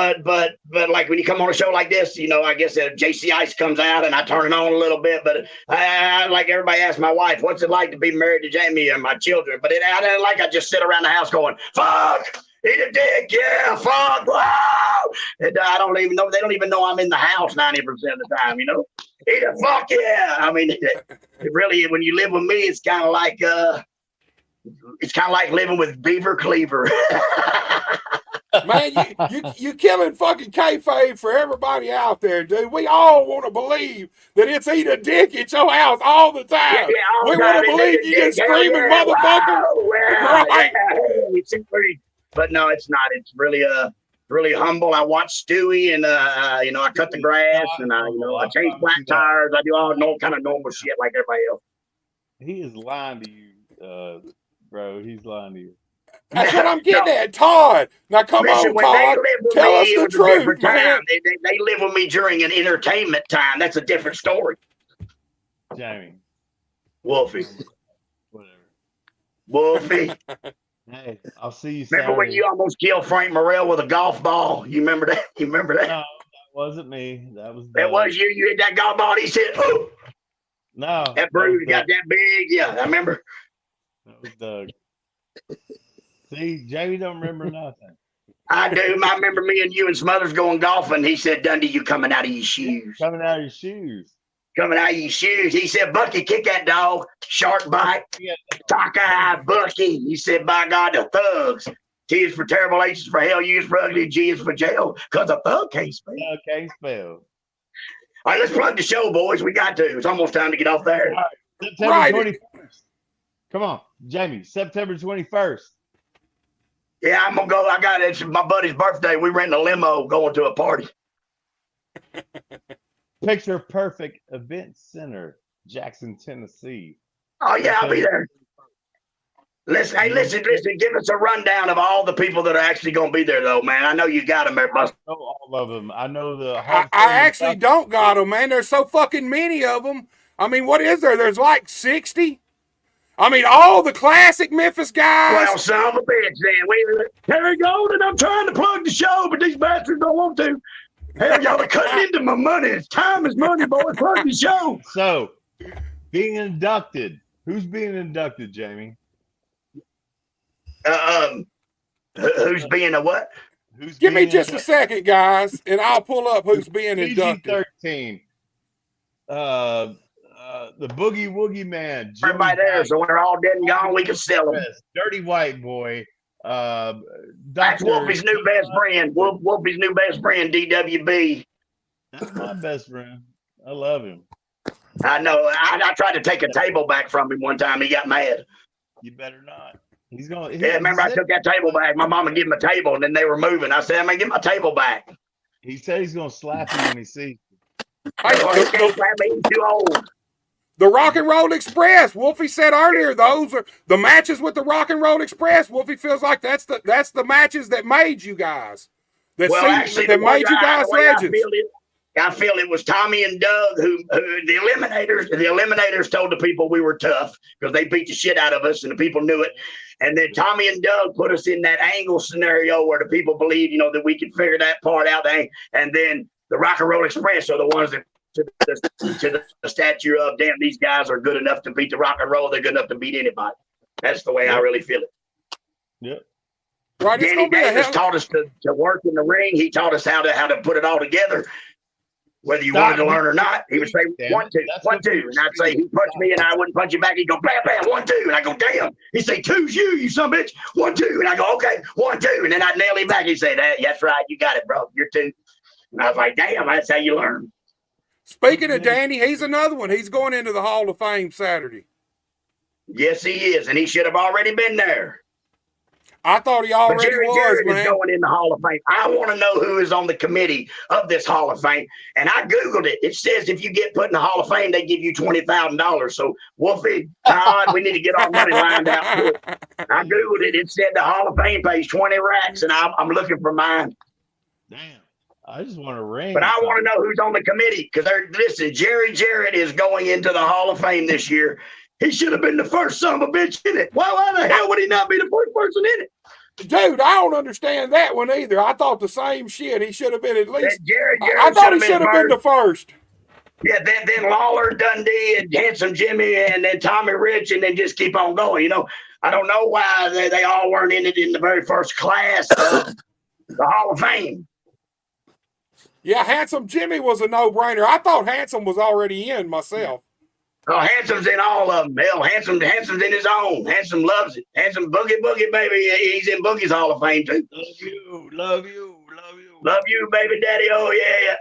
like when you come on a show like this, I guess JC Ice comes out and I turn it on a little bit. But I like everybody asks my wife, what's it like to be married to Jamie and my children? But I didn't like I just sit around the house going, fuck, eat a dick, yeah, fuck, wow. And I don't even know, they don't even know I'm in the house 90% of the time, Eat a fuck, yeah. I mean, it really, when you live with me, it's kind of like living with Beaver Cleaver. Man, you killing fucking kayfabe for everybody out there, dude. We all want to believe that it's eat a dick at your house all the time. We want to believe you just screaming, motherfucker. Right. But no, it's not. It's really humble. I watch Stewie, and I cut the grass, and I change flat tires. I do all kind of normal shit like everybody else. He is lying to you, bro. He's lying to you. That's what I'm getting at, Todd. Now come on, Todd. Tell us the truth, man. They live with me during an entertainment time. That's a different story. Jamie. Wolfie. Whatever. Wolfie. Hey, I'll see you Remember Saturday. when you almost killed Frank Morrell with a golf ball? You remember that? No, that wasn't me. That was Doug. That was you. You hit that golf ball and he said, "Oh." No. That bruise got that big. Yeah, I remember. That was Doug. See, Jamie don't remember nothing. I do. I remember me and you and Smothers going golfing. He said, Dundee, you coming out of your shoes. Coming out of your shoes. Coming out of your shoes. He said, Bucky, kick that dog. Shark bite. Cock-eye, Bucky. He said, by God, the thugs. T is for terrible, H is for hell, U is for ugly, G is for jail. Because a thug can't spell. Thug can't spell. All right, let's plug the show, boys. We got to. It's almost time to get off there. September 21st. Come on, Jamie. September 21st. Yeah, I'm going to go. It's my buddy's birthday. We rent a limo going to a party. Picture Perfect Event Center, Jackson, Tennessee. Oh, yeah, I'll be there. Listen, give us a rundown of all the people that are actually going to be there, though, man. I know you got them there, Buster. I know all of them. I know the... I actually don't got them, man. There's so fucking many of them. I mean, what is there? There's like 60. I mean, all the classic Memphis guys. Well, son of a bitch, then. Here we go, and I'm trying to plug the show, but these bastards don't want to. Hell, y'all are cutting into my money. Time is money, boys. Plug the show. So, being inducted. Who's being inducted, Jamie? Who's being a what? Give me just a second, guys, and I'll pull up who's being inducted. PG-13. The Boogie Woogie Man. Everybody there, so when they're all dead and gone, we can sell them. Dirty White Boy. That's Wolfie's new best friend. Wolfie's new best friend, DWB. That's my best friend. I love him. I know. I tried to take a table back from him one time. He got mad. You better not. He's going. Yeah, remember I took that table back. My mama gave him a table, and then they were moving. I said, "I'm gonna get my table back." He said he's going to slap you when he sees you. Hey, He can't slap me. He's too old. the Rock and Roll Express. Wolfie said earlier, those are the matches with the Rock and Roll Express. Wolfie feels like that's the matches that made you guys. That made you guys legends. I feel it was Tommy and Doug who the eliminators told the people we were tough because they beat the shit out of us and the people knew it. And then Tommy and Doug put us in that angle scenario where the people believed, that we could figure that part out. And then the Rock and Roll Express are the ones that to the statue of, damn, these guys are good enough to beat the Rock and Roll. They're good enough to beat anybody. That's the way I really feel it. Yep. Right, Danny Davis taught us to work in the ring. He taught us how to put it all together. Whether you wanted to learn or not, he would say, 1, 2, 1, 2. And I'd say, he punched me and I wouldn't punch him back. He'd go, bam, bam, 1, 2. And I go, damn. He'd say, 2's you son of a bitch. 1, 2. And I go, okay, 1, 2. And then I'd nail him back. He'd say, that's right. You got it, bro. You're 2. And I was like, damn, that's how you learn. Speaking of Danny, he's another one. He's going into the Hall of Fame Saturday. Yes, he is. And he should have already been there. I thought he already was, Jarrett man. is going in the Hall of Fame. I want to know who is on the committee of this Hall of Fame. And I Googled it. It says if you get put in the Hall of Fame, they give you $20,000. So, Wolfie, Todd, we need to get our money lined out. I Googled it. It said the Hall of Fame pays 20 racks, and I'm looking for mine. Damn. I just want to ring. But I want to know who's on the committee because listen, Jerry Jarrett is going into the Hall of Fame this year. He should have been the first son of a bitch in it. Why the hell would he not be the first person in it? Dude, I don't understand that one either. I thought the same shit. He should have been at least. Jarrett I thought he should have been the first. Yeah, then Lawler, Dundee, and Handsome Jimmy, and then Tommy Rich, and then just keep on going. I don't know why they all weren't in it in the very first class of the Hall of Fame. Yeah, Handsome Jimmy was a no-brainer. I thought Handsome was already in myself. Oh, Handsome's in all of them. Hell, Handsome's in his own. Handsome loves it. Handsome Boogie, baby. He's in Boogie's Hall of Fame, too. Love you. Love you, baby daddy. Oh, yeah.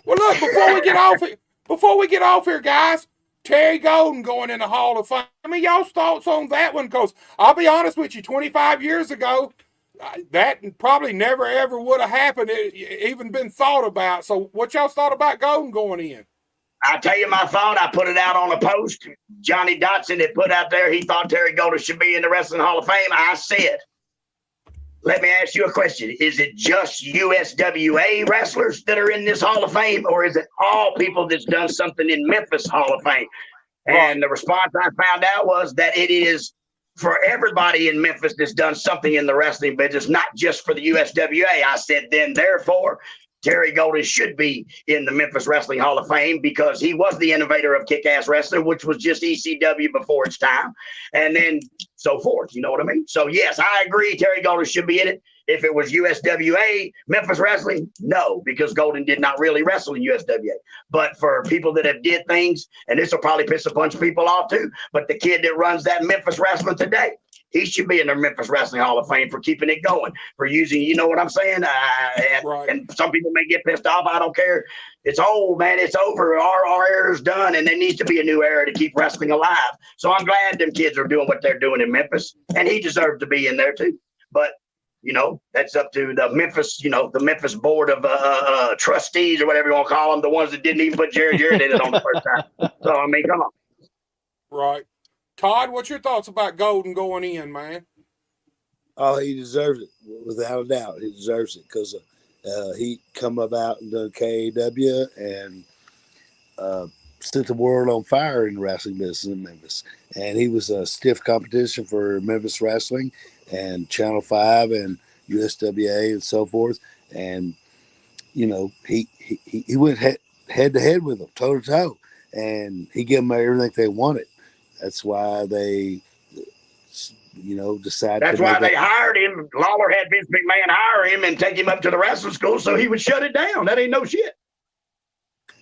Well, look, before we get off here, guys, Terry Golden going in the Hall of Fame. I mean, y'all's thoughts on that one? Because I'll be honest with you, 25 years ago, that probably never, ever would have happened, even been thought about. So what y'all thought about Golden going in? I'll tell you my thought. I put it out on a post. Johnny Dotson had put out there he thought Terry Golden should be in the Wrestling Hall of Fame. I said, let me ask you a question. Is it just USWA wrestlers that are in this Hall of Fame, or is it all people that's done something in Memphis Hall of Fame? And the response I found out was that it is for everybody in Memphis that's done something in the wrestling business, not just for the USWA. I said, then therefore, Terry Golden should be in the Memphis Wrestling Hall of Fame because he was the innovator of kick-ass wrestling, which was just ECW before its time, and then so forth. You know what I mean? So, yes, I agree Terry Golden should be in it. If it was USWA, Memphis Wrestling, no, because Golden did not really wrestle in USWA. But for people that have did things, and this will probably piss a bunch of people off too, but the kid that runs that Memphis Wrestling today, he should be in the Memphis Wrestling Hall of Fame for keeping it going, for using, you know what I'm saying? And some people may get pissed off. I don't care. It's old, man. It's over. Our era's done, and there needs to be a new era to keep wrestling alive. So I'm glad them kids are doing what they're doing in Memphis, and he deserves to be in there too. But, that's up to the Memphis, the Memphis board of trustees or whatever you want to call them, the ones that didn't even put Jarrett in it on the first time. So, I mean, come on. Right. Todd, what's your thoughts about Golden going in, man? Oh, he deserves it, without a doubt. He deserves it because he come about and done KAW and set the world on fire in the wrestling business in Memphis. And he was a stiff competition for Memphis Wrestling and Channel 5 and USWA and so forth. And, he went head to head with them, toe to toe. And he gave them everything they wanted. That's why they, decided. That's why they hired him. Lawler had Vince McMahon hire him and take him up to the wrestling school so he would shut it down. That ain't no shit.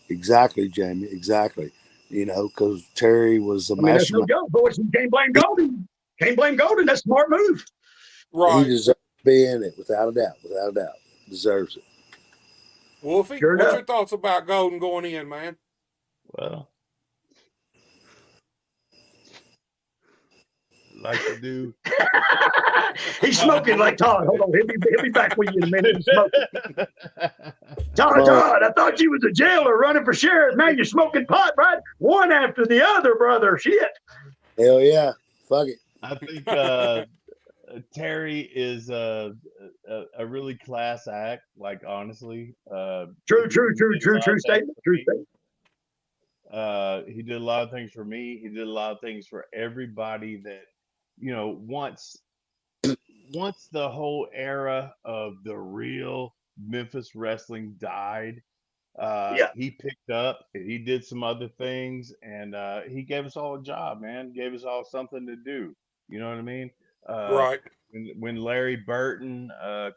Exactly, Jamie. Exactly. Because Terry was a mastermind. That's no joke, boys. You can't blame Golden. Can't blame Golden. That's a smart move. Right. He deserves to be in it, without a doubt. Without a doubt. Deserves it. Wolfie, Sure what's enough. your thoughts about Golden going in, man? Well, like to do. He's smoking like Todd. Hold on, he'll be back with you in a minute. He's smoking. Todd, I thought you was a jailer running for sheriff. Now you're smoking pot, right? One after the other, brother. Shit. Hell yeah. Fuck it. I think Terry is a really class act. Like honestly, True statement. True statement. He did a lot of things for me. He did a lot of things for everybody that, once the whole era of the real Memphis wrestling died, he picked up and he did some other things, and he gave us all a job, man. Gave us all something to do. You know what I mean? Right. When Larry Burton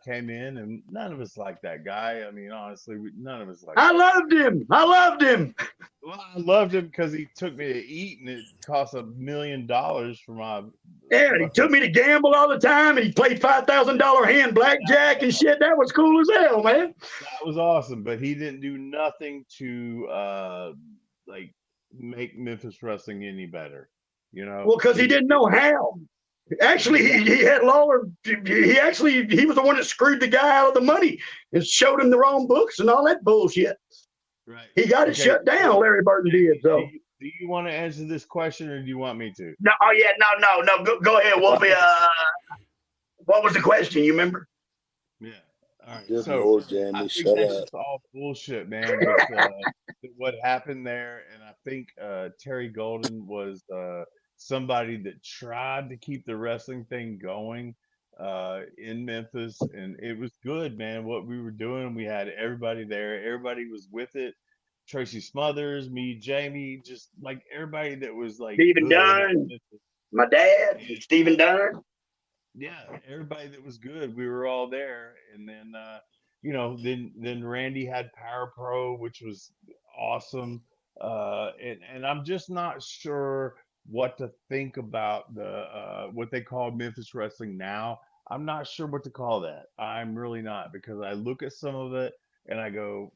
came in, and none of us liked that guy. I mean, honestly, none of us liked I loved him. Well, I loved him because he took me to eat, and it cost $1 million for my. Yeah, he took me to gamble all the time, and he played $5,000 hand blackjack and shit. That was cool as hell, man. That was awesome, but he didn't do nothing to make Memphis wrestling any better. Well, because he didn't know how. Actually, he had Lawler. He was the one that screwed the guy out of the money and showed him the wrong books and all that bullshit. Right. He got it shut down. Larry Burton did. So, do you want to answer this question, or do you want me to? No. Oh yeah. No. Go ahead, Wolfie. What was the question? You remember? Yeah. All right. Good so Lord, Jamie, I think shut that's up. just all bullshit, man. With, what happened there, and I think Terry Golden was somebody that tried to keep the wrestling thing going in Memphis, and it was good, man. What we were doing, we had everybody there. Everybody was with it. Tracy Smothers, me, Jamie, just like everybody that was like Stephen Dunn, my dad, Stephen Dunn. Yeah, everybody that was good, we were all there. And then then Randy had Power Pro, which was awesome. And I'm just not sure what to think about the what they call Memphis wrestling now. I'm not sure what to call that. I'm really not, because I look at some of it and I go,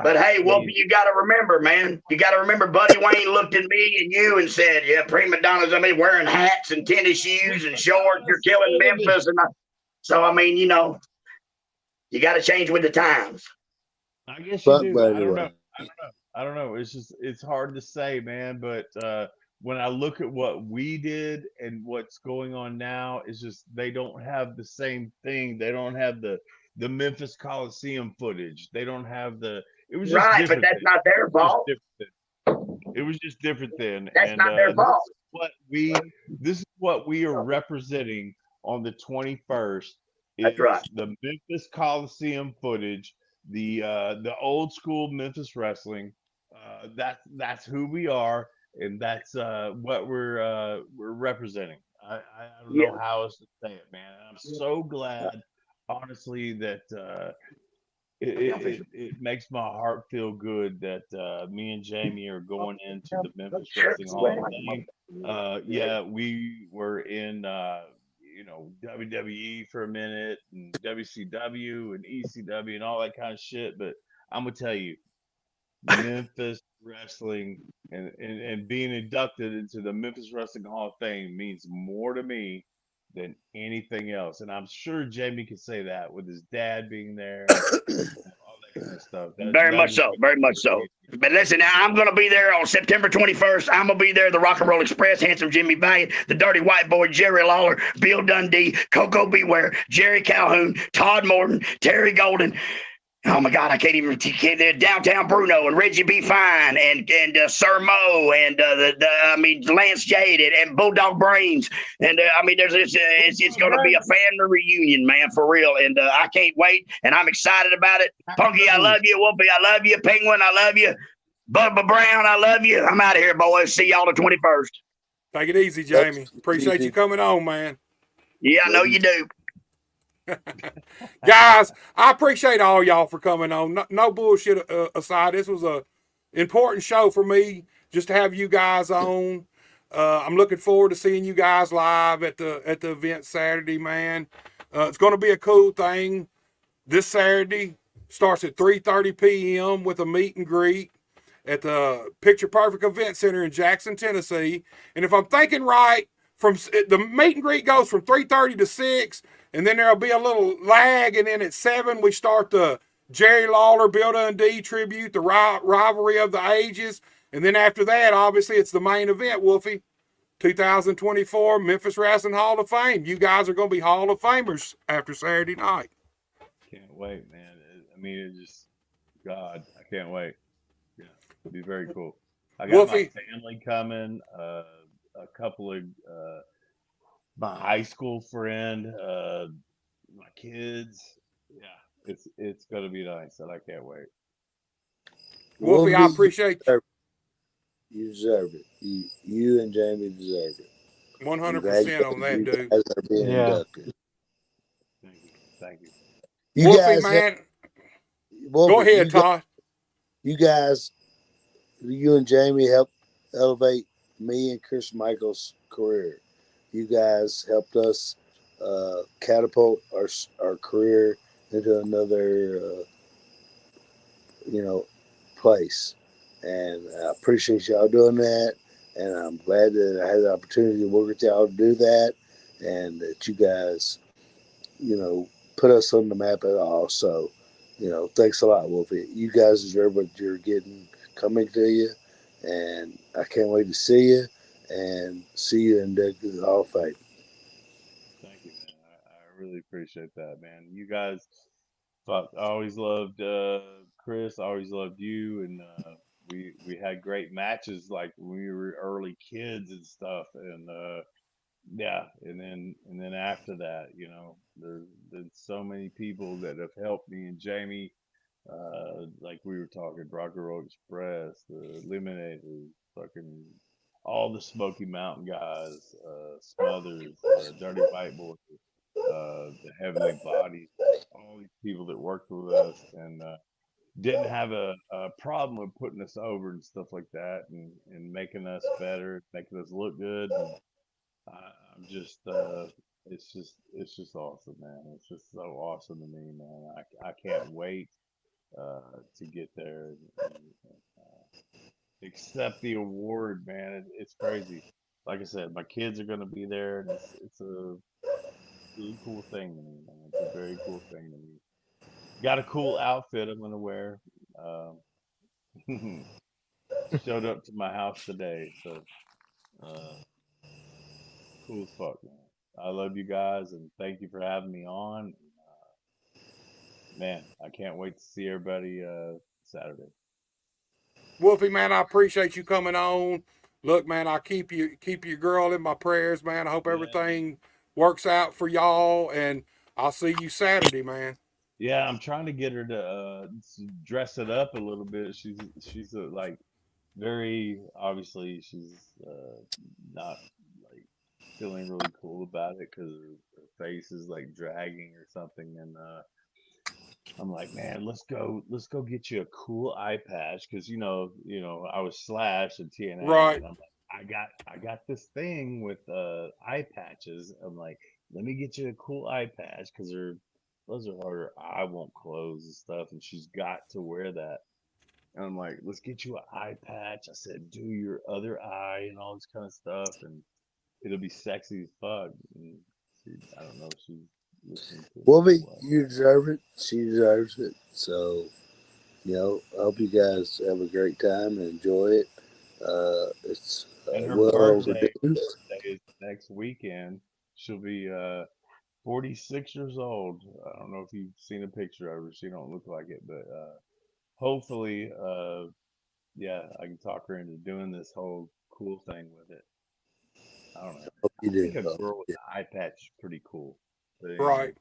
But hey, Wolfie, you got to remember, man. You got to remember, Buddy Wayne looked at me and you and said, "Yeah, prima donnas. Wearing hats and tennis shoes and shorts. You're killing Memphis." And you got to change with the times. I guess you do. I don't know. It's hard to say, man. But when I look at what we did and what's going on now, it's just they don't have the same thing. They don't have the Memphis Coliseum footage. They don't have the. It was just right, but that's not their fault. It was just different then. That's not their fault. This is what we are representing on the 21st. That's right. The Memphis Coliseum footage, the old school Memphis wrestling. That's who we are, and that's what we're representing. I don't know how else to say it, man. And I'm so glad, honestly, that it makes my heart feel good that me and Jamie are going into the Memphis Wrestling Hall of Fame. Yeah, we were in WWE for a minute, and WCW and ECW and all that kind of shit. But I'm gonna tell you, Memphis wrestling and being inducted into the Memphis Wrestling Hall of Fame means more to me than anything else. And I'm sure Jamie could say that with his dad being there and all that kind of stuff. Very much so. But listen, I'm going to be there on September 21st. I'm going to be there. The Rock and Roll Express, Handsome Jimmy Valiant, the Dirty White Boy, Jerry Lawler, Bill Dundee, Coco Beware, Jerry Calhoun, Todd Morton, Terry Golden. Oh my God, I can't even. Downtown Bruno and Reggie B. Fine and Sir Mo and Lance Jade and Bulldog Brains and it's going to be a family reunion, man, for real. And I can't wait, and I'm excited about it. Punky, I love you. Wolfie, I love you. Penguin, I love you. Bubba Brown, I love you. I'm out of here, boys. See y'all the 21st. Take it easy, Jamie. Appreciate you coming on, man. Yeah, I know you do. Guys, I appreciate all y'all for coming on. No bullshit aside, this was a important show for me just to have you guys on. I'm looking forward to seeing you guys live at the event Saturday, man. It's going to be a cool thing. This Saturday starts at 3:30 p.m. with a meet and greet. at the Picture Perfect Event Center in Jackson, Tennessee. And if I'm thinking right, from the meet and greet goes from 3:30 to 6, and then there'll be a little lag, and then at 7 we start the Jerry Lawler Bill Dundee tribute, the rivalry of the ages, and then after that, obviously, it's the main event, Wolfie. 2024 Memphis Wrestling Hall of Fame. You guys are going to be Hall of Famers after Saturday night. Can't wait, man. I mean, it just, God, I can't wait. Yeah, it'll be very cool. I got Wolfie, my family coming, a couple of my high school friend, my kids. Yeah, it's gonna be nice, and I can't wait. Wolfie, I appreciate you. You deserve it. You and Jamie deserve it. 100% on that, dude. Guys are being inducted. Thank you. You Wolfie, guys man. Wolfie, Go ahead, Todd. You guys, you and Jamie helped elevate me and Chris Michael's career. You guys helped us catapult our career into another, place. And I appreciate y'all doing that. And I'm glad that I had the opportunity to work with y'all to do that. And that you guys, put us on the map at all. So, thanks a lot, Wolfie. You guys deserve what you're getting coming to you. And I can't wait to see you and see you in the Hall of Fame. Thank you, man. I really appreciate that, man. You guys, I always loved Chris. I always loved you, and we had great matches like when we were early kids and stuff. And yeah, and then after that, there's been so many people that have helped me and Jamie. Like we were talking, Rock and Roll Express, the Eliminators, fucking all the Smoky Mountain guys, Smothers, Dirty White Boy, the Heavenly Body, all these people that worked with us and didn't have a problem with putting us over and stuff like that, and making us better, making us look good. And I'm just, it's just awesome, man. It's just so awesome to me, man. I can't wait to get there and accept the award, man. It's crazy. Like I said, my kids are gonna be there, and it's a really cool thing to me, man. It's a very cool thing to me. Got a cool outfit I'm gonna wear. Showed up to my house today, so uh, cool as fuck, man. I love you guys, and thank you for having me on. Man, I can't wait to see everybody Saturday. Wolfie, man, I appreciate you coming on. Look, man, I keep your girl in my prayers, man. I hope everything works out for y'all, and I'll see you Saturday, man. Yeah, I'm trying to get her to dress it up a little bit. She's like very obviously she's not like feeling really cool about it because her face is like dragging or something, and I'm like, man, let's go get you a cool eye patch because I was Slash and TNA, Right. and I'm like, I got this thing with eye patches. I'm like, let me get you a cool eye patch because her eye won't close and stuff, and she's got to wear that. And I'm like, let's get you an eye patch. I said, do your other eye and all this kind of stuff, and it'll be sexy as fuck. And I don't know if she's listening to Wolfie, you deserve it. She deserves it. So, I hope you guys have a great time and enjoy it. It's and her well birthday overdue. is next weekend. She'll be 46 years old. I don't know if you've seen a picture of her. She don't look like it, but hopefully, yeah, I can talk her into doing this whole cool thing with it. I don't know. Hope you I do. think a girl with an eye patch is pretty cool. But anyway. Right.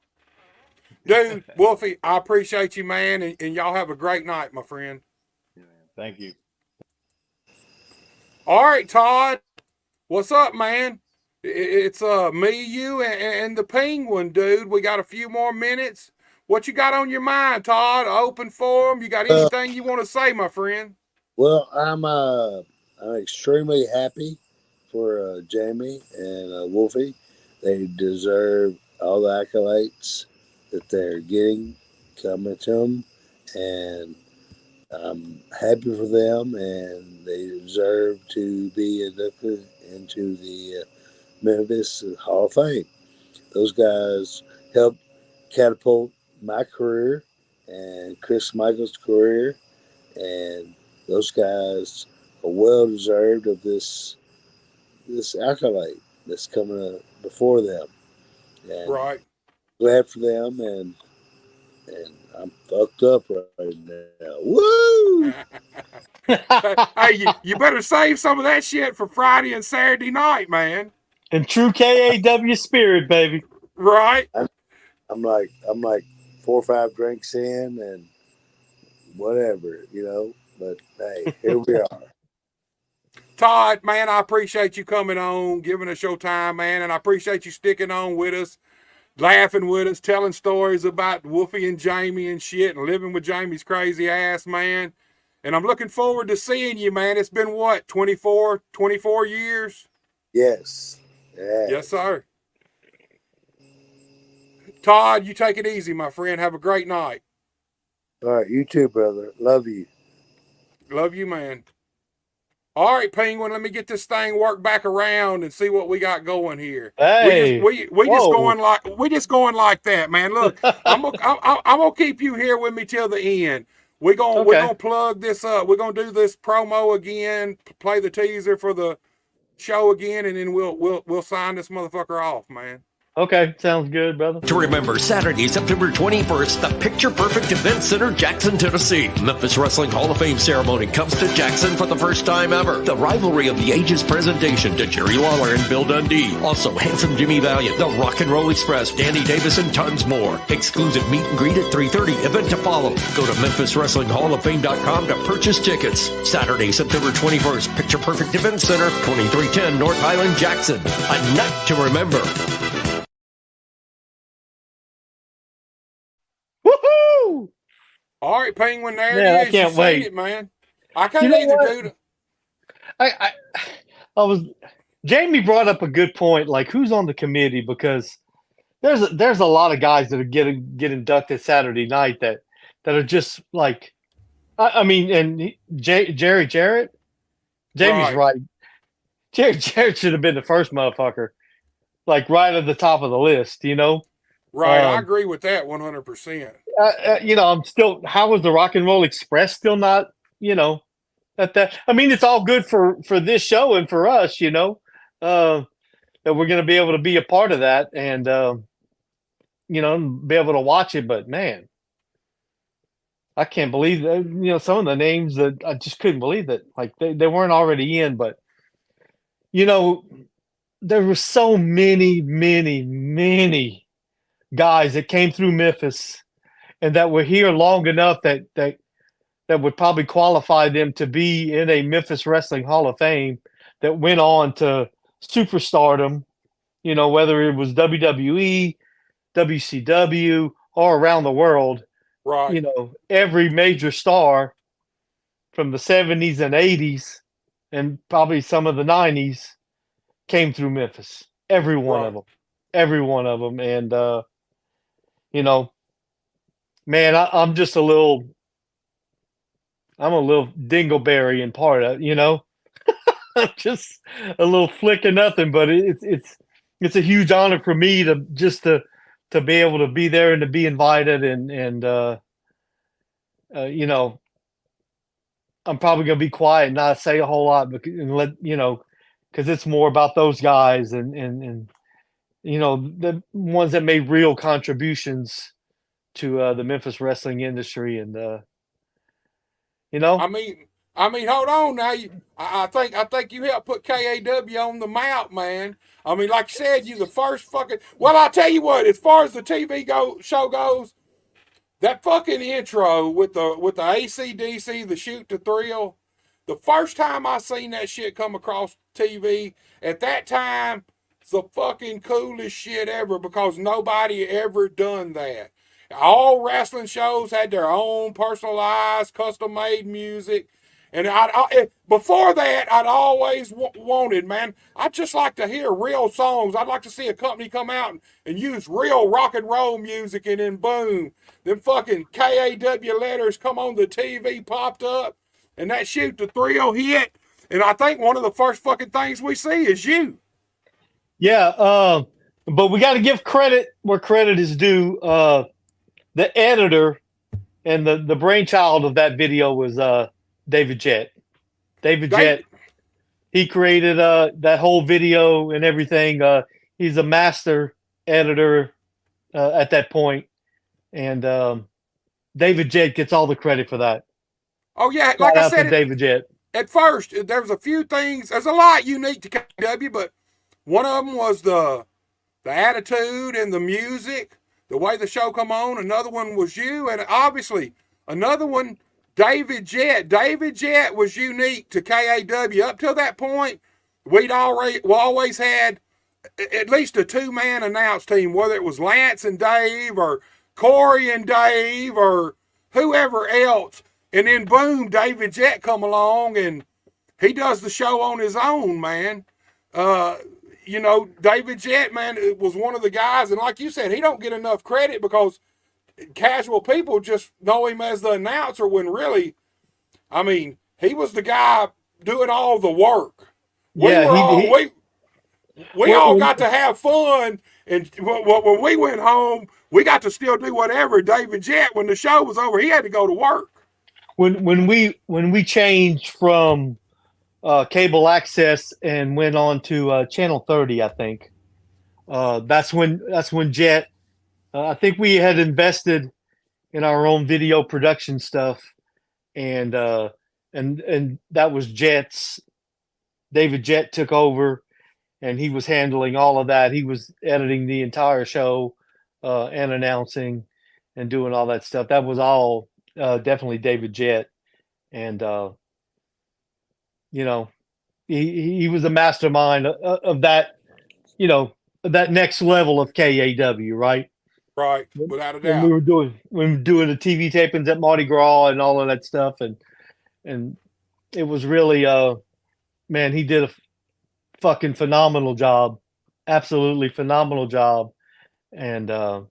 Dude, Wolfie, I appreciate you, man, and y'all have a great night, my friend. Yeah, man. Thank you. All right, Todd. What's up, man? It's me, you, and the Penguin, dude. We got a few more minutes. What you got on your mind, Todd? Open forum. You got anything you want to say, my friend? Well, I'm extremely happy for Jamie and Wolfie. They deserve all the accolades that they're getting coming to them, and I'm happy for them, and they deserve to be inducted into the Memphis Hall of Fame. Those guys helped catapult my career and Chris Michael's career, and those guys are well deserved of this accolade that's coming up before them. And Right. glad for them, and I'm fucked up right now. Woo! Hey, you better save some of that shit for Friday and Saturday night, man. In true KAW spirit, baby. Right. I'm like 4 or 5 drinks in and whatever, But hey, here we are. Todd, man, I appreciate you coming on, giving us your time, man, and I appreciate you sticking on with us, laughing with us, telling stories about Wolfie and Jamie and shit, and living with Jamie's crazy ass, man. And I'm looking forward to seeing you, man. It's been what, 24 years? Yes. Yes, sir. Todd, you take it easy, my friend. Have a great night. All right, you too, brother. Love you. Love you, man. All right, Penguin, let me get this thing worked back around and see what we got going here. Hey, we just going like that, man. Look, I'm gonna keep you here with me till the end. We're gonna plug this up. We're gonna do this promo again, play the teaser for the show again, and then we'll sign this motherfucker off, man. Okay, sounds good, brother. To remember, Saturday, September 21st, the Picture Perfect Event Center, Jackson, Tennessee. Memphis Wrestling Hall of Fame ceremony comes to Jackson for the first time ever. The Rivalry of the Ages presentation to Jerry Lawler and Bill Dundee. Also, Handsome Jimmy Valiant, The Rock and Roll Express, Danny Davis, and tons more. Exclusive meet and greet at 3:30. Event to follow. Go to MemphisWrestlingHallOfFame.com to purchase tickets. Saturday, September 21st, Picture Perfect Event Center, 2310 North Highland, Jackson. A night to remember. Woohoo! All right, Penguin, there Man, it is. I can't you wait. It, man. I can't either, dude. I was Jamie brought up a good point. Like, who's on the committee? Because there's a lot of guys that are get inducted Saturday night that are just like, I mean, and Jerry Jarrett, Jamie's right. Jerry Jarrett should have been the first motherfucker, like right at the top of the list, Right, I agree with that 100%. I'm still. How was the Rock and Roll Express still not? At that. I mean, it's all good for this show and for us. That we're going to be able to be a part of that and be able to watch it. But man, I can't believe that. Some of the names that I just couldn't believe that like they weren't already in. But there were so many guys that came through Memphis and that were here long enough that would probably qualify them to be in a Memphis Wrestling Hall of Fame that went on to superstardom, whether it was WWE, WCW, or around the world. Right. Every major star from the 70s and 80s and probably some of the 90s came through Memphis. Every one of them. Every one of them. And, man, I'm just a little dingleberry in part of, I'm just a little flick of nothing, but it's a huge honor for me to be able to be there and to be invited and I'm probably going to be quiet and not say a whole lot and let, because it's more about those guys and the ones that made real contributions to the Memphis wrestling industry. And, I mean, hold on now. I think you helped put KAW on the map, man. I mean, like you said, you the first fucking. Well, I'll tell you what. As far as the TV show goes, that fucking intro with the AC/DC, the Shoot to Thrill. The first time I seen that shit come across TV, at that time, it's the fucking coolest shit ever because nobody ever done that. All wrestling shows had their own personalized, custom-made music. And before that, I'd always wanted, man, I'd just like to hear real songs. I'd like to see a company come out and use real rock and roll music, and then boom, them fucking KAW letters come on the TV, popped up, and that Shoot the Thrill hit. And I think one of the first fucking things we see is you. Yeah, but we got to give credit where credit is due. The editor and the brainchild of that video was David Jett. David Jett, he created that whole video and everything. He's a master editor at that point, and David Jett gets all the credit for that. Oh yeah, like I said, David Jett. At first, there was a few things. There's a lot unique to KW, but one of them was the attitude and the music, the way the show come on. Another one was you, and obviously another one, David Jett. David Jett was unique to KAW. Up till that point, we always had at least a two-man announce team, whether it was Lance and Dave or Corey and Dave or whoever else. And then boom, David Jett come along and he does the show on his own, man. David Jett, man, was one of the guys, and like you said, he don't get enough credit because casual people just know him as the announcer when really, I mean, he was the guy doing all the work. We all got to have fun, and when we went home, we got to still do whatever. David Jett, when the show was over, he had to go to work. When we changed from cable access and went on to channel 30, I think that's when Jett. I think we had invested in our own video production stuff, and that was Jett's. David Jett took over, and he was handling all of that. He was editing the entire show and announcing and doing all that stuff. That was all definitely David Jett, and he was the mastermind of that, that next level of KAW, right? Right, without a doubt. When we were doing the TV tapings at Mardi Gras and all of that stuff, and it was really man, he did a fucking phenomenal job, absolutely phenomenal job, and But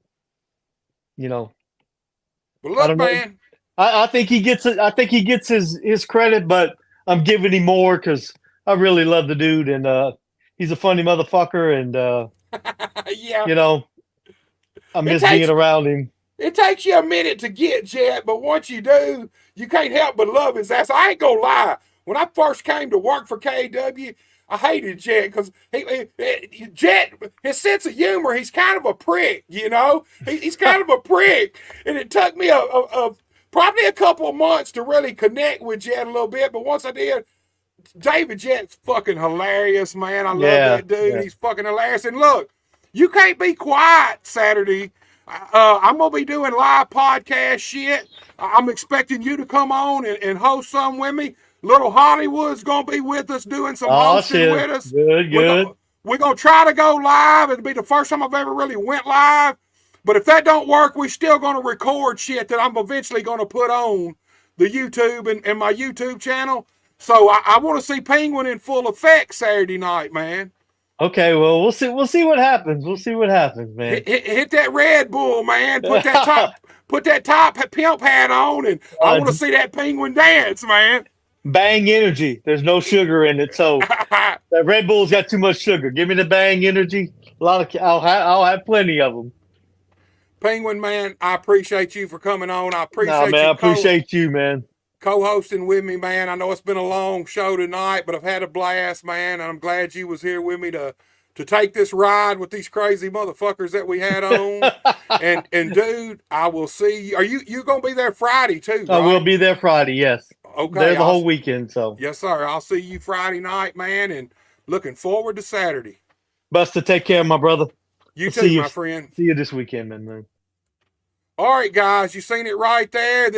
look, man, I think he gets it. I think he gets his credit, but I'm giving him more because I really love the dude, and he's a funny motherfucker, and yeah, I miss being around him. It takes you a minute to get Jett, but once you do, you can't help but love his ass. I ain't gonna lie. When I first came to work for KW, I hated Jett because Jett, his sense of humor, he's kind of a prick, He's kind of a prick, and it took me probably a couple of months to really connect with Jett a little bit. But once I did, David Jett's fucking hilarious, man. I love that dude. Yeah. He's fucking hilarious. And look, you can't be quiet Saturday. I'm going to be doing live podcast shit. I'm expecting you to come on and host some with me. Little Hollywood's going to be with us doing some hosting with us. Good. We're going to try to go live. It'll be the first time I've ever really went live. But if that don't work, we're still going to record shit that I'm eventually going to put on the YouTube and my YouTube channel. So I want to see Penguin in full effect Saturday night, man. Okay, well, we'll see what happens. We'll see what happens, man. Hit that Red Bull, man. Put that top pimp hat on, and I want to see that Penguin dance, man. Bang energy. There's no sugar in it, so that Red Bull's got too much sugar. Give me the Bang energy. I'll have plenty of them. Penguin, man, I appreciate you for coming on. I appreciate you, man. Co-hosting with me, man. I know it's been a long show tonight, but I've had a blast, man, and I'm glad you was here with me to take this ride with these crazy motherfuckers that we had on. and dude, I will see you. Are you gonna be there Friday too? Right? I will be there Friday, yes. Okay. There the whole weekend, so. Yes, sir. I'll see you Friday night, man, and looking forward to Saturday. Buster, take care, my brother. You too, my friend. See you this weekend, man. All right, guys, you seen it right there.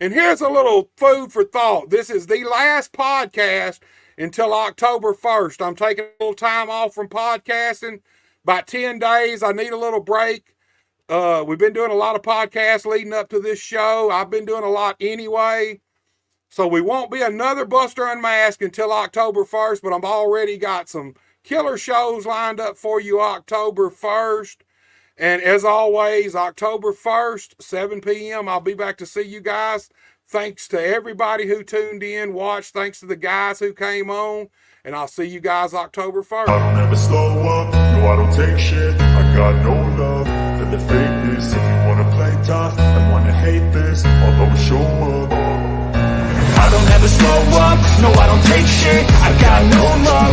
And here's a little food for thought. This is the last podcast until October 1st. I'm taking a little time off from podcasting, about 10 days. I need a little break. We've been doing a lot of podcasts leading up to this show. I've been doing a lot anyway. So we won't be another Buster Unmasked until October 1st, but I've already got some killer shows lined up for you October 1st. And as always, October 1st, 7 p.m., I'll be back to see you guys. Thanks to everybody who tuned in, watched. Thanks to the guys who came on. And I'll see you guys October 1st. I don't ever slow up, no I don't take shit. I got no love for the fakeness. If you wanna play tough and wanna hate this, I'll always show up. I don't ever slow up, no I don't take shit. I got no love